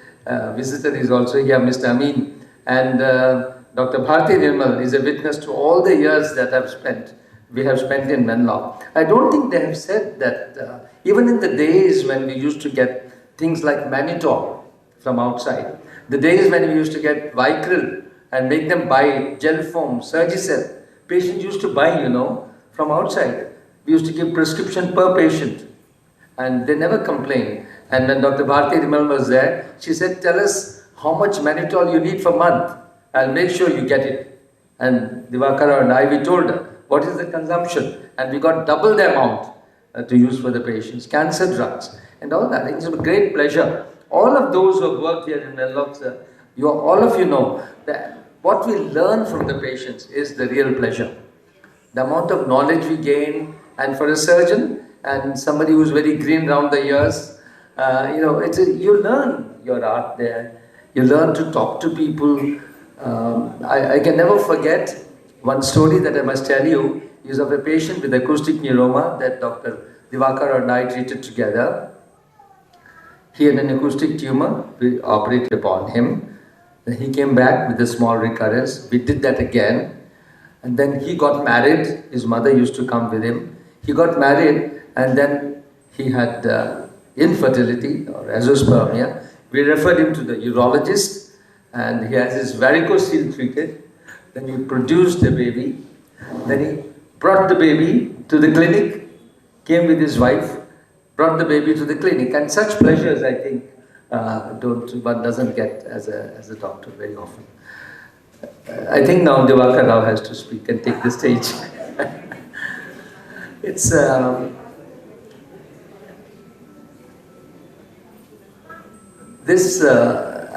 visitor is also here, Mr. Amin. And Dr. Bharti Nirmal is a witness to all the years that we have spent in Mangalore. I don't think they have said that even in the days when we used to get things like mannitol from outside, the days when we used to get Vicryl and make them buy gel foam, Surgicel, patients used to buy, you know, from outside. We used to give prescription per patient. And they never complained. And when Dr. Bharti Nirmal was there, she said, tell us how much mannitol you need per month. I'll make sure you get it. And Divakara and I, we told her, what is the consumption? And we got double the amount to use for the patients. Cancer drugs and all that. It's a great pleasure. All of those who have worked here in Mangalore, all of you know that what we learn from the patients is the real pleasure. The amount of knowledge we gain, and for a surgeon, and somebody who's very green around the ears, you know, you learn your art there. You learn to talk to people. I can never forget one story that I must tell you is of a patient with acoustic neuroma that Dr. Divakar and I treated together. He had an acoustic tumor. We operated upon him. He came back with a small recurrence. We did that again. And then he got married. His mother used to come with him. He got married and then he had infertility or azoospermia. We referred him to the urologist and he has his varicocele treated. Then he produced the baby. Then he brought the baby to the clinic, came with his wife, brought the baby to the clinic. And such pleasures, I think, one doesn't get as a doctor very often. I think now Divakar Rao has to speak and take the stage. It's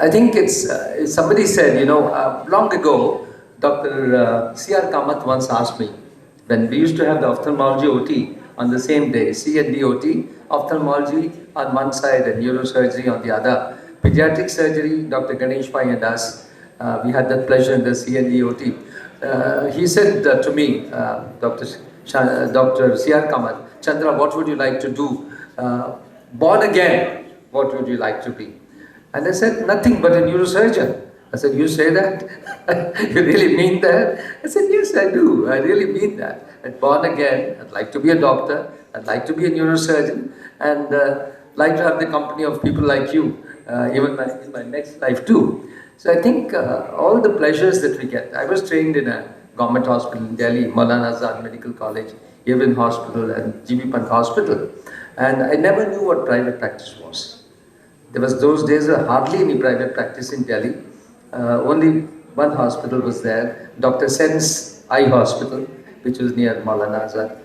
I think it's somebody said, you know, long ago, Dr. C.R. Kamath once asked me, when we used to have the ophthalmology OT on the same day, C and D OT, ophthalmology on one side and neurosurgery on the other, pediatric surgery, Dr. Ganesh Pai and us, we had that pleasure in the CNDOT. He said to me, Dr. C.R. Kamal, Chandra, what would you like to do? Born again, what would you like to be? And I said, nothing but a neurosurgeon. I said, you say that? You really mean that? I said, yes, I do. I really mean that. And born again, I'd like to be a doctor, I'd like to be a neurosurgeon, and like to have the company of people like you, even in my next life too. So I think all the pleasures that we get. I was trained in a government hospital in Delhi, Maulana Azad Medical College, Yevin Hospital and GB Pant Hospital. And I never knew what private practice was. There was those days hardly any private practice in Delhi. Only one hospital was there, Dr. Sen's Eye Hospital, which was near Maulana Azad,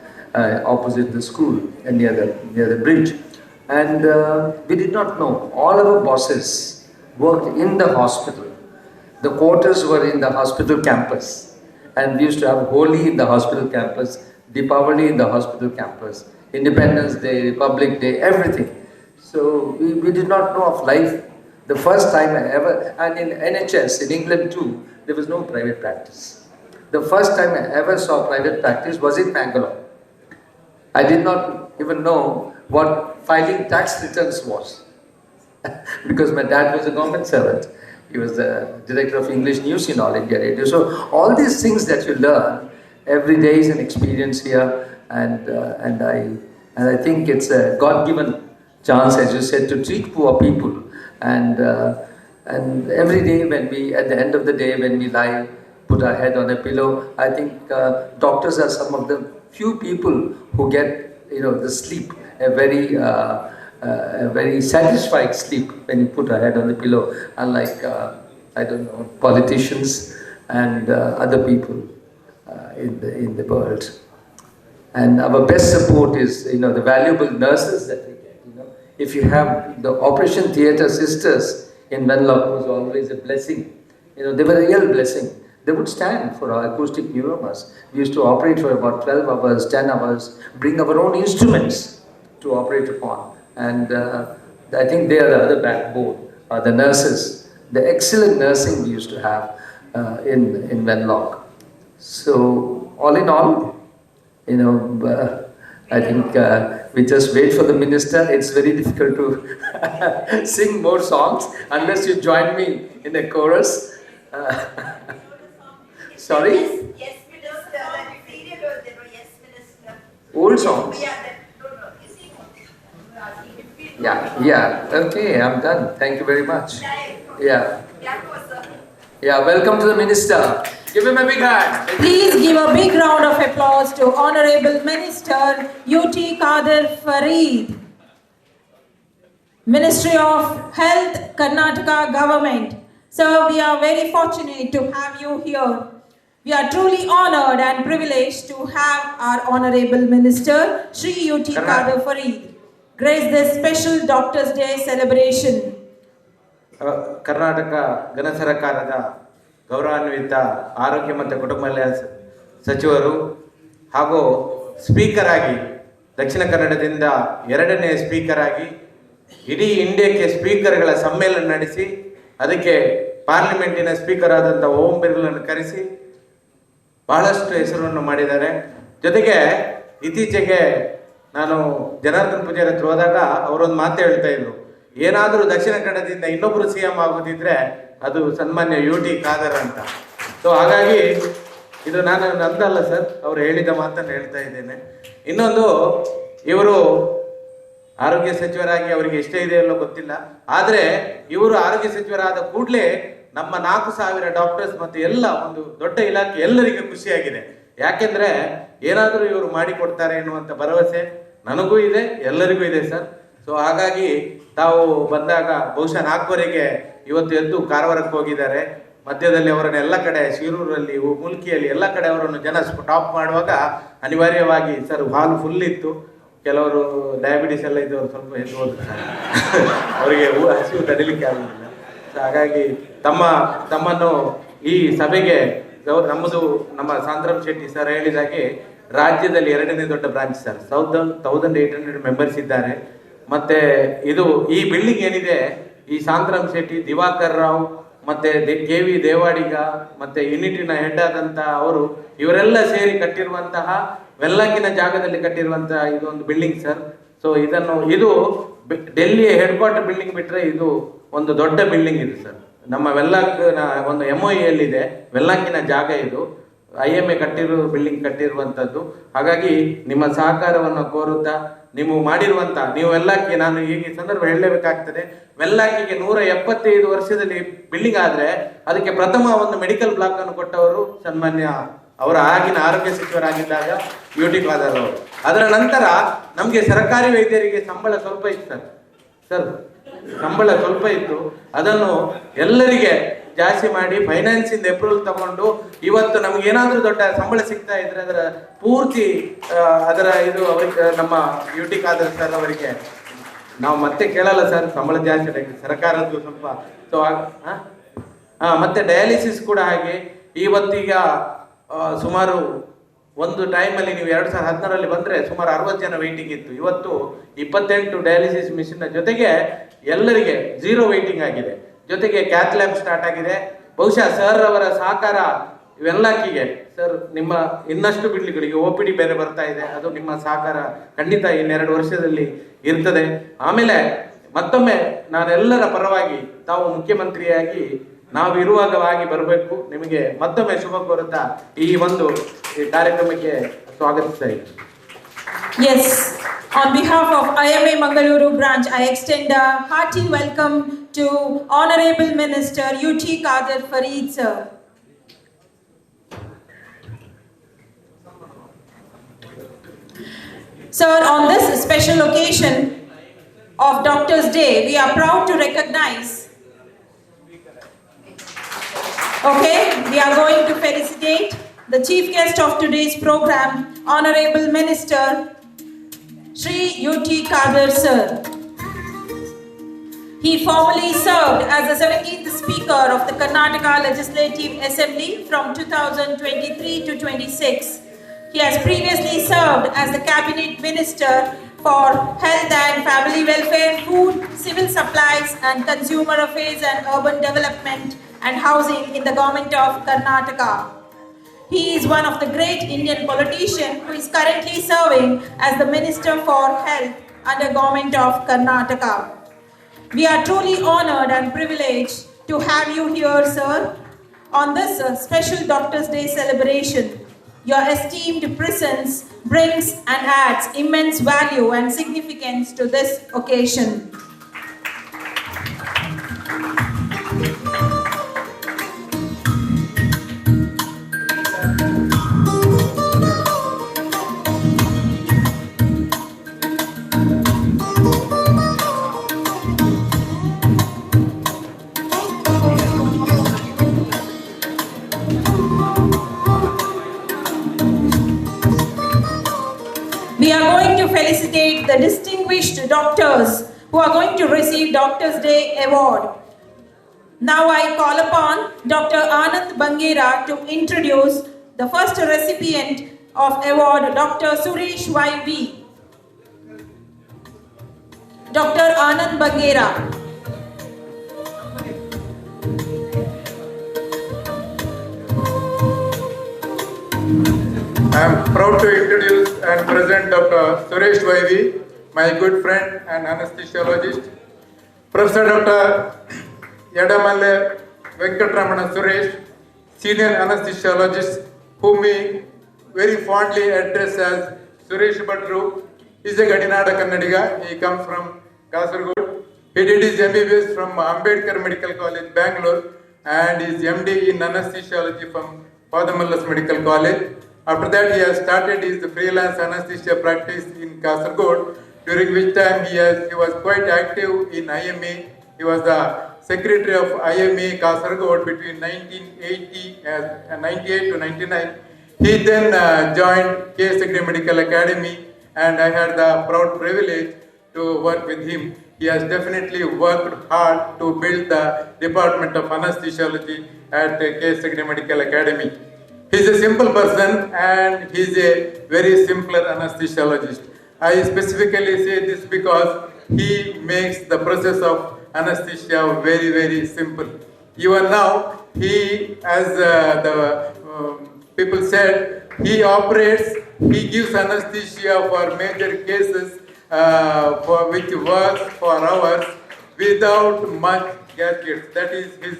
opposite the school and near the bridge. And we did not know. All our bosses worked in the hospital. The quarters were in the hospital campus. And we used to have Holi in the hospital campus, Deepavali in the hospital campus, Independence Day, Republic Day, everything. So we did not know of life. The first time I ever, and in NHS, in England too, there was no private practice. The first time I ever saw private practice was in Mangalore. I did not even know what filing tax returns was. Because my dad was a government servant. He was the director of English News in All India Radio. So all these things that you learn every day is an experience here, and I think it's a God-given chance, as you said, to treat poor people. And every day when we, at the end of the day, when we lie, put our head on a pillow, I think doctors are some of the few people who get, the sleep, a very satisfied sleep when you put our head on the pillow, unlike, politicians and other people in the world. And our best support is, the valuable nurses that we get. If you have the operation theatre sisters in Venlock, was always a blessing. They were a real blessing. They would stand for our acoustic neuromas. We used to operate for about 12 hours, 10 hours, bring our own instruments to operate upon. And I think they are the other backbone, the nurses. The excellent nursing we used to have in Venlock. So, all in all, I think we just wait for the minister. It's very difficult to sing more songs unless you join me in a chorus. Sorry? Yes, Minister. That period was there, yes, Minister. Old songs? Yeah. Okay, I'm done. Thank you very much. Yeah. Yeah, welcome to the minister. Give him a big hand. Please give a big round of applause to Honorable Minister U.T. Qadir Farid, Ministry of Health, Karnataka Government. So we are very fortunate to have you here. We are truly honored and privileged to have our Honorable Minister, Shri U.T. Qadir Farid, grace this special Doctors' Day celebration. Karnataka ಘನ ಸರ್ಕಾರದ ಗೌರವಾನ್ವಿತ ಆರೋಗ್ಯ ಮತ್ತು ಕುಟುಂಬ ಕಲ್ಯಾಣ ಸಚಿವರು ಹಾಗೂ speaker ಆಗಿ ದಕ್ಷಿಣ ಕನ್ನಡದಿಂದ 2ನೇ ಸ್ಪೀಕರ್ ಆಗಿ ಇಡೀ ಇಂಡಿಯಾಕ್ಕೆ ಸ್ಪೀಕರ್ಗಳ ಸಮ್ಮೇಳನ ನಡೆಸಿ ಅದಕ್ಕೆ ಪಾರ್ಲಿಮೆಂಟಿನ ಸ್ಪೀಕರ್ ಆದಂಥ ಓಂ ಬಿರ್ಲಾನ್ನು ಕರೆಸಿ ಬಹಳಷ್ಟು ಹೆಸರನ್ನು ಮಾಡಿದ್ದಾರೆ. ಜೊತೆಗೆ ಇತ್ತೀಚೆಗೆ ನಾನು ಜನಾರ್ದನ್ ಪೂಜಾರಿ ಹತ್ರ ಹೋದಾಗ ಅವರೊಂದು ಮಾತು ಹೇಳ್ತಾ ಇದ್ರು, ಏನಾದರೂ ದಕ್ಷಿಣ ಕನ್ನಡದಿಂದ ಇನ್ನೊಬ್ಬರು CM ಆಗೋದಿದ್ರೆ ಅದು ಸನ್ಮಾನ್ಯ U.T. ಖಾದರ್ ಅಂತ. ಸೊ ಹಾಗಾಗಿ ಇದು ನಾನು ನಂದಲ್ಲ ಸರ್, ಅವರು ಹೇಳಿದ ಮಾತನ್ನು ಹೇಳ್ತಾ ಇದ್ದೇನೆ. ಇನ್ನೊಂದು, ಇವರು ಆರೋಗ್ಯ ಸಚಿವರಾಗಿ ಅವರಿಗೆ ಎಷ್ಟೇ ಇದೆ ಅಲ್ಲೋ ಗೊತ್ತಿಲ್ಲ, ಆದರೆ ಇವರು ಆರೋಗ್ಯ ಸಚಿವರಾದ ಕೂಡಲೇ ನಮ್ಮ 4,000 ಡಾಕ್ಟರ್ಸ್ ಮತ್ತು ಎಲ್ಲ ಒಂದು ದೊಡ್ಡ ಇಲಾಖೆ ಎಲ್ಲರಿಗೂ ಖುಷಿಯಾಗಿದೆ. ಯಾಕೆಂದ್ರೆ ಏನಾದರೂ ಇವರು ಮಾಡಿಕೊಡ್ತಾರೆ ಎನ್ನುವಂಥ ಭರವಸೆ ನನಗೂ ಇದೆ, ಎಲ್ಲರಿಗೂ ಇದೆ ಸರ್. ಸೊ ಹಾಗಾಗಿ ತಾವು ಬಂದಾಗ ಬಹುಶಃ 4ವರೆಗೆ ಇವತ್ತು ಎದ್ದು ಕಾರವಾರಕ್ಕೆ ಹೋಗಿದ್ದಾರೆ. ಮಧ್ಯದಲ್ಲಿ ಅವರನ್ನು ಎಲ್ಲ ಕಡೆ ಶಿರೂರಲ್ಲಿ, ಮುಲ್ಕಿಯಲ್ಲಿ ಎಲ್ಲ ಕಡೆ ಅವರನ್ನು ಜನ ಟಾಪ್ ಮಾಡುವಾಗ ಅನಿವಾರ್ಯವಾಗಿ ಸರ್ ಹಾಲ್ ಫುಲ್ ಇತ್ತು. ಕೆಲವರು ಡಯಾಬಿಟಿಸ್ ಎಲ್ಲ ಇದ್ದವರು ಸ್ವಲ್ಪ ಎದ್ದು ಹೋದ್ರು ಸರ್, ಅವರಿಗೆ ಹಸಿವು ತಡಿಲಿಕ್ಕೆ ಆಗುದಿಲ್ಲ. ಹಾಗಾಗಿ ತಮ್ಮನ್ನು ಈ ಸಭೆಗೆ ನಮ್ಮ ಸಾಂದ್ರಮ್ ಶೆಟ್ಟಿ ಸರ್ ಹೇಳಿದಾಗೆ ರಾಜ್ಯದಲ್ಲಿ 2ನೇ ದೊಡ್ಡ ಬ್ರಾಂಚ್ ಸರ್, 1800 ಮೆಂಬರ್ಸ್ ಇದ್ದಾರೆ. ಮತ್ತೆ ಇದು ಈ ಬಿಲ್ಡಿಂಗ್ ಏನಿದೆ ಈ ಶಾಂತರಾಮ್ ಶೆಟ್ಟಿ, ದಿವಾಕರ್ ರಾವ್ ಮತ್ತೆ ಕೆ.ವಿ. ದೇವಾಡಿಗ ಮತ್ತೆ ಯೂನಿಟಿನ ಹೆಡ್ ಆದಂತ ಅವರು ಇವರೆಲ್ಲ ಸೇರಿ ಕಟ್ಟಿರುವಂತಹ ವೆಲ್ಲಕ್ಕಿನ ಜಾಗದಲ್ಲಿ ಕಟ್ಟಿರುವಂತಹ ಇದೊಂದು ಬಿಲ್ಡಿಂಗ್ ಸರ್. ಸೊ ಇದು ಡೆಲ್ಲಿಯ ಹೆಡ್ ಕ್ವಾರ್ಟರ್ ಬಿಲ್ಡಿಂಗ್ ಬಿಟ್ರೆ ಇದು ಒಂದು ದೊಡ್ಡ ಬಿಲ್ಡಿಂಗ್ ಇದೆ ಸರ್. ನಮ್ಮ ವೆಲ್ಲಕ್ನ ಒಂದು MOEಯಲ್ಲಿದೆ, ವೆಲ್ಲಕ್ಕಿನ ಜಾಗ ಇದು. IMA ಬಿಲ್ಡಿಂಗ್ ಕಟ್ಟಿರುವಂಥದ್ದು. ಹಾಗಾಗಿ ನಿಮ್ಮ ಸಹಕಾರವನ್ನು ಕೋರುತ್ತಾ ನೀವು ಮಾಡಿರುವಂತ ನೀವು ವೆಲ್ಲಕ್ಕಿ, ನಾನು ಈ ಸಂದರ್ಭ ಹೇಳಲೇಬೇಕಾಗ್ತದೆ, ವೆಲ್ಲಕ್ಕಿಗೆ 175 ವರ್ಷದಲ್ಲಿ ಬಿಲ್ಡಿಂಗ್ ಆದ್ರೆ ಅದಕ್ಕೆ ಪ್ರಥಮ ಒಂದು ಮೆಡಿಕಲ್ ಬ್ಲಾಕ್ ಅನ್ನು ಕೊಟ್ಟವರು ಸನ್ಮಾನ್ಯ ಅವರ ಆಗಿನ ಆರೋಗ್ಯ ಸಚಿವರಾಗಿದ್ದಾಗ UT ಖಾದರ್ ಅವರು. ಅದರ ನಂತರ ನಮಗೆ ಸರ್ಕಾರಿ ವೈದ್ಯರಿಗೆ ಸಂಬಳ ಸ್ವಲ್ಪ ಇತ್ತು ಸರ್, ಸಂಬಳ ಸ್ವಲ್ಪ ಇತ್ತು. ಅದನ್ನು ಎಲ್ಲರಿಗೆ ಜಾಸ್ತಿ ಮಾಡಿ ಫೈನಾನ್ಸ್ ಇಂದ ಅಪ್ರೂವಲ್ ತಗೊಂಡು ಇವತ್ತು ನಮ್ಗೆ ಏನಾದ್ರೂ ದೊಡ್ಡ ಸಂಬಳ ಸಿಗ್ತಾ ಇದ್ರೆ ಅದರ ಪೂರ್ತಿ ಅದರ ಇದು ಅವರಿಗೆ ನಮ್ಮ UT ಖಾದರ್ ಸರ್ ಅವರಿಗೆ ನಾವು ಮತ್ತೆ ಕೇಳಲ್ಲ ಸರ್, ಸಂಬಳ ಜಾಸ್ತಿ ಸರ್ಕಾರದ್ದು ಸ್ವಲ್ಪ. ಸೊ ಮತ್ತೆ ಡಯಾಲಿಸಿಸ್ ಕೂಡ ಹಾಗೆ. ಇವತ್ತೀಗ ಸುಮಾರು ಒಂದು ಟೈಮಲ್ಲಿ ನೀವು 2016ರಲ್ಲಿ ಬಂದ್ರೆ ಸುಮಾರು 60 ಜನ ವೇಟಿಂಗ್ ಇತ್ತು. ಇವತ್ತು 28 ಡಯಾಲಿಸಿಸ್ ಮಿಷನ್ ಜೊತೆಗೆ ಎಲ್ಲರಿಗೆ 0 ವೇಟಿಂಗ್ ಆಗಿದೆ. ಜೊತೆಗೆ ಕ್ಯಾತ್ ಲ್ಯಾಬ್ ಸ್ಟಾರ್ಟ್ ಆಗಿದೆ. ಬಹುಶಃ ಸರ್ ಅವರ ಸಹಕಾರ ಇವೆಲ್ಲಕ್ಕಿಗೆ ಸರ್, ನಿಮ್ಮ ಇನ್ನಷ್ಟು ಬಿಲ್ಡಿಂಗ್ಗಳಿಗೆ OPD ಬೇರೆ ಬರ್ತಾ ಇದೆ, ಅದು ನಿಮ್ಮ ಸಹಕಾರ ಖಂಡಿತ ಇನ್ನೆರಡು ವರ್ಷದಲ್ಲಿ ಇರ್ತದೆ. ಆಮೇಲೆ ಮತ್ತೊಮ್ಮೆ ನಾನೆಲ್ಲರ ಪರವಾಗಿ ತಾವು ಮುಖ್ಯಮಂತ್ರಿಯಾಗಿ ನಾವು ಇರುವಾಗವಾಗಿ ಬರಬೇಕು. ನಿಮಗೆ ಮತ್ತೊಮ್ಮೆ ಶುಭ ಕೋರುತ್ತಾ ಈ ಒಂದು ಕಾರ್ಯಕ್ರಮಕ್ಕೆ ಸ್ವಾಗತಿಸ್ತಾ ಇದ್ದೀನಿ. Yes, on behalf of IMA Mangalore branch, I extend a hearty welcome to Honorable Minister UT Khadr Fareed sir. Sir, on this special occasion of Doctors' Day, we are proud to recognize, we are going to felicitate the chief guest of today's program, Honorable Minister Shri UT Khadr sir. He formerly served as the 17th Speaker of the Karnataka Legislative Assembly from 2023 to 26. He has previously served as the Cabinet Minister for Health and Family Welfare, Food, Civil Supplies and Consumer Affairs and Urban Development and Housing in the Government of Karnataka. He is one of the great Indian politicians who is currently serving as the Minister for Health under Government of Karnataka. We are truly honored and privileged to have you here, sir, on this special Doctors' Day celebration. Your esteemed presence brings and adds immense value and significance to this occasion. We are going to felicitate the distinguished doctors who are going to receive Doctors' Day Award. Now I call upon Dr. Anand Bangera to introduce the first recipient of award, Dr. Suresh Y.V. Dr. Anand Bangera. I am proud to introduce and present Dr. Suresh Y.V., my good friend and anesthesiologist. Professor Dr. Yadamalle Venkatramana Suresh, senior anesthesiologist, whom we very fondly address as Suresh Bhatru, is a Gadinada Kannadiga. He comes from Kasaragod. He did his MBBS from Ambedkar Medical College, Bangalore, and his MD in anesthesiology from Padamallas Medical College. After that, he has started his freelance anesthesia practice in Kasaragod, during which time he was quite active in IMA. He was the secretary of IMA Kasaragod between 1998 to 99. He then joined K.S. Medical Academy, and I had the proud privilege to work with him. He has definitely worked hard to build the Department of Anesthesiology at K.S. Medical Academy. He is a simple person and he is a very simpler anesthesiologist. I specifically say this because he makes the process of anesthesia very, very simple. Even now, he, as the people said, he operates, he gives anesthesia for major cases for which works for hours without much gadgets. That is his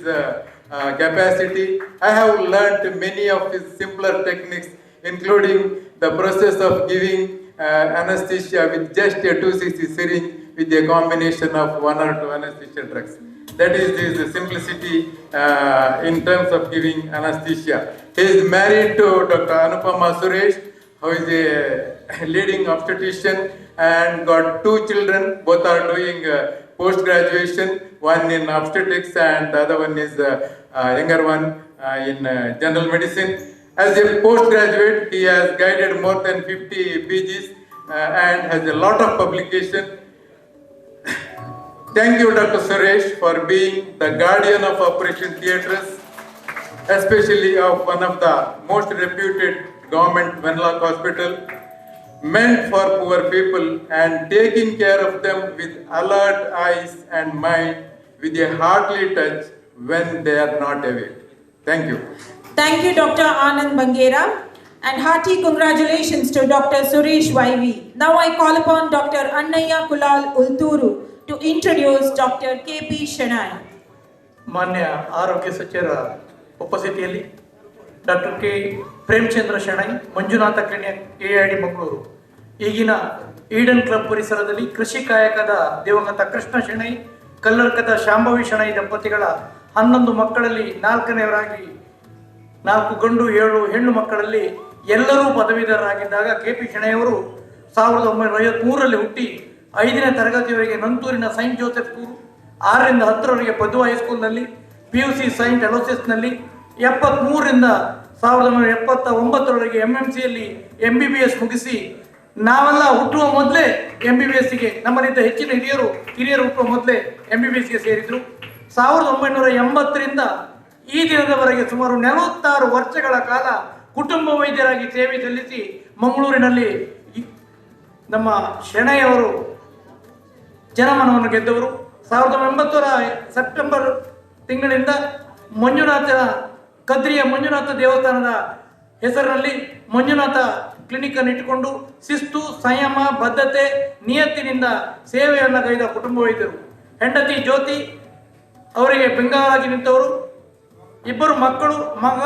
capacity. I have learned many of his simpler techniques, including the process of giving anesthesia with just a 2cc syringe with a combination of 1 or 2 anesthesia drugs. That is his simplicity in terms of giving anesthesia. He is married to Dr. Anupama Suresh, who is a leading obstetrician and got 2 children. Both are doing post-graduation, one in obstetrics and the other one is younger one in general medicine. As a postgraduate, he has guided more than 50 PGs and has a lot of publication. Thank you, Dr. Suresh, for being the guardian of Operation Theatres, especially of one of the most reputed government Venlock hospital, meant for poor people and taking care of them with alert eyes and mind, with a heartly touch when they are not awake. Thank you. Thank you, Dr. Anand Bangera, and hearty congratulations to Dr. Suresh YV. Now I call upon Dr. Annaya Kulal Ulturu to introduce Dr. KP Shanai. ಮಾನ್ಯ ಆರೋಗ್ಯ ಸಚಿವರ ಉಪಸ್ಥಿತಿಯಲ್ಲಿ doctor K Premachandra Shenoy, Manjunatha clinic, K I D Mangaluru. ಈಗಿನ Eden club ಪರಿಸರದಲ್ಲಿ ಕೃಷಿ ಕಾಯಕದ ದಿವಂಗತ ಕೃಷ್ಣ ಶೆಣೈ, ಕಲ್ಲರ್ಕದ ಶಾಂಭವಿ ಶೆಣೈ ದಂಪತಿಗಳ 11 ಮಕ್ಕಳಲ್ಲಿ 4ನೇವರಾಗಿ 4 ಗಂಡು 7 ಹೆಣ್ಣು ಮಕ್ಕಳಲ್ಲಿ ಎಲ್ಲರೂ ಪದವೀಧರರಾಗಿದ್ದಾಗ ಕೆಪಿ ಶೆಣೈಯವರು 1953ರಲ್ಲಿ ಹುಟ್ಟಿ 5ನೇ ತರಗತಿಯವರೆಗೆ ನಂತೂರಿನ ಸೈಂಟ್ ಜೋಸೆಫ್ ಸ್ಕೂಲ್, 6ರಿಂದ 10ರವರೆಗೆ ಪದುವಾ ಹೈಸ್ಕೂಲ್ನಲ್ಲಿ, PUC ಸೈಂಟ್ ಅಲೋಸಿಸ್ನಲ್ಲಿ, 73ರಿಂದ 1979ರವರೆಗೆ MMCಯಲ್ಲಿ MBBS ಮುಗಿಸಿ, ನಾವೆಲ್ಲ ಹುಟ್ಟುವ ಮೊದಲೇ MBBSಗೆ, ನಮ್ಮಲ್ಲಿದ್ದ ಹೆಚ್ಚಿನ ಹಿರಿಯರು ಹುಟ್ಟುವ ಮೊದಲೇ MBBSಗೆ ಸೇರಿದರು. 1980ರಿಂದ ಈ ದಿನದವರೆಗೆ ಸುಮಾರು 46 ವರ್ಷಗಳ ಕಾಲ ಕುಟುಂಬ ವೈದ್ಯರಾಗಿ ಸೇವೆ ಸಲ್ಲಿಸಿ ಮಂಗಳೂರಿನಲ್ಲಿ ನಮ್ಮ ಶೆಣೈಯವರು ಜನಮನವನ್ನು ಗೆದ್ದವರು. 1980ರ ಸೆಪ್ಟೆಂಬರ್ ತಿಂಗಳಿಂದ ಕದ್ರಿಯ ಮಂಜುನಾಥ ದೇವಸ್ಥಾನದ ಹೆಸರಿನಲ್ಲಿ ಮಂಜುನಾಥ ಕ್ಲಿನಿಕ್ ಅನ್ನು ಇಟ್ಟುಕೊಂಡು ಶಿಸ್ತು, ಸಂಯಮ, ಬದ್ಧತೆ, ನಿಯತ್ತಿನಿಂದ ಸೇವೆಯನ್ನು ಗೈದ ಕುಟುಂಬ ವೈದ್ಯರು. ಹೆಂಡತಿ ಜ್ಯೋತಿ ಅವರಿಗೆ ಬೆಂಗಾಲಾಗಿ ನಿಂತವರು. 2 ಮಕ್ಕಳು, ಮಗ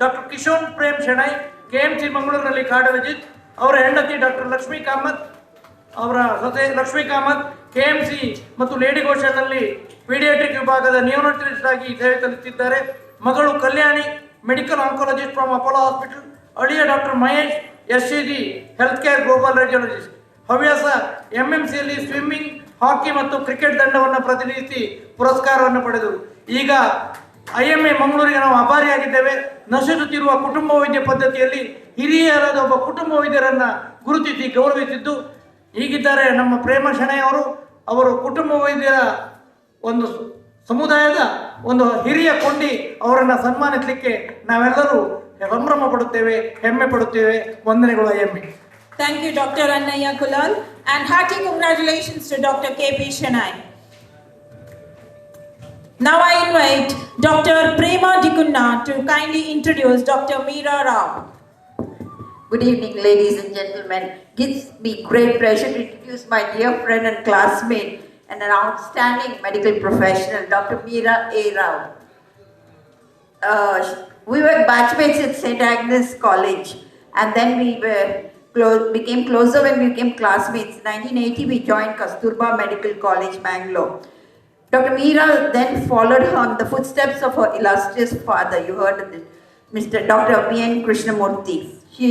ಡಾಕ್ಟರ್ ಕಿಶೋರ್ ಪ್ರೇಮ್ ಶೆಣೈ, KMC ಮಂಗಳೂರಿನಲ್ಲಿ ಕಾರ್ಡಿಯಾಲಜಿಸ್ಟ್. ಅವರ ಹೆಂಡತಿ ಡಾಕ್ಟರ್ ಲಕ್ಷ್ಮೀ ಕಾಮತ್, ಅವರ ಸೊಸೆ ಲಕ್ಷ್ಮೀ ಕಾಮತ್ KMC ಮತ್ತು ಲೇಡಿ ಗೋಶಾಲೆಯಲ್ಲಿ ಪೀಡಿಯಾಟ್ರಿಕ್ ವಿಭಾಗದ ನಿಯೋನಾಟಲಿಸ್ಟ್ ಆಗಿ ಸೇವೆ ಸಲ್ಲಿಸುತ್ತಿದ್ದಾರೆ. ಮಗಳು Kalyani, medical oncologist from Apollo hospital. ಅಳಿಯ doctor Mahesh, SCG health care global radiologist. ಹವ್ಯಾಸ MMCಯಲ್ಲಿ ಸ್ವಿಮ್ಮಿಂಗ್, ಹಾಕಿ ಮತ್ತು ಕ್ರಿಕೆಟ್ ತಂಡವನ್ನು ಪ್ರತಿನಿಧಿಸಿ ಪುರಸ್ಕಾರವನ್ನು ಪಡೆದರು. ಈಗ IMA ಮಂಗಳೂರಿಗೆ ನಾವು ಆಭಾರಿಯಾಗಿದ್ದೇವೆ. ನಶಿಸುತ್ತಿರುವ ಕುಟುಂಬ ವೈದ್ಯ ಪದ್ಧತಿಯಲ್ಲಿ ಹಿರಿಯರಾದ ಒಬ್ಬ ಕುಟುಂಬ ವೈದ್ಯರನ್ನು ಗುರುತಿಸಿ ಗೌರವಿಸಿದ್ದು. ಹೀಗಿದ್ದಾರೆ ನಮ್ಮ ಪ್ರೇಮ ಶೆಣೈ ಅವರು ಕುಟುಂಬ ವೈದ್ಯರ ಒಂದು ಸಮುದಾಯದ ಒಂದು ಹಿರಿಯ ಕೊಂಡಿ. ಅವರನ್ನು ಸನ್ಮಾನಿಸಲಿಕ್ಕೆ ನಾವೆಲ್ಲರೂ ಸಂಭ್ರಮ ಪಡುತ್ತೇವೆ, ಹೆಮ್ಮೆ ಪಡುತ್ತೇವೆ. ವಂದನೆಗಳು IMA. Thank you, Dr. Annaya Kulal, and hearty congratulations to Dr. KP Shanai. Now I invite Dr. Prema Dikunna to kindly introduce Dr. Meera Rao. Good evening, ladies and gentlemen. Gives me great pleasure to introduce my dear friend and classmate and an outstanding medical professional, Dr. Meera A. Rao. We were batchmates at St. Agnes College, and then we became closer when we became classmates. In 1980, we joined Kasturba Medical College, Mangalore. Dr. Meera then followed on the footsteps of her illustrious father. You heard of this, Mr. Dr. P.N. Krishnamurthy. She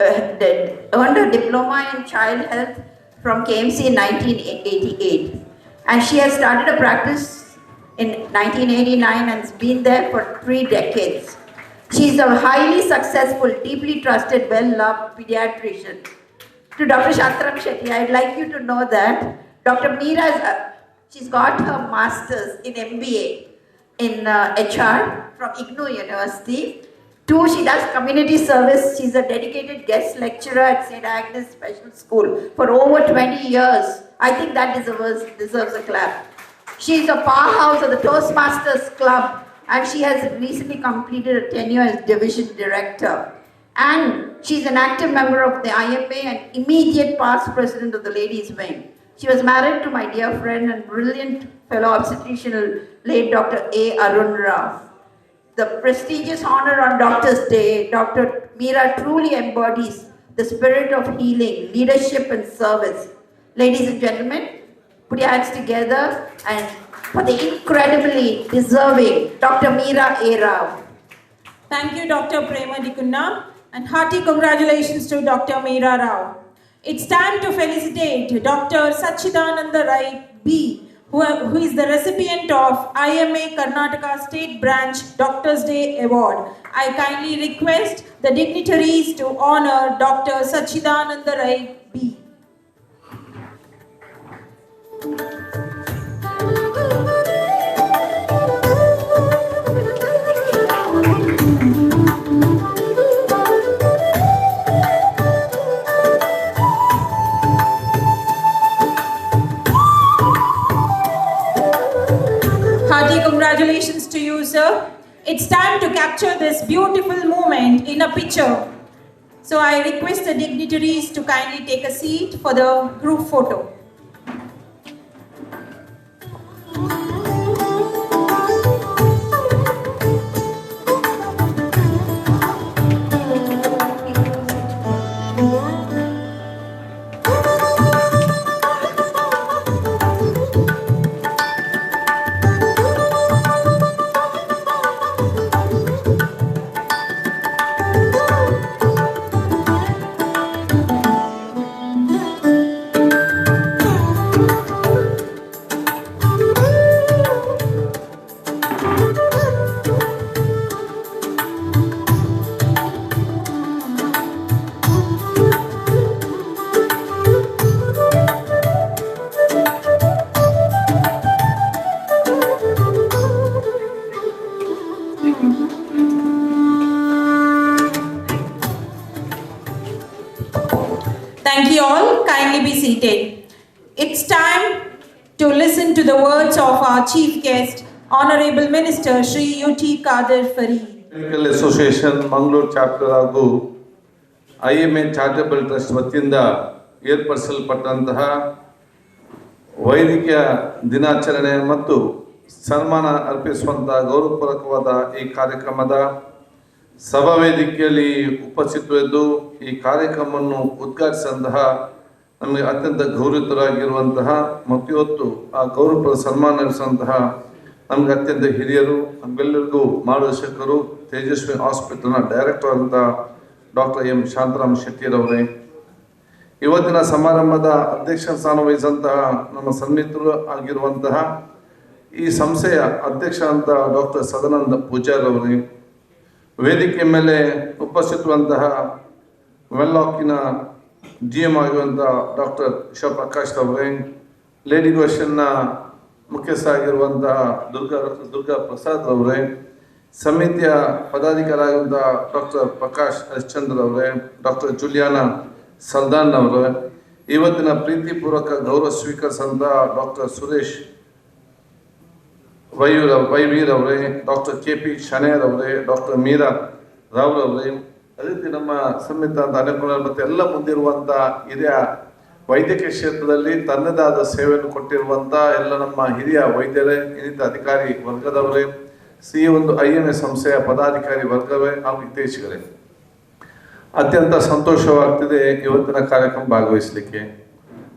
earned her diploma in child health from KMC in 1988, and she has started a practice in 1989 and has been there for 3 decades. She is a highly successful, deeply trusted, well-loved pediatrician. To Dr. Shantaram Shetty, I'd like you to know that Dr. Meera she's got her master's in MBA in HR from IGNOU University. 2, she does community service. She's a dedicated guest lecturer at St. Agnes Special School for over 20 years. I think that deserves a clap. She's a powerhouse of the Toastmasters Club, and she has recently completed a tenure as division director. And she's an active member of the IMA and immediate past president of the Ladies Wing. She was married to my dear friend and brilliant fellow obstetrician, late Dr. A. Arun Rao. The prestigious honor on Doctor's Day, Dr. Meera truly embodies the spirit of healing, leadership and service. Ladies and gentlemen, put your hands together and for the incredibly deserving Dr. Meera A. Rao. Thank you, Dr. Prema Dikunna, and hearty congratulations to Dr. Meera Rao. It's time to felicitate Dr. Sachidananda Rai B, who is the recipient of IMA Karnataka State Branch Doctor's Day Award. I kindly request the dignitaries to honor Dr. Sachidananda Rai B. Hearty congratulations to you, sir. It's time to capture this beautiful moment in a picture. So I request the dignitaries to kindly take a seat for the group photo. Thank you all. Kindly be seated. It's time to listen to the words of our chief guest, Honorable Minister Shri U.T. Kadir Fareed. Medical Association Mangalore chapter ಹಾಗೂ IMA charitable trust ವತಿಯಿಂದ ಏರ್ಪಡಿಸಲ್ಪಟ್ಟಂತಹ ವೈದ್ಯಕೀಯ ದಿನಾಚರಣೆ ಮತ್ತು ಸನ್ಮಾನ ಅರ್ಪಿಸುವಂತಹ ಗೌರವಪೂರ್ವಕವಾದ ಈ ಕಾರ್ಯಕ್ರಮದ ಸಭಾ ವೇದಿಕೆಯಲ್ಲಿ ಉಪಸ್ಥಿತರಿದ್ದು ಈ ಕಾರ್ಯಕ್ರಮವನ್ನು ಉದ್ಘಾಟಿಸಿದಂತಹ ನಮಗೆ ಅತ್ಯಂತ ಗೌರವಿತರಾಗಿರುವಂತಹ ಮತ್ತು ಇವತ್ತು ಆ ಗೌರವಪೂರ್ವ ಸನ್ಮಾನ ನಡೆಸುವಂತಹ ನಮಗೆ ಅತ್ಯಂತ ಹಿರಿಯರು ನಮ್ಮೆಲ್ಲರಿಗೂ ಮಾರ್ಗದರ್ಶಕರು ತೇಜಸ್ವಿ ಹಾಸ್ಪಿಟಲ್ನ ಡೈರೆಕ್ಟರ್ ಆದಂಥ ಡಾಕ್ಟರ್ ಎಂ ಶಾಂತರಾಮ್ ಶೆಟ್ಟಿರವರೇ, ಇವತ್ತಿನ ಸಮಾರಂಭದ ಅಧ್ಯಕ್ಷ ಸ್ಥಾನ ವಹಿಸಿದಂತಹ ನಮ್ಮ ಸನ್ನಿಹಿತರು ಆಗಿರುವಂತಹ ಈ ಸಂಸ್ಥೆಯ ಅಧ್ಯಕ್ಷ ಅಂತ ಡಾಕ್ಟರ್ ಸದಾನಂದ ಪೂಜಾರ್ ಅವರೇ, ವೇದಿಕೆ ಮೇಲೆ ಉಪಸ್ಥಿತರುವಂತಹ ವೆನ್ಲಾಕಿನ GM ಆಗಿರುವಂತಹ ಡಾಕ್ಟರ್ ಶಿವಪ್ರಕಾಶ್ ಅವರೇ, ಲೇಡಿ ಕ್ವೆಶನ್ನ ಮುಖ್ಯಸ್ಥ ಆಗಿರುವಂತಹ ದುರ್ಗಾ ಪ್ರಸಾದ್ ಅವರೇ, ಸಮಿತಿಯ ಪದಾಧಿಕಾರಿಯಾಗಿರುವಂತಹ ಡಾಕ್ಟರ್ ಪ್ರಕಾಶ್ ಹರಿಶ್ಚಂದ್ರ ಅವರೇ, ಡಾಕ್ಟರ್ ಜುಲಿಯಾನಾ ಸಲ್ದಾನ್ ಅವರೇ, ಇವತ್ತಿನ ಪ್ರೀತಿಪೂರ್ವಕ ಗೌರವ ಸ್ವೀಕರಿಸಿದಂತಹ ಡಾಕ್ಟರ್ ಸುರೇಶ್ ವೈವೀರ್ ಅವರೇ, ಡಾಕ್ಟರ್ KP ಶನೇರ್ ಅವರೇ, ಡಾಕ್ಟರ್ ಮೀರಾ ರಾವ್ ಅವರೇ, ಅದೇ ರೀತಿ ನಮ್ಮ ಸಮಿತ ಅಂತ ಅನೇಕ ಮತ್ತು ಎಲ್ಲ ಮುಂದಿರುವಂಥ ಹಿರಿಯ ವೈದ್ಯಕೀಯ ಕ್ಷೇತ್ರದಲ್ಲಿ ತನ್ನದಾದ ಸೇವೆಯನ್ನು ಕೊಟ್ಟಿರುವಂಥ ಎಲ್ಲ ನಮ್ಮ ಹಿರಿಯ ವೈದ್ಯರೇ, ಇನ್ನಿತ ಅಧಿಕಾರಿ ವರ್ಗದವರೇ, ಈ ಒಂದು IMA ಸಂಸ್ಥೆಯ ಪದಾಧಿಕಾರಿ ವರ್ಗವೇ ಹಾಗೂ ಹಿತೈಷಿಗಳೇ, ಅತ್ಯಂತ ಸಂತೋಷವಾಗ್ತಿದೆ ಇವತ್ತಿನ ಕಾರ್ಯಕ್ರಮ ಭಾಗವಹಿಸಲಿಕ್ಕೆ.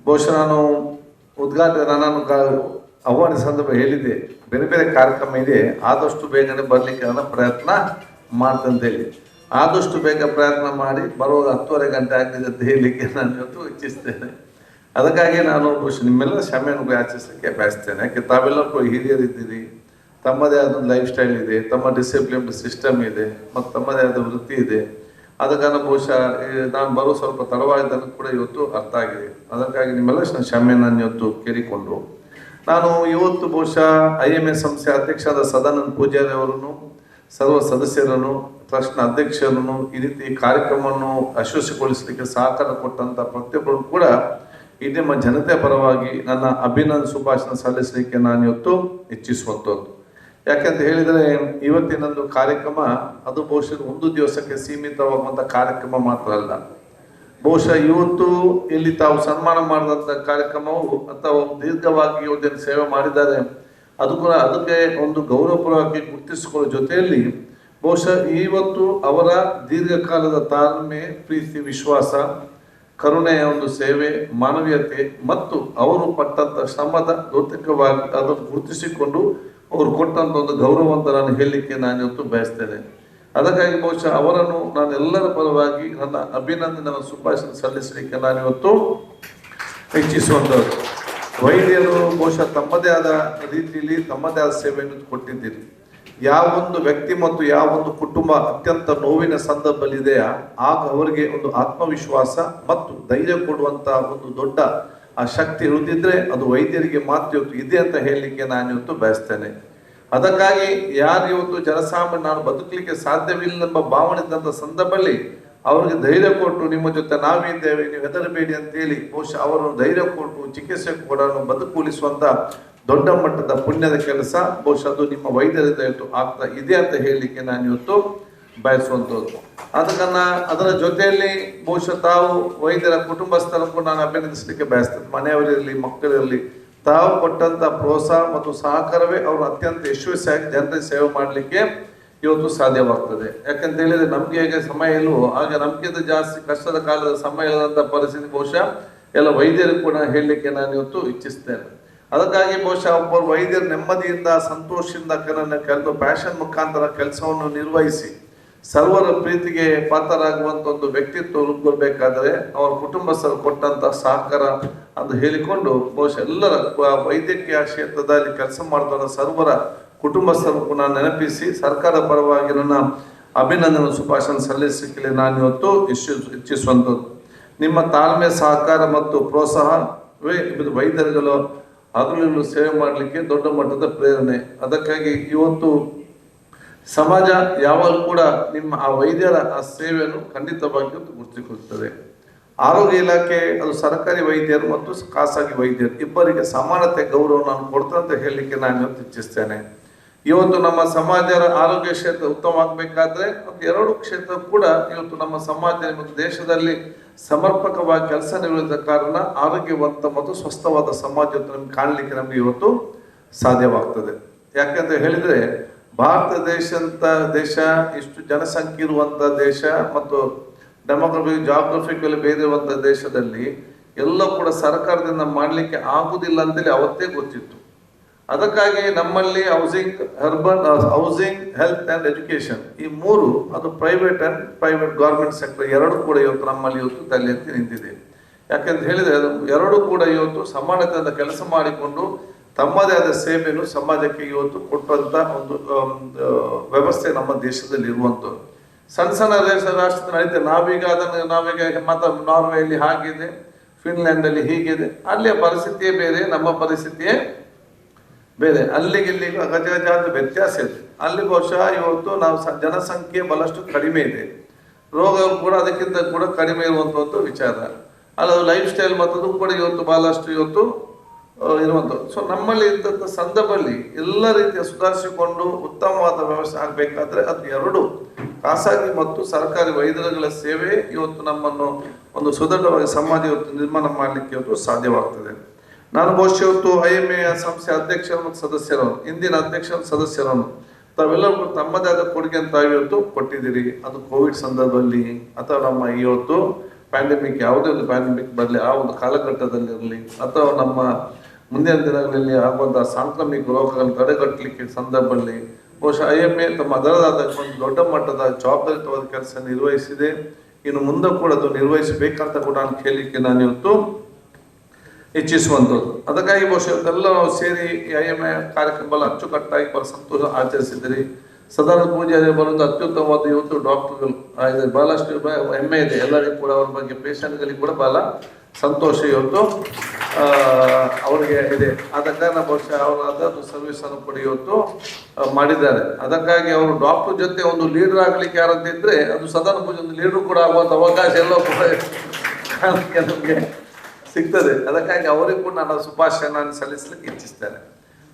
ಬಹುಶಃ ನಾನು ಆಹ್ವಾನಿಸಿದ ಸಂದರ್ಭ ಹೇಳಿದೆ, ಬೇರೆ ಬೇರೆ ಕಾರ್ಯಕ್ರಮ ಇದೆ, ಆದಷ್ಟು ಬೇಗನೆ ಬರಲಿಕ್ಕೆ ನನ್ನ ಪ್ರಯತ್ನ ಮಾಡ್ತಂತೇಳಿ, ಆದಷ್ಟು ಬೇಗ ಪ್ರಯತ್ನ ಮಾಡಿ ಬರುವಾಗ 10:30 ಗಂಟೆ ಆಗ್ತಿದೆ ಅಂತ ಹೇಳಲಿಕ್ಕೆ ನಾನು ಇವತ್ತು ಇಚ್ಛಿಸ್ತೇನೆ. ಅದಕ್ಕಾಗಿ ನಾನು ಬಹುಶಃ ನಿಮ್ಮೆಲ್ಲ ಕ್ಷಮೆಯನ್ನು ಯಾಚಿಸಲಿಕ್ಕೆ ಬಯಸ್ತೇನೆ. ಯಾಕೆ ತಾವೆಲ್ಲರೂ ಹಿರಿಯರಿದ್ದೀರಿ, ತಮ್ಮದೇ ಆದ ಲೈಫ್ ಸ್ಟೈಲ್ ಇದೆ, ತಮ್ಮ ಡಿಸಿಪ್ಲಿನ್ ಸಿಸ್ಟಮ್ ಇದೆ ಮತ್ತು ತಮ್ಮದೇ ಆದ ವೃತ್ತಿ ಇದೆ. ಆದ ಕಾರಣ ಬಹುಶಃ ನಾನು ಬರೋ ಸ್ವಲ್ಪ ತಡವಾಗಿದ್ದನ್ನು ಕೂಡ ಇವತ್ತು ಅರ್ಥ ಆಗಿದೆ. ಅದಕ್ಕಾಗಿ ನಿಮ್ಮೆಲ್ಲ ಕ್ಷಮೆಯನ್ನು ನಾನು ಇವತ್ತು ಕೇಳಿಕೊಂಡು ನಾನು ಇವತ್ತು ಬಹುಶಃ IMA ಸಂಸ್ಥೆ ಅಧ್ಯಕ್ಷರಾದ ಸದಾನಂದ ಪೂಜಾರಿ ಅವರನ್ನು, ಸರ್ವ ಸದಸ್ಯರನ್ನು, ಟ್ರಸ್ಟ್ನ ಅಧ್ಯಕ್ಷರನ್ನು, ಈ ರೀತಿ ಕಾರ್ಯಕ್ರಮವನ್ನು ಯಶಸ್ವಿಗೊಳಿಸಲಿಕ್ಕೆ ಸಹಕಾರ ಕೊಟ್ಟಂಥ ಪ್ರತಿಯೊಬ್ಬರು ಕೂಡ ಈ ನಿಮ್ಮ ಜನತೆ ಪರವಾಗಿ ನನ್ನ ಅಭಿನಂದನೆ ಶುಭಾಶಯ ಸಲ್ಲಿಸಲಿಕ್ಕೆ ನಾನು ಇವತ್ತು ಇಚ್ಛಿಸುವಂಥದ್ದು. ಯಾಕೆಂತ ಹೇಳಿದರೆ ಇವತ್ತಿನೊಂದು ಕಾರ್ಯಕ್ರಮ ಅದು ಬಹುಶಃ ಒಂದು ದಿವಸಕ್ಕೆ ಸೀಮಿತವಾಗುವಂಥ ಕಾರ್ಯಕ್ರಮ ಮಾತ್ರ ಅಲ್ಲ. ಬಹುಶಃ ಇವತ್ತು ಇಲ್ಲಿ ತಾವು ಸನ್ಮಾನ ಮಾಡಿದಂಥ ಕಾರ್ಯಕ್ರಮವು ಅಥವಾ ದೀರ್ಘವಾಗಿ ಇವತ್ತೇನು ಸೇವೆ ಮಾಡಿದ್ದಾರೆ ಅದು ಕೂಡ ಅದಕ್ಕೆ ಒಂದು ಗೌರವಪೂರ್ವಕವಾಗಿ ಗುರುತಿಸಿಕೊಳ್ಳೋ ಜೊತೆಯಲ್ಲಿ ಬಹುಶಃ ಇವತ್ತು ಅವರ ದೀರ್ಘಕಾಲದ ತಾಳ್ಮೆ, ಪ್ರೀತಿ, ವಿಶ್ವಾಸ, ಕರುಣೆಯ ಒಂದು ಸೇವೆ, ಮಾನವೀಯತೆ ಮತ್ತು ಅವರು ಪಟ್ಟಂತ ಶ್ರಮದ ಜೊತೆಕವಾಗಿ ಅದನ್ನು ಗುರುತಿಸಿಕೊಂಡು ಅವರು ಕೊಟ್ಟಂತ ಒಂದು ಗೌರವ ಅಂತ ನಾನು ಹೇಳಲಿಕ್ಕೆ ನಾನು ಇವತ್ತು ಬಯಸ್ತೇನೆ. ಅದಕ್ಕಾಗಿ ಬಹುಶಃ ಅವರನ್ನು ನಾನು ಎಲ್ಲರ ಪರವಾಗಿ ನನ್ನ ಅಭಿನಂದನೆ ಶುಭಾಶಯ ಸಲ್ಲಿಸಲಿಕ್ಕೆ ನಾನು ಇವತ್ತು ಇಚ್ಛಿಸುವಂಥದ್ದು. ವೈದ್ಯರು ಬಹುಶಃ ತಮ್ಮದೇ ಆದ ರೀತಿಯಲ್ಲಿ ತಮ್ಮದೇ ಆದ ಸೇವೆಯನ್ನು ಕೊಟ್ಟಿದ್ದೀರಿ. ಯಾವೊಂದು ವ್ಯಕ್ತಿ ಮತ್ತು ಯಾವೊಂದು ಕುಟುಂಬ ಅತ್ಯಂತ ನೋವಿನ ಸಂದರ್ಭದಲ್ಲಿ ಇದೆಯಾ ಆಗ ಅವರಿಗೆ ಒಂದು ಆತ್ಮವಿಶ್ವಾಸ ಮತ್ತು ಧೈರ್ಯ ಕೊಡುವಂತ ಒಂದು ದೊಡ್ಡ ಆ ಶಕ್ತಿ ಇರುವುದಿದ್ರೆ ಅದು ವೈದ್ಯರಿಗೆ ಮಾತ್ರ ಇವತ್ತು ಇದೆ ಅಂತ ಹೇಳಲಿಕ್ಕೆ ನಾನು ಇವತ್ತು ಬಯಸ್ತೇನೆ. ಅದಕ್ಕಾಗಿ ಯಾರು ಇವತ್ತು ಜನಸಾಮಾನ್ಯ ನಾನು ಬದುಕಲಿಕ್ಕೆ ಸಾಧ್ಯವಿಲ್ಲ ಎಂಬ ಭಾವನೆ ಇದ್ದಂಥ ಸಂದರ್ಭದಲ್ಲಿ ಅವರಿಗೆ ಧೈರ್ಯ ಕೊಟ್ಟು ನಿಮ್ಮ ಜೊತೆ ನಾವಿದ್ದೇವೆ, ನೀವು ಹೆದರಬೇಡಿ ಅಂತೇಳಿ ಬಹುಶಃ ಅವರನ್ನು ಧೈರ್ಯ ಕೊಟ್ಟು ಚಿಕಿತ್ಸೆ ಕೂಡ ಬದುಕುಳಿಸುವಂತ ದೊಡ್ಡ ಮಟ್ಟದ ಪುಣ್ಯದ ಕೆಲಸ ಬಹುಶಃ ಅದು ನಿಮ್ಮ ವೈದ್ಯರಿಂದ ಇವತ್ತು ಆಗ್ತಾ ಇದೆ ಅಂತ ಹೇಳಲಿಕ್ಕೆ ನಾನು ಇವತ್ತು ಬಯಸುವಂಥದ್ದು. ಅದರ ಜೊತೆಯಲ್ಲಿ ಬಹುಶಃ ತಾವು ವೈದ್ಯರ ಕುಟುಂಬಸ್ಥರಕ್ಕೂ ನಾನು ಅಭಿನಂದಿಸಲಿಕ್ಕೆ ಬಯಸ್ತೇನೆ. ಮನೆಯವರಿರಲಿ, ಮಕ್ಕಳಿರಲಿ, ತಾವು ಕೊಟ್ಟಂತ ಪ್ರೋತ್ಸಾಹ ಮತ್ತು ಸಹಕಾರವೇ ಅವರು ಅತ್ಯಂತ ಯಶಸ್ವಿಯಾಗಿ ಜನರಿಗೆ ಸೇವೆ ಮಾಡಲಿಕ್ಕೆ ಇವತ್ತು ಸಾಧ್ಯವಾಗ್ತದೆ. ಯಾಕಂತ ಹೇಳಿದ್ರೆ ನಮ್ಗೆ ಹೇಗೆ ಸಮಯ ಇಲ್ವೋ ಹಾಗೆ ನಮ್ಗಿಂತ ಜಾಸ್ತಿ ಕಷ್ಟದ ಕಾಲದ ಸಮಯ ಇಲ್ಲದಂತ ಪರಿಸ್ಥಿತಿ ಬಹುಶಃ ಎಲ್ಲ ವೈದ್ಯರು ಕೂಡ ಹೇಳಲಿಕ್ಕೆ ನಾನು ಇವತ್ತು ಇಚ್ಛಿಸ್ತೇನೆ. ಅದಕ್ಕಾಗಿ ಬಹುಶಃ ಒಬ್ಬರು ವೈದ್ಯರು ನೆಮ್ಮದಿಯಿಂದ ಸಂತೋಷದಿಂದ ಕೆಲವು ಪ್ಯಾಷನ್ ಮುಖಾಂತರ ಕೆಲಸವನ್ನು ನಿರ್ವಹಿಸಿ ಸರ್ವರ ಪ್ರೀತಿಗೆ ಪಾತ್ರರಾಗುವಂತ ಒಂದು ವ್ಯಕ್ತಿತ್ವ ರೂಪುಗೊಳ್ಬೇಕಾದ್ರೆ ಅವರ ಕುಟುಂಬಸ್ಥರು ಕೊಟ್ಟಂತ ಸಹಕಾರ ಅಂತ ಹೇಳಿಕೊಂಡು ಬಹುಶಃ ಎಲ್ಲರ ವೈದ್ಯಕೀಯ ಕ್ಷೇತ್ರದಲ್ಲಿ ಕೆಲಸ ಮಾಡಿದ ಸರ್ವರ ಕುಟುಂಬಸ್ಥರು ಕೂಡ ನೆನಪಿಸಿ ಸರ್ಕಾರ ಪರವಾಗಿ ನನ್ನ ಅಭಿನಂದನೆ ಶುಭಾಶಯ ಸಲ್ಲಿಸಲಿಕ್ಕೆ ನಾನು ಇವತ್ತು ಇಚ್ಛಿಸುವಂಥದ್ದು. ನಿಮ್ಮ ತಾಳ್ಮೆ, ಸಹಕಾರ ಮತ್ತು ಪ್ರೋತ್ಸಾಹವೇ ವೈದ್ಯರುಗಳು ಹಗಲು ಸೇವೆ ಮಾಡಲಿಕ್ಕೆ ದೊಡ್ಡ ಮಟ್ಟದ ಪ್ರೇರಣೆ. ಅದಕ್ಕಾಗಿ ಇವತ್ತು ಸಮಾಜ ಯಾವಾಗಲೂ ಕೂಡ ನಿಮ್ಮ ಆ ವೈದ್ಯರ ಆ ಸೇವೆಯನ್ನು ಖಂಡಿತವಾಗಿ ಗುರುತಿಸುತ್ತದೆ. ಆರೋಗ್ಯ ಇಲಾಖೆ ಅದು ಸರ್ಕಾರಿ ವೈದ್ಯರು ಮತ್ತು ಖಾಸಗಿ ವೈದ್ಯರು ಇಬ್ಬರಿಗೆ ಸಮಾನತೆ ಗೌರವ ನಾನು ಕೊಡ್ತೇನೆ ಅಂತ ಹೇಳಲಿಕ್ಕೆ ನಾನು ಇವತ್ತು ಇಚ್ಛಿಸ್ತೇನೆ. ಇವತ್ತು ನಮ್ಮ ಸಮಾಜದ ಆರೋಗ್ಯ ಕ್ಷೇತ್ರ ಉತ್ತಮವಾಗಬೇಕಾದ್ರೆ ಒಂದು ಎರಡು ಕ್ಷೇತ್ರ ಕೂಡ ಇವತ್ತು ನಮ್ಮ ಸಮಾಜ ಮತ್ತು ದೇಶದಲ್ಲಿ ಸಮರ್ಪಕವಾಗಿ ಕೆಲಸ ನಿರ್ವಹಿಸಿದ ಕಾರಣ ಆರೋಗ್ಯವಂತ ಮತ್ತು ಸ್ವಸ್ಥವಾದ ಸಮಾಜ ನಮ್ಗೆ ಕಾಣಲಿಕ್ಕೆ ನಮಗೆ ಇವತ್ತು ಸಾಧ್ಯವಾಗ್ತದೆ. ಯಾಕಂತ ಹೇಳಿದ್ರೆ ಭಾರತ ದೇಶ ಇಷ್ಟು ಜನಸಂಖ್ಯೆ ಇರುವಂತ ದೇಶ ಮತ್ತು ಜಾಗ್ರಫಿಕಲ್ಲಿ ಬೇರೆ ಇರುವಂತ ದೇಶದಲ್ಲಿ ಎಲ್ಲ ಕೂಡ ಸರ್ಕಾರದಿಂದ ಮಾಡಲಿಕ್ಕೆ ಆಗುದಿಲ್ಲ ಅಂತೇಳಿ ಅವತ್ತೇ ಗೊತ್ತಿತ್ತು. ಅದಕ್ಕಾಗಿ ನಮ್ಮಲ್ಲಿ housing, housing, health and education ಈ ಮೂರು ಅದು private and private government sector ಎರಡು ಕೂಡ ಇವತ್ತು ನಮ್ಮಲ್ಲಿ ಇವತ್ತು ತಲೆ ಎತ್ತಿ ನಿಂತಿದೆ. ಯಾಕೆಂತ ಹೇಳಿದ್ರೆ ಅದು ಎರಡು ಕೂಡ ಇವತ್ತು ಸಮಾನತೆಯಿಂದ ಕೆಲಸ ಮಾಡಿಕೊಂಡು ತಮ್ಮದೇ ಆದ ಸೇವೆಯನ್ನು ಸಮಾಜಕ್ಕೆ ಇವತ್ತು ಕೊಟ್ಟಂತ ಒಂದು ವ್ಯವಸ್ಥೆ ನಮ್ಮ ದೇಶದಲ್ಲಿ ಇರುವಂಥದ್ದು. ಸಣ್ಣ ಸಣ್ಣ ರಾಷ್ಟ್ರದ ನಡೀತದೆ. ನಾವೀಗ ನಾರ್ವೆಯಲ್ಲಿ ಹಾಗಿದೆ, ಫಿನ್ಲ್ಯಾಂಡ್ ಅಲ್ಲಿ ಹೀಗಿದೆ. ಅಲ್ಲಿಯ ಪರಿಸ್ಥಿತಿಯೇ ಬೇರೆ, ನಮ್ಮ ಪರಿಸ್ಥಿತಿಯೇ ಬೇರೆ. ಅಲ್ಲಿಗಿಲ್ಲಿಗೂ ಅಗಜಾದ ವ್ಯತ್ಯಾಸ ಇದೆ. ಅಲ್ಲಿ ಬಹುಶಃ ಇವತ್ತು ನಾವು ಜನಸಂಖ್ಯೆ ಬಹಳಷ್ಟು ಕಡಿಮೆ ಇದೆ, ರೋಗ ಕೂಡ ಅದಕ್ಕಿಂತ ಕೂಡ ಕಡಿಮೆ ಇರುವಂತದ್ದು ವಿಚಾರ. ಅಲ್ಲದು ಲೈಫ್ ಸ್ಟೈಲ್ ಮತ್ತದು ಕೂಡ ಇವತ್ತು ಬಹಳಷ್ಟು ಇವತ್ತು ಇರುವಂಥದ್ದು. ಸೊ ನಮ್ಮಲ್ಲಿ ಇದ್ದಂಥ ಸಂದರ್ಭದಲ್ಲಿ ಎಲ್ಲ ರೀತಿಯ ಸುಧಾರಿಸಿಕೊಂಡು ಉತ್ತಮವಾದ ವ್ಯವಸ್ಥೆ ಆಗಬೇಕಾದ್ರೆ ಅದು ಎರಡು ಖಾಸಗಿ ಮತ್ತು ಸರ್ಕಾರಿ ವೈದ್ಯರುಗಳ ಸೇವೆ ಇವತ್ತು ನಮ್ಮನ್ನು ಒಂದು ಸುದೃಢವಾಗಿ ಸಮಾಜ ಇವತ್ತು ನಿರ್ಮಾಣ ಮಾಡಲಿಕ್ಕೆ ಇವತ್ತು ಸಾಧ್ಯವಾಗ್ತದೆ. ನಾನು ಬಹುಶಃ ಇವತ್ತು IMA ಸಂಸ್ಥೆ ಅಧ್ಯಕ್ಷರು ಮತ್ತು ಸದಸ್ಯರನ್ನು, ಇಂದಿನ ಅಧ್ಯಕ್ಷ ಸದಸ್ಯರನ್ನು ತಾವೆಲ್ಲರೂ ತಮ್ಮದೇ ಆದ ಕೊಡುಗೆ ಅಂತ ಇವತ್ತು ಕೊಟ್ಟಿದ್ದೀರಿ. ಅದು ಕೋವಿಡ್ ಸಂದರ್ಭದಲ್ಲಿ ಅಥವಾ ನಮ್ಮ ಇವತ್ತು ಪ್ಯಾಂಡಮಿಕ್, ಯಾವುದೇ ಒಂದು ಪ್ಯಾಂಡಮಿಕ್ ಬರಲಿ ಆ ಒಂದು ಕಾಲಘಟ್ಟದಲ್ಲಿರಲಿ ಅಥವಾ ನಮ್ಮ ಮುಂದಿನ ದಿನಗಳಲ್ಲಿ ಆಗುವಂತಹ ಸಾಂಕ್ರಾಮಿಕ ರೋಗಗಳನ್ನು ತಡೆಗಟ್ಟಲಿಕ್ಕೆ ಸಂದರ್ಭದಲ್ಲಿ ಬಹುಶಃ IMA ತಮ್ಮ ಅದರದಾದ ಒಂದು ದೊಡ್ಡ ಮಟ್ಟದ ಜವಾಬ್ದಾರಿಯುತವಾದ ಕೆಲಸ ನಿರ್ವಹಿಸಿದೆ. ಇನ್ನು ಮುಂದೆ ಕೂಡ ಅದು ನಿರ್ವಹಿಸಬೇಕಂತ ಕೂಡ ನಾನು ಕೇಳಲಿಕ್ಕೆ ನಾನು ಇವತ್ತು ಇಚ್ಛಿಸುವಂಥದ್ದು. ಅದಕ್ಕಾಗಿ ಬಹುಶಃ ಇವತ್ತೆಲ್ಲ ನಾವು ಸೇರಿ IMA ಕಾರ್ಯಕ್ರಮ ಬಹಳ ಅಚ್ಚುಕಟ್ಟಾಗಿ ಬಹಳ ಸಂತೋಷ ಆಚರಿಸಿದ್ದೀರಿ. ಸದಾನಂದ ಪೂಜಾರಿ ಬರೋದು ಅತ್ಯುತ್ತಮವಾದ ಇವತ್ತು ಡಾಕ್ಟರ್ಗಳು ಬಹಳಷ್ಟು ಹೆಮ್ಮೆ ಇದೆ ಎಲ್ಲರಿಗೂ ಕೂಡ. ಅವ್ರ ಬಗ್ಗೆ ಪೇಷಂಟ್ಗಳಿಗೆ ಕೂಡ ಬಹಳ ಸಂತೋಷ ಇವತ್ತು ಅವರಿಗೆ ಇದೆ. ಆದ ಕಾರಣ ಬಹುಶಃ ಅವರು ಅದನ್ನು ಸರ್ವಿಸ್ ಅನ್ನು ಕೂಡ ಇವತ್ತು ಮಾಡಿದ್ದಾರೆ. ಅದಕ್ಕಾಗಿ ಅವರು ಡಾಕ್ಟರ್ ಜೊತೆ ಒಂದು ಲೀಡರ್ ಆಗ್ಲಿಕ್ಕೆ ಯಾರಂತಿದ್ರೆ ಅದು ಸದಾನಂದ ಪೂಜೆ ಒಂದು ಲೀಡರ್ ಕೂಡ ಆಗುವಂತ ಅವಕಾಶ ಎಲ್ಲ ಕೂಡ ನಮಗೆ ಸಿಗ್ತದೆ. ಅದಕ್ಕಾಗಿ ಅವರಿಗೂ ಕೂಡ ನಾನು ಶುಭಾಶಯನ ಸಲ್ಲಿಸಲಿಕ್ಕೆ ಇಚ್ಛಿಸ್ತೇನೆ.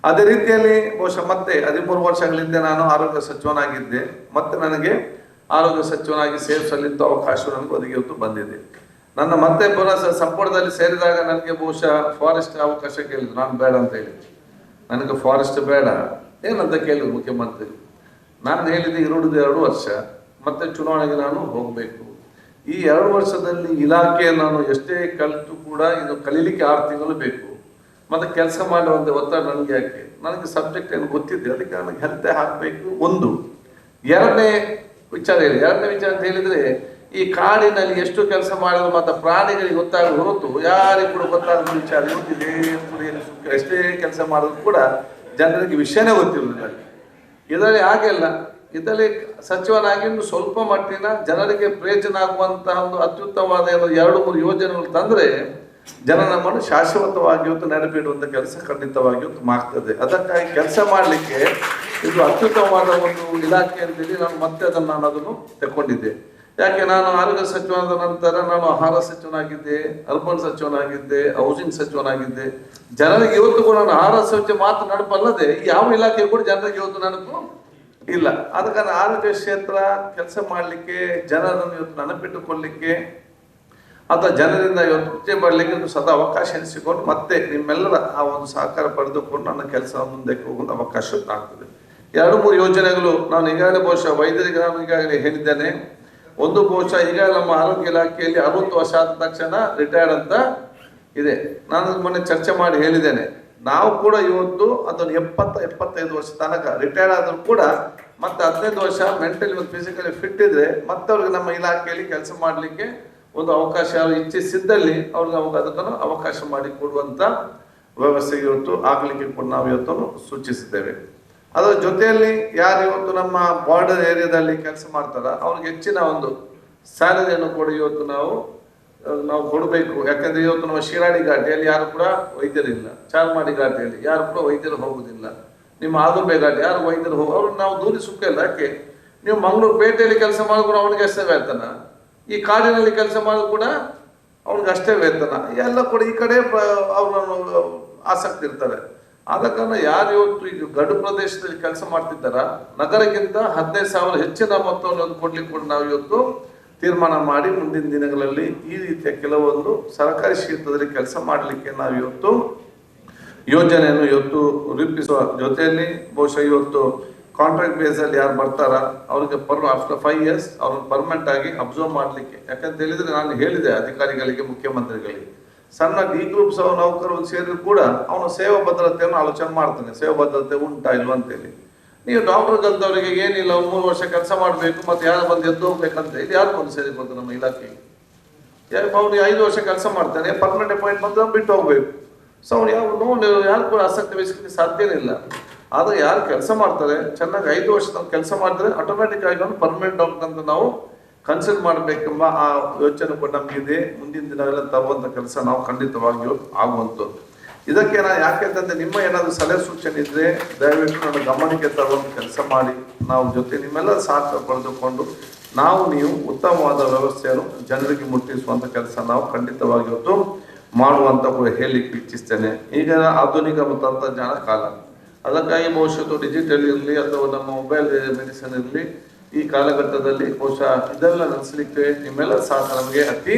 ಅದೇ ರೀತಿಯಲ್ಲಿ ಬಹುಶಃ ಮತ್ತೆ 13 ವರ್ಷಗಳ ಹಿಂದೆ ನಾನು ಆರೋಗ್ಯ ಸಚಿವನಾಗಿದ್ದೆ. ಮತ್ತೆ ನನಗೆ ಆರೋಗ್ಯ ಸಚಿವನಾಗಿ ಸೇವೆ ಸಲ್ಲಿಸುವ ಅವಕಾಶ ನನಗೆ ಒದಗಿ ಬಂದಿದೆ. ನನ್ನ ಮತ್ತೆ ಪುನಃ ಸಂಪುಟದಲ್ಲಿ ಸೇರಿದಾಗ ನನಗೆ ಬಹುಶಃ ಫಾರೆಸ್ಟ್ ಅವಕಾಶ ಕೇಳಿದ್ರು. ನಾನು ಬೇಡ ಅಂತ ಹೇಳಿದ್ದೆ. ನನಗೆ ಫಾರೆಸ್ಟ್ ಬೇಡ ಏನಂತ ಕೇಳಿದ್ರು ಮುಖ್ಯಮಂತ್ರಿ. ನಾನು ಹೇಳಿದೆ 2 ವರ್ಷ ಮತ್ತೆ ಚುನಾವಣೆಗೆ ನಾನು ಹೋಗಬೇಕು. ಈ 2 ವರ್ಷದಲ್ಲಿ ಇಲಾಖೆ ನಾನು ಎಷ್ಟೇ ಕಲಿತು ಕೂಡ ಇದು ಕಲೀಲಿಕ್ಕೆ 6 ತಿಂಗಳು ಬೇಕು. ಮತ್ತೆ ಕೆಲಸ ಮಾಡುವಂಥ ಒತ್ತಡ ನನಗೆ ಯಾಕೆ, ನನಗೆ ಸಬ್ಜೆಕ್ಟ್ ಏನು ಗೊತ್ತಿದೆ, ಅದಕ್ಕೆ ನನಗೆ ಹೆಲ್ತೆ ಹಾಕಬೇಕು. ಒಂದು ಎರಡನೇ ವಿಚಾರ ಅಂತ ಹೇಳಿದ್ರೆ, ಈ ಕಾಡಿನಲ್ಲಿ ಎಷ್ಟು ಕೆಲಸ ಮಾಡಿದ್ರು ಮತ್ತೆ ಪ್ರಾಣಿಗಳಿಗೆ ಗೊತ್ತಾಗಲು ಹೊರತು ಯಾರಿಗೂ ಕೂಡ ಗೊತ್ತಾಗದ ವಿಚಾರ ಗೊತ್ತಿದೆ. ಎಷ್ಟೇ ಕೆಲಸ ಮಾಡಿದ್ರು ಕೂಡ ಜನರಿಗೆ ವಿಷಯನೇ ಗೊತ್ತಿರಲಿಲ್ಲ. ಇದರಲ್ಲಿ ಹಾಗೆಲ್ಲ ಇದರಲ್ಲಿ ಸಚಿವನಾಗಿ ಸ್ವಲ್ಪ ಮಟ್ಟಿನ ಜನರಿಗೆ ಪ್ರಯೋಜನ ಆಗುವಂತಹ ಒಂದು ಅತ್ಯುತ್ತಮವಾದ 2-3 ಯೋಜನೆಗಳು ತಂದ್ರೆ ಜನ ನಮ್ಮನ್ನು ಶಾಶ್ವತವಾಗಿ ನೆನಪಿಡುವಂಥ ಕೆಲಸ ಖಂಡಿತವಾಗಿ ಮಾಡ್ತದೆ. ಅದಕ್ಕಾಗಿ ಕೆಲಸ ಮಾಡಲಿಕ್ಕೆ ಇದು ಅತ್ಯುತ್ತಮವಾದ ಒಂದು ಇಲಾಖೆ ಅಂತೇಳಿ ನಾನು ಮತ್ತೆ ಅದನ್ನು ತಗೊಂಡಿದ್ದೆ. ಯಾಕೆ ನಾನು ಆರೋಗ್ಯ ಸಚಿವನಾದ ನಂತರ ನಾನು ಆಹಾರ ಸಚಿವನಾಗಿದ್ದೆ, ಅರ್ಬನ್ ಸಚಿವನಾಗಿದ್ದೆ, ಹೌಸಿಂಗ್ ಸಚಿವನಾಗಿದ್ದೆ. ಜನರಿಗೆ ಇವತ್ತು ಕೂಡ ನಾನು ಆಹಾರ ಸಚಿವ ಮಾತು ನೆನಪಲ್ಲದೆ ಯಾವ ಇಲಾಖೆ ಕೂಡ ಜನರಿಗೆ ಇವತ್ತು ನೆನಪು ಇಲ್ಲ. ಅದಕ್ಕೆ ಆರೋಗ್ಯ ಕ್ಷೇತ್ರ ಕೆಲಸ ಮಾಡಲಿಕ್ಕೆ, ಜನರನ್ನು ಇವತ್ತು ನೆನಪಿಟ್ಟುಕೊಳ್ಳಲಿಕ್ಕೆ ಅಥವಾ ಜನರಿಂದ ಇವತ್ತು ಕೃತ್ಯ ಮಾಡಲಿಕ್ಕೆ ಸದಾ ಅವಕಾಶ ಎನಿಸಿಕೊಂಡು ಮತ್ತೆ ನಿಮ್ಮೆಲ್ಲರ ಆ ಒಂದು ಸಹಕಾರ ಪಡೆದುಕೊಂಡು ನನ್ನ ಕೆಲಸ ಮುಂದಕ್ಕೆ ಹೋಗುವ ಅವಕಾಶ ಆಗ್ತದೆ. 2-3 ಯೋಜನೆಗಳು ನಾನು ಈಗಾಗಲೇ ಬಹುಶಃ ವೈದ್ಯರಿಗೆ ನಾನು ಈಗಾಗಲೇ ಹೇಳಿದ್ದೇನೆ. ಒಂದು ಬಹುಶಃ ಈಗ ನಮ್ಮ ಆರೋಗ್ಯ ಇಲಾಖೆಯಲ್ಲಿ 60 ವರ್ಷ ಆದ ತಕ್ಷಣ ರಿಟೈರ್ಡ್ ಅಂತ ಇದೆ. ನಾನು ಮೊನ್ನೆ ಚರ್ಚೆ ಮಾಡಿ ಹೇಳಿದ್ದೇನೆ. ನಾವು ಕೂಡ ಇವತ್ತು ಅದನ್ನು 70-75 ವರ್ಷ ತನಕ ರಿಟೈರ್ಡ್ ಆದರೂ ಕೂಡ ಮತ್ತೆ 15 ವರ್ಷ ಮೆಂಟಲಿ ಮತ್ತು ಫಿಸಿಕಲಿ ಫಿಟ್ ಇದ್ರೆ ಮತ್ತೆ ಅವ್ರಿಗೆ ನಮ್ಮ ಇಲಾಖೆಯಲ್ಲಿ ಕೆಲಸ ಮಾಡಲಿಕ್ಕೆ ಒಂದು ಅವಕಾಶ ಇಚ್ಛಿಸಿದ್ದಲ್ಲಿ ಅವ್ರಿಗೆ ಅದನ್ನು ಅವಕಾಶ ಮಾಡಿ ಕೊಡುವಂತ ವ್ಯವಸ್ಥೆ ಇವತ್ತು ಆಗಲಿಕ್ಕೆ ಕೂಡ ನಾವು ಇವತ್ತು ಸೂಚಿಸಿದ್ದೇವೆ. ಅದರ ಜೊತೆಯಲ್ಲಿ ಯಾರು ಇವತ್ತು ನಮ್ಮ ಬಾರ್ಡರ್ ಏರಿಯಾದಲ್ಲಿ ಕೆಲಸ ಮಾಡ್ತಾರ ಅವ್ರಿಗೆ ಹೆಚ್ಚಿನ ಒಂದು ಸ್ಯಾಲರಿಯನ್ನು ಕೂಡ ಇವತ್ತು ನಾವು ಕೊಡಬೇಕು. ಯಾಕಂದ್ರೆ ಇವತ್ತು ನಮ್ಮ ಶಿರಾಡಿ ಘಾಟಿಯಲ್ಲಿ ಯಾರು ಕೂಡ ವೈದ್ಯರಿಲ್ಲ, ಚಾರ್ಮಾಡಿ ಘಾಟಿಯಲ್ಲಿ ಯಾರು ಕೂಡ ವೈದ್ಯರು ಹೋಗುದಿಲ್ಲ, ನಿಮ್ಮ ಆಗುಂಬೆ ಘಾಟಿ ಯಾರು ವೈದ್ಯರು ಅವ್ರನ್ನ ನಾವು ದೂರಿ ಸುಖ ಇಲ್ಲ. ಯಾಕೆ ನೀವು ಮಂಗಳೂರು ಪೇಟೆಯಲ್ಲಿ ಕೆಲಸ ಮಾಡಿದ್ರು ಅವನಿಗೆ ಅಷ್ಟೇ ವೇತನ, ಈ ಕಾಡಿನಲ್ಲಿ ಕೆಲಸ ಮಾಡಿದ್ರು ಕೂಡ ಅವ್ನಿಗೆ ಅಷ್ಟೇ ವೇತನ. ಎಲ್ಲ ಕೂಡ ಈ ಕಡೆ ಅವ್ರನ್ನು ಆಸಕ್ತಿ ಇರ್ತಾರೆ. ಆದ ಕಾರಣ ಯಾರು ಇವತ್ತು ಈಗ ಗಡು ಪ್ರದೇಶದಲ್ಲಿ ಕೆಲಸ ಮಾಡ್ತಿದ್ದಾರ ನಗರಕ್ಕಿಂತ 15,000 ಹೆಚ್ಚಿನ ಮೊತ್ತವನ್ನು ಕೊಡ್ಲಿಕ್ಕೆ ಕೂಡ ನಾವು ಇವತ್ತು ತೀರ್ಮಾನ ಮಾಡಿ ಮುಂದಿನ ದಿನಗಳಲ್ಲಿ ಈ ರೀತಿಯ ಕೆಲವೊಂದು ಸರ್ಕಾರಿ ಕ್ಷೇತ್ರದಲ್ಲಿ ಕೆಲಸ ಮಾಡಲಿಕ್ಕೆ ನಾವು ಇವತ್ತು ಯೋಜನೆಯನ್ನು ಇವತ್ತು ರೂಪಿಸುವ ಜೊತೆಯಲ್ಲಿ ಬಹುಶಃ ಇವತ್ತು ಕಾಂಟ್ರಾಕ್ಟ್ ಬೇಸ್ ಅಲ್ಲಿ ಯಾರು ಬರ್ತಾರ ಅವ್ರಿಗೆ ಆಫ್ಟರ್ 5 years ಅವ್ರನ್ನ ಪರ್ಮನೆಂಟ್ ಆಗಿ ಅಬ್ಸರ್ವ್ ಮಾಡಲಿಕ್ಕೆ. ಯಾಕಂತ ಹೇಳಿದ್ರೆ ನಾನು ಹೇಳಿದೆ ಅಧಿಕಾರಿಗಳಿಗೆ, ಮುಖ್ಯಮಂತ್ರಿಗಳಿಗೆ, ಸಣ್ಣ ಡಿ ಗ್ರೂಪ್ಸ್ ನೌಕರು ಸೇರಿದ್ರು ಕೂಡ ಅವನು ಸೇವಾ ಭದ್ರತೆಯನ್ನು ಆಲೋಚನೆ ಮಾಡ್ತಾನೆ. ಸೇವಾ ಭದ್ರತೆ ಉಂಟಾ ಇಲ್ವಾ ಅಂತೇಳಿ. ನೀವು ಡಾಕ್ಟರ್ ಕಲ್ತವರಿಗೆ ಏನಿಲ್ಲ 3 ವರ್ಷ ಕೆಲಸ ಮಾಡಬೇಕು ಮತ್ತೆ ಯಾರು ಬಂದು ಎದ್ದು ಹೋಗ್ಬೇಕಂತ ಇಲ್ಲಿ ಯಾರು ಬಂದು ಸೇರಿಕೊಂಡು ನಮ್ಮ ಇಲಾಖೆಗೆ ಅವ್ನು 5 ವರ್ಷ ಕೆಲಸ ಮಾಡ್ತಾನೆ, ಪರ್ಮನೆಂಟ್ ಅಪಾಯಿಂಟ್ ಬಂದ್ರೆ ಬಿಟ್ಟು ಹೋಗ್ಬೇಕು. ಸೊ ಅವ್ನು ಯಾರು ಕೂಡ ಆಸಕ್ತಿ ವಹಿಸಲಿಕ್ಕೆ ಸಾಧ್ಯನೇ ಇಲ್ಲ. ಆದ್ರೆ ಯಾರು ಕೆಲಸ ಮಾಡ್ತಾರೆ ಚೆನ್ನಾಗಿ 5 ವರ್ಷ ಕೆಲಸ ಮಾಡಿದ್ರೆ ಆಟೋಮ್ಯಾಟಿಕ್ ಆಗಿ ಅವನು ಪರ್ಮನೆಂಟ್ ಡಾಕ್ಟರ್ ಅಂತ ನಾವು ಕನ್ಸಿಡರ್ ಮಾಡಬೇಕೆಂಬ ಆ ಯೋಚನೆ ಕೂಡ ನಮಗಿದೆ. ಮುಂದಿನ ದಿನಗಳಲ್ಲಿ ತರುವಂತ ಕೆಲಸ ನಾವು ಖಂಡಿತವಾಗಿಯೂ ಆಗುವಂಥದ್ದು. ಇದಕ್ಕೆ ನಾನು ಯಾಕೆ ಅಂತಂದ್ರೆ ನಿಮ್ಮ ಏನಾದರೂ ಸಲಹೆ ಸೂಚನೆ ಇದ್ರೆ ದಯವಿಟ್ಟು ನನ್ನ ಗಮನಕ್ಕೆ ತರುವಂತ ಕೆಲಸ ಮಾಡಿ ನಾವು ಜೊತೆ ನಿಮ್ಮೆಲ್ಲ ಸಹಕಾರ ಪಡೆದುಕೊಂಡು ನೀವು ಉತ್ತಮವಾದ ವ್ಯವಸ್ಥೆಯನ್ನು ಜನರಿಗೆ ಮುಟ್ಟಿಸುವಂತ ಕೆಲಸ ನಾವು ಖಂಡಿತವಾಗಿ ಇವತ್ತು ಮಾಡುವಂತ ಕೂಡ ಹೇಳಲಿಕ್ಕೆ ಇಚ್ಛಿಸ್ತೇನೆ. ಈಗ ಆಧುನಿಕ ಮತ್ತು ತಂತ್ರಜ್ಞಾನ ಕಾಲ, ಅದಕ್ಕಾಗಿ ಬಹುಶಃ ಡಿಜಿಟಲ್ ಇರಲಿ ಅಥವಾ ನಮ್ಮ ಮೊಬೈಲ್ ಮೆಡಿಸಿನ್ ಇರಲಿ, ಈ ಕಾಲಘಟ್ಟದಲ್ಲಿ ಬಹುಶಃ ಇದೆಲ್ಲ ನಡೆಸಲಿಕ್ಕೆ ನಿಮ್ಮೆಲ್ಲ ಸಹಕಾರ ನಮಗೆ ಅತಿ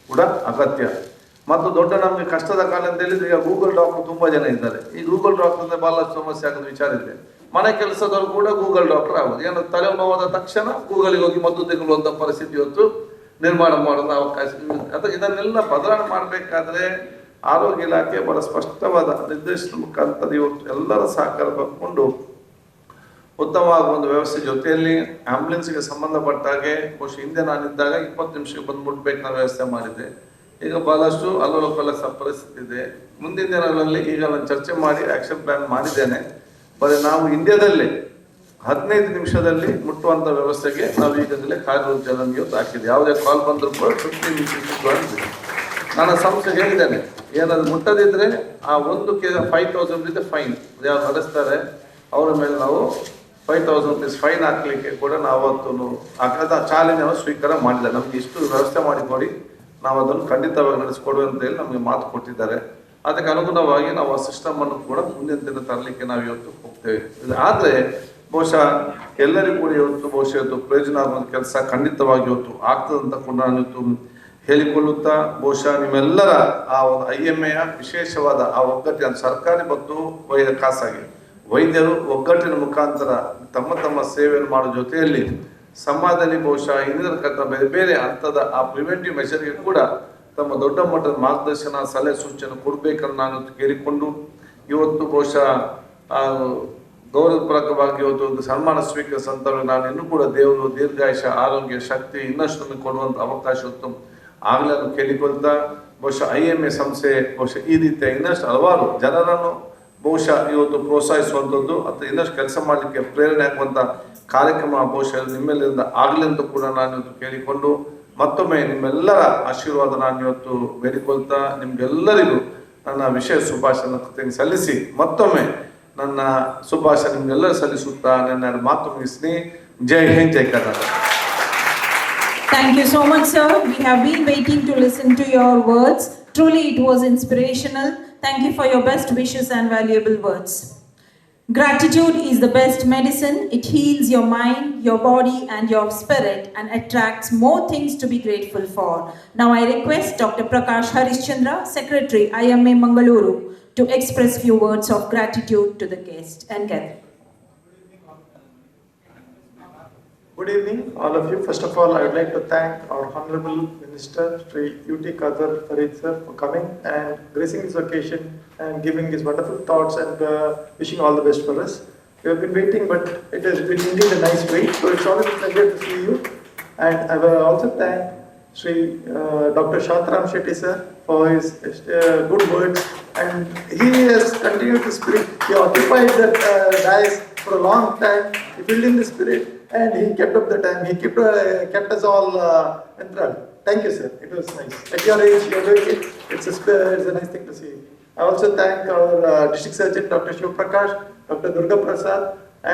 ಕೂಡ ಅಗತ್ಯ. ಮತ್ತು ದೊಡ್ಡ ನಮಗೆ ಕಷ್ಟದ ಕಾಲ ಅಂತ ಹೇಳಿದ್ರೆ ಈಗ ಗೂಗಲ್ ಡಾಕ್ಟರ್ ತುಂಬಾ ಜನ ಇದ್ದಾರೆ. ಈ ಗೂಗಲ್ ಡಾಕ್ಟರ್ ಅಂದ್ರೆ ಬಹಳಷ್ಟು ಸಮಸ್ಯೆ ಆಗೋದು ವಿಚಾರ ಇದೆ. ಮನೆ ಕೆಲಸದವರು ಕೂಡ ಗೂಗಲ್ ಡಾಕ್ಟರ್ ಆಗುದು. ಏನೋ ತಲೆನೋವಾದ ತಕ್ಷಣ ಗೂಗಲ್ಗೆ ಹೋಗಿ ಮದ್ದು ತೆಗೊಳ್ಳುವಂತ ಪರಿಸ್ಥಿತಿ ಇವತ್ತು ನಿರ್ಮಾಣ ಮಾಡೋದು ಅವಕಾಶ. ಅಥವಾ ಇದನ್ನೆಲ್ಲ ಬದಲಾವಣೆ ಮಾಡಬೇಕಾದ್ರೆ ಆರೋಗ್ಯ ಇಲಾಖೆ ಬಹಳ ಸ್ಪಷ್ಟವಾದ ನಿರ್ದೇಶನ ಮುಖಾಂತರ ಇವತ್ತು ಎಲ್ಲರ ಸಹಕಾರ ಪಡ್ಕೊಂಡು ಉತ್ತಮವಾದ ಒಂದು ವ್ಯವಸ್ಥೆ ಜೊತೆಯಲ್ಲಿ ಆಂಬ್ಯುಲೆನ್ಸ್ಗೆ ಸಂಬಂಧಪಟ್ಟ ಹಾಗೆ ಬಹುಶಃ ಹಿಂದೆ ನಾನಿದ್ದಾಗ 20 ನಿಮಿಷಕ್ಕೆ ಬಂದು ಮುಟ್ಬೇಕನ್ನ ವ್ಯವಸ್ಥೆ ಮಾಡಿದೆ. ಈಗ ಬಹಳಷ್ಟು ಅಲ್ಲೋಲ ಪರಿಸ್ಥಿತಿ ಇದೆ. ಮುಂದಿನ ದಿನಗಳಲ್ಲಿ ಈಗ ನಾನು ಚರ್ಚೆ ಮಾಡಿ ಆಕ್ಷನ್ ಪ್ಲಾನ್ ಮಾಡಿದ್ದೇನೆ. ಬರೀ ನಾವು ಇಂಡಿಯಾದಲ್ಲಿ 15 ನಿಮಿಷದಲ್ಲಿ ಮುಟ್ಟುವಂತ ವ್ಯವಸ್ಥೆಗೆ ನಾವು ಈಗಾಗಲೇ ಕಾರ್ಯೋಜನೆಗೆ ಹಾಕಿದೆ. ಯಾವುದೇ ಕಾಲ್ ಬಂದರೂ ಕೂಡ 15 ನಿಮಿಷ ನಾನು ಸಂಸ್ಥೆ ಹೇಳಿದ್ದೇನೆ. ಏನಾದ್ರು ಮುಟ್ಟದಿದ್ರೆ ಆ ಒಂದು ಕೇಸ್ 5,000 ರೂಪಾಯಿ ಫೈನ್ ಯಾರು ನಡೆಸ್ತಾರೆ ಅವರ ಮೇಲೆ ನಾವು 5,000 ರೂಪೀಸ್ ಫೈನ್ ಹಾಕ್ಲಿಕ್ಕೆ ಕೂಡ ನಾವು ಚಾಲನೆಯನ್ನು ಸ್ವೀಕಾರ ಮಾಡಿಲ್ಲ. ನಮ್ಗೆ ಇಷ್ಟು ವ್ಯವಸ್ಥೆ ಮಾಡಿಕೊಡಿ, ನಾವು ಅದನ್ನು ಖಂಡಿತವಾಗಿ ನಡೆಸಿಕೊಡುವೆ ಅಂತ ಹೇಳಿ ನಮಗೆ ಮಾತು ಕೊಟ್ಟಿದ್ದಾರೆ. ಅದಕ್ಕೆ ಅನುಗುಣವಾಗಿ ನಾವು ಆ ಸಿಸ್ಟಮ್ ಅನ್ನು ಕೂಡ ಮುಂದಿನ ದಿನ ತರಲಿಕ್ಕೆ ನಾವು ಇವತ್ತು ಹೋಗ್ತೇವೆ. ಆದರೆ ಬಹುಶಃ ಎಲ್ಲರಿಗೂ ಕೂಡ ಇವತ್ತು ಪ್ರಯೋಜನ ಆಗುವಂಥ ಕೆಲಸ ಖಂಡಿತವಾಗಿ ಇವತ್ತು ಆಗ್ತದಂತ ಕೂಡ ನಾನು ಇವತ್ತು ಹೇಳಿಕೊಳ್ಳುತ್ತಾ, ಬಹುಶಃ ನಿಮ್ಮೆಲ್ಲರ ಆ ಒಂದು IMAಯ ವಿಶೇಷವಾದ ಆ ಒಗ್ಗಟ್ಟಿನ ಸರ್ಕಾರಿ ಮತ್ತು ಖಾಸಗಿ ವೈದ್ಯರು ಒಗ್ಗಟ್ಟಿನ ಮುಖಾಂತರ ತಮ್ಮ ತಮ್ಮ ಸೇವೆಯನ್ನು ಮಾಡೋ ಜೊತೆಯಲ್ಲಿ ಸಮಾಜದಲ್ಲಿ ಬಹುಶಃ ಹಿಂದಿನ ಬೇರೆ ಬೇರೆ ಹಂತದ ಆ ಪ್ರಿವೆಂಟಿವ್ ಮೆಷರ್ಗೆ ಕೂಡ ತಮ್ಮ ದೊಡ್ಡ ಮಟ್ಟದ ಮಾರ್ಗದರ್ಶನ ಸಲಹೆ ಸೂಚನೆ ಕೊಡಬೇಕನ್ನು ನಾನು ಕೇಳಿಕೊಂಡು ಇವತ್ತು ಬಹುಶಃ ಗೌರವಪೂರ್ವಕವಾಗಿ ಇವತ್ತು ಒಂದು ಸನ್ಮಾನ ಸ್ವೀಕರಿಸಿದಂಥವ್ರು ನಾನು ಇನ್ನೂ ಕೂಡ ದೇವರು ದೀರ್ಘಾಯುಷ ಆರೋಗ್ಯ ಶಕ್ತಿ ಇನ್ನಷ್ಟು ನಮಗೆ ಕೊಡುವಂಥ ಅವಕಾಶ ಇತ್ತು ಆಗಲೇ ನಾನು ಕೇಳಿಕೊಳ್ತಾ, ಬಹುಶಃ IMA ಸಂಸ್ಥೆ ಬಹುಶಃ ಈ ರೀತಿಯ ಇನ್ನಷ್ಟು ಹಲವಾರು ಜನರನ್ನು ಬಹುಶಃ ಇವತ್ತು ಪ್ರೋತ್ಸಾಹಿಸುವಂಥದ್ದು ಅಥವಾ ಇನ್ನಷ್ಟು ಕೆಲಸ ಮಾಡಲಿಕ್ಕೆ ಪ್ರೇರಣೆ ಆಗುವಂಥ ಕಾರ್ಯಕ್ರಮ ಬಹುಶಃ ನಿಮ್ಮೆಲ್ಲರಿಂದ ಆಗಲಿ ಅಂತ ಕೂಡ ನಾನು ಇವತ್ತು ಕೇಳಿಕೊಂಡು ಮತ್ತೊಮ್ಮೆ ನಿಮ್ಮೆಲ್ಲರ ಆಶೀರ್ವಾದ ನಾನು ಇವತ್ತು ಬೇಡಿಕೊಳ್ತಾ ನಿಮ್ಗೆಲ್ಲರಿಗೂ ನನ್ನ ವಿಶೇಷ ಶುಭಾಶಯ ಸಲ್ಲಿಸಿ ಮತ್ತೊಮ್ಮೆ ನನ್ನ ಶುಭಾಶಯ ನಿಮ್ಗೆಲ್ಲರೂ ಸಲ್ಲಿಸುತ್ತಾ ನನ್ನ ಮಾತು ಮುಗಿಸ್ತೀನಿ. ಜೈ ಹಿಂದ್, ಜೈ Karnataka. Thank you so much, sir. We have been waiting to listen to your words. Truly, it was inspirational. Thank you for your best wishes and valuable words. Gratitude is the best medicine. It heals your mind, your body, and your spirit, and attracts more things to be grateful for. Now, I request Dr. Prakash Harishchandra, Secretary, IMA Mangalore, to express few words of gratitude to the guest and gathering. Good evening, all of you. First of all, I would like to thank our Honorable Minister, Sri U.T. Khadr Farid sir, for coming and gracing this occasion and giving his wonderful thoughts and wishing all the best for us. We have been waiting, but it has been indeed a nice wait. So it's always a pleasure to see you. And I will also thank Sri Dr. Shantaram Shetty sir for his good words. And he has continued the spirit. He occupied that dais for a long time. He filled in the spirit. And he kept up the time. He kept us all enthralled. Thank you, sir. It was nice. At your age, you're doing it. It's a nice thing to see. I also thank our district surgeon, Dr. Shiv Prakash, Dr. Durga Prasad,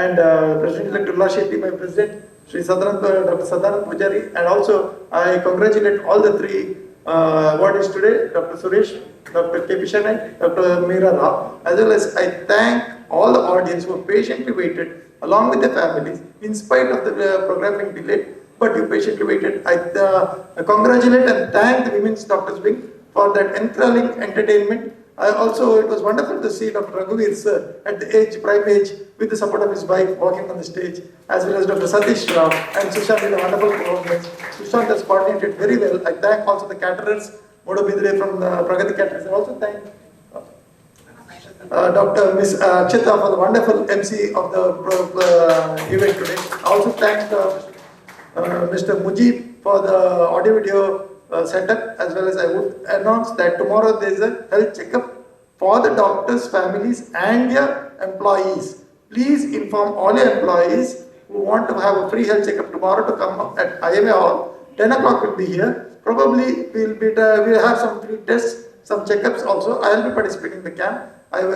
and President-elect Ulla Shetty, my president, Dr. Sadanand Pujari, and also I congratulate all the three awardees today, Dr. Suresh, Dr. K. Bishanai, Dr. Meera Rao, as well as I thank all the audience who patiently waited along with the families, in spite of the program being delayed, but you patiently waited. I congratulate and thank the Women's Doctors Wing for that enthralling entertainment. It was wonderful to see Dr. Raghuveer sir at the prime age, with the support of his wife, walking on the stage, as well as Dr. Satish Rao and Sushant with a wonderful performance. Sushant has coordinated very well. I thank also the caterers, Modo Bidre from the Pragati Caterers. I also thank Dr. Ms. Akshita for the wonderful MC of the event today. I also thank Mr. Mujib for the audio-video setup, as well as I would announce that tomorrow there is a health checkup for the doctors, families and their employees. Please inform all your employees who want to have a free health checkup tomorrow to come up at IMA Hall. 10 o'clock will be here. Probably we'll have some free tests, some checkups also. I will be participating in the camp. I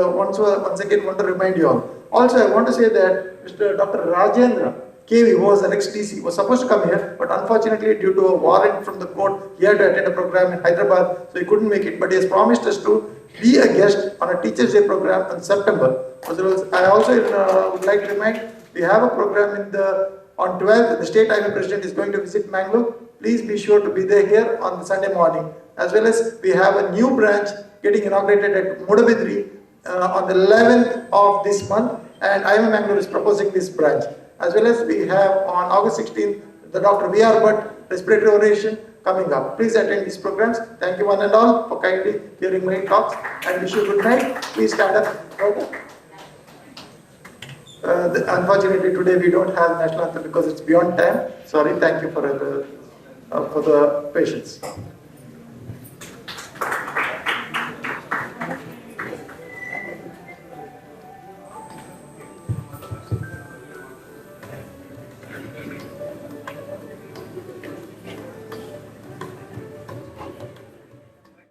once again want to remind you all. Also, I want to say that Mr. Dr. Rajendra KV, who was an ex-DC, was supposed to come here, but unfortunately, due to a warrant from the court, he had to attend a program in Hyderabad, so he couldn't make it. But he has promised us to be a guest on a Teachers' Day program in September. I also would like to remind, we have a program on 12th. The state IMA president is going to visit Mangalore. Please be sure to be there here on the Sunday morning. As well as we have a new branch getting inaugurated at Mudabidri on the 11th of this month, and IMA Mangalore is proposing this branch. As well as we have on August 16th, the Dr. V.R. Bhatt respiratory oration coming up. Please attend these programs. Thank you one and all for kindly hearing my talks, and wish you good night. Please stand up. Unfortunately, today we don't have national anthem because it's beyond time. Sorry. Thank you for the patience.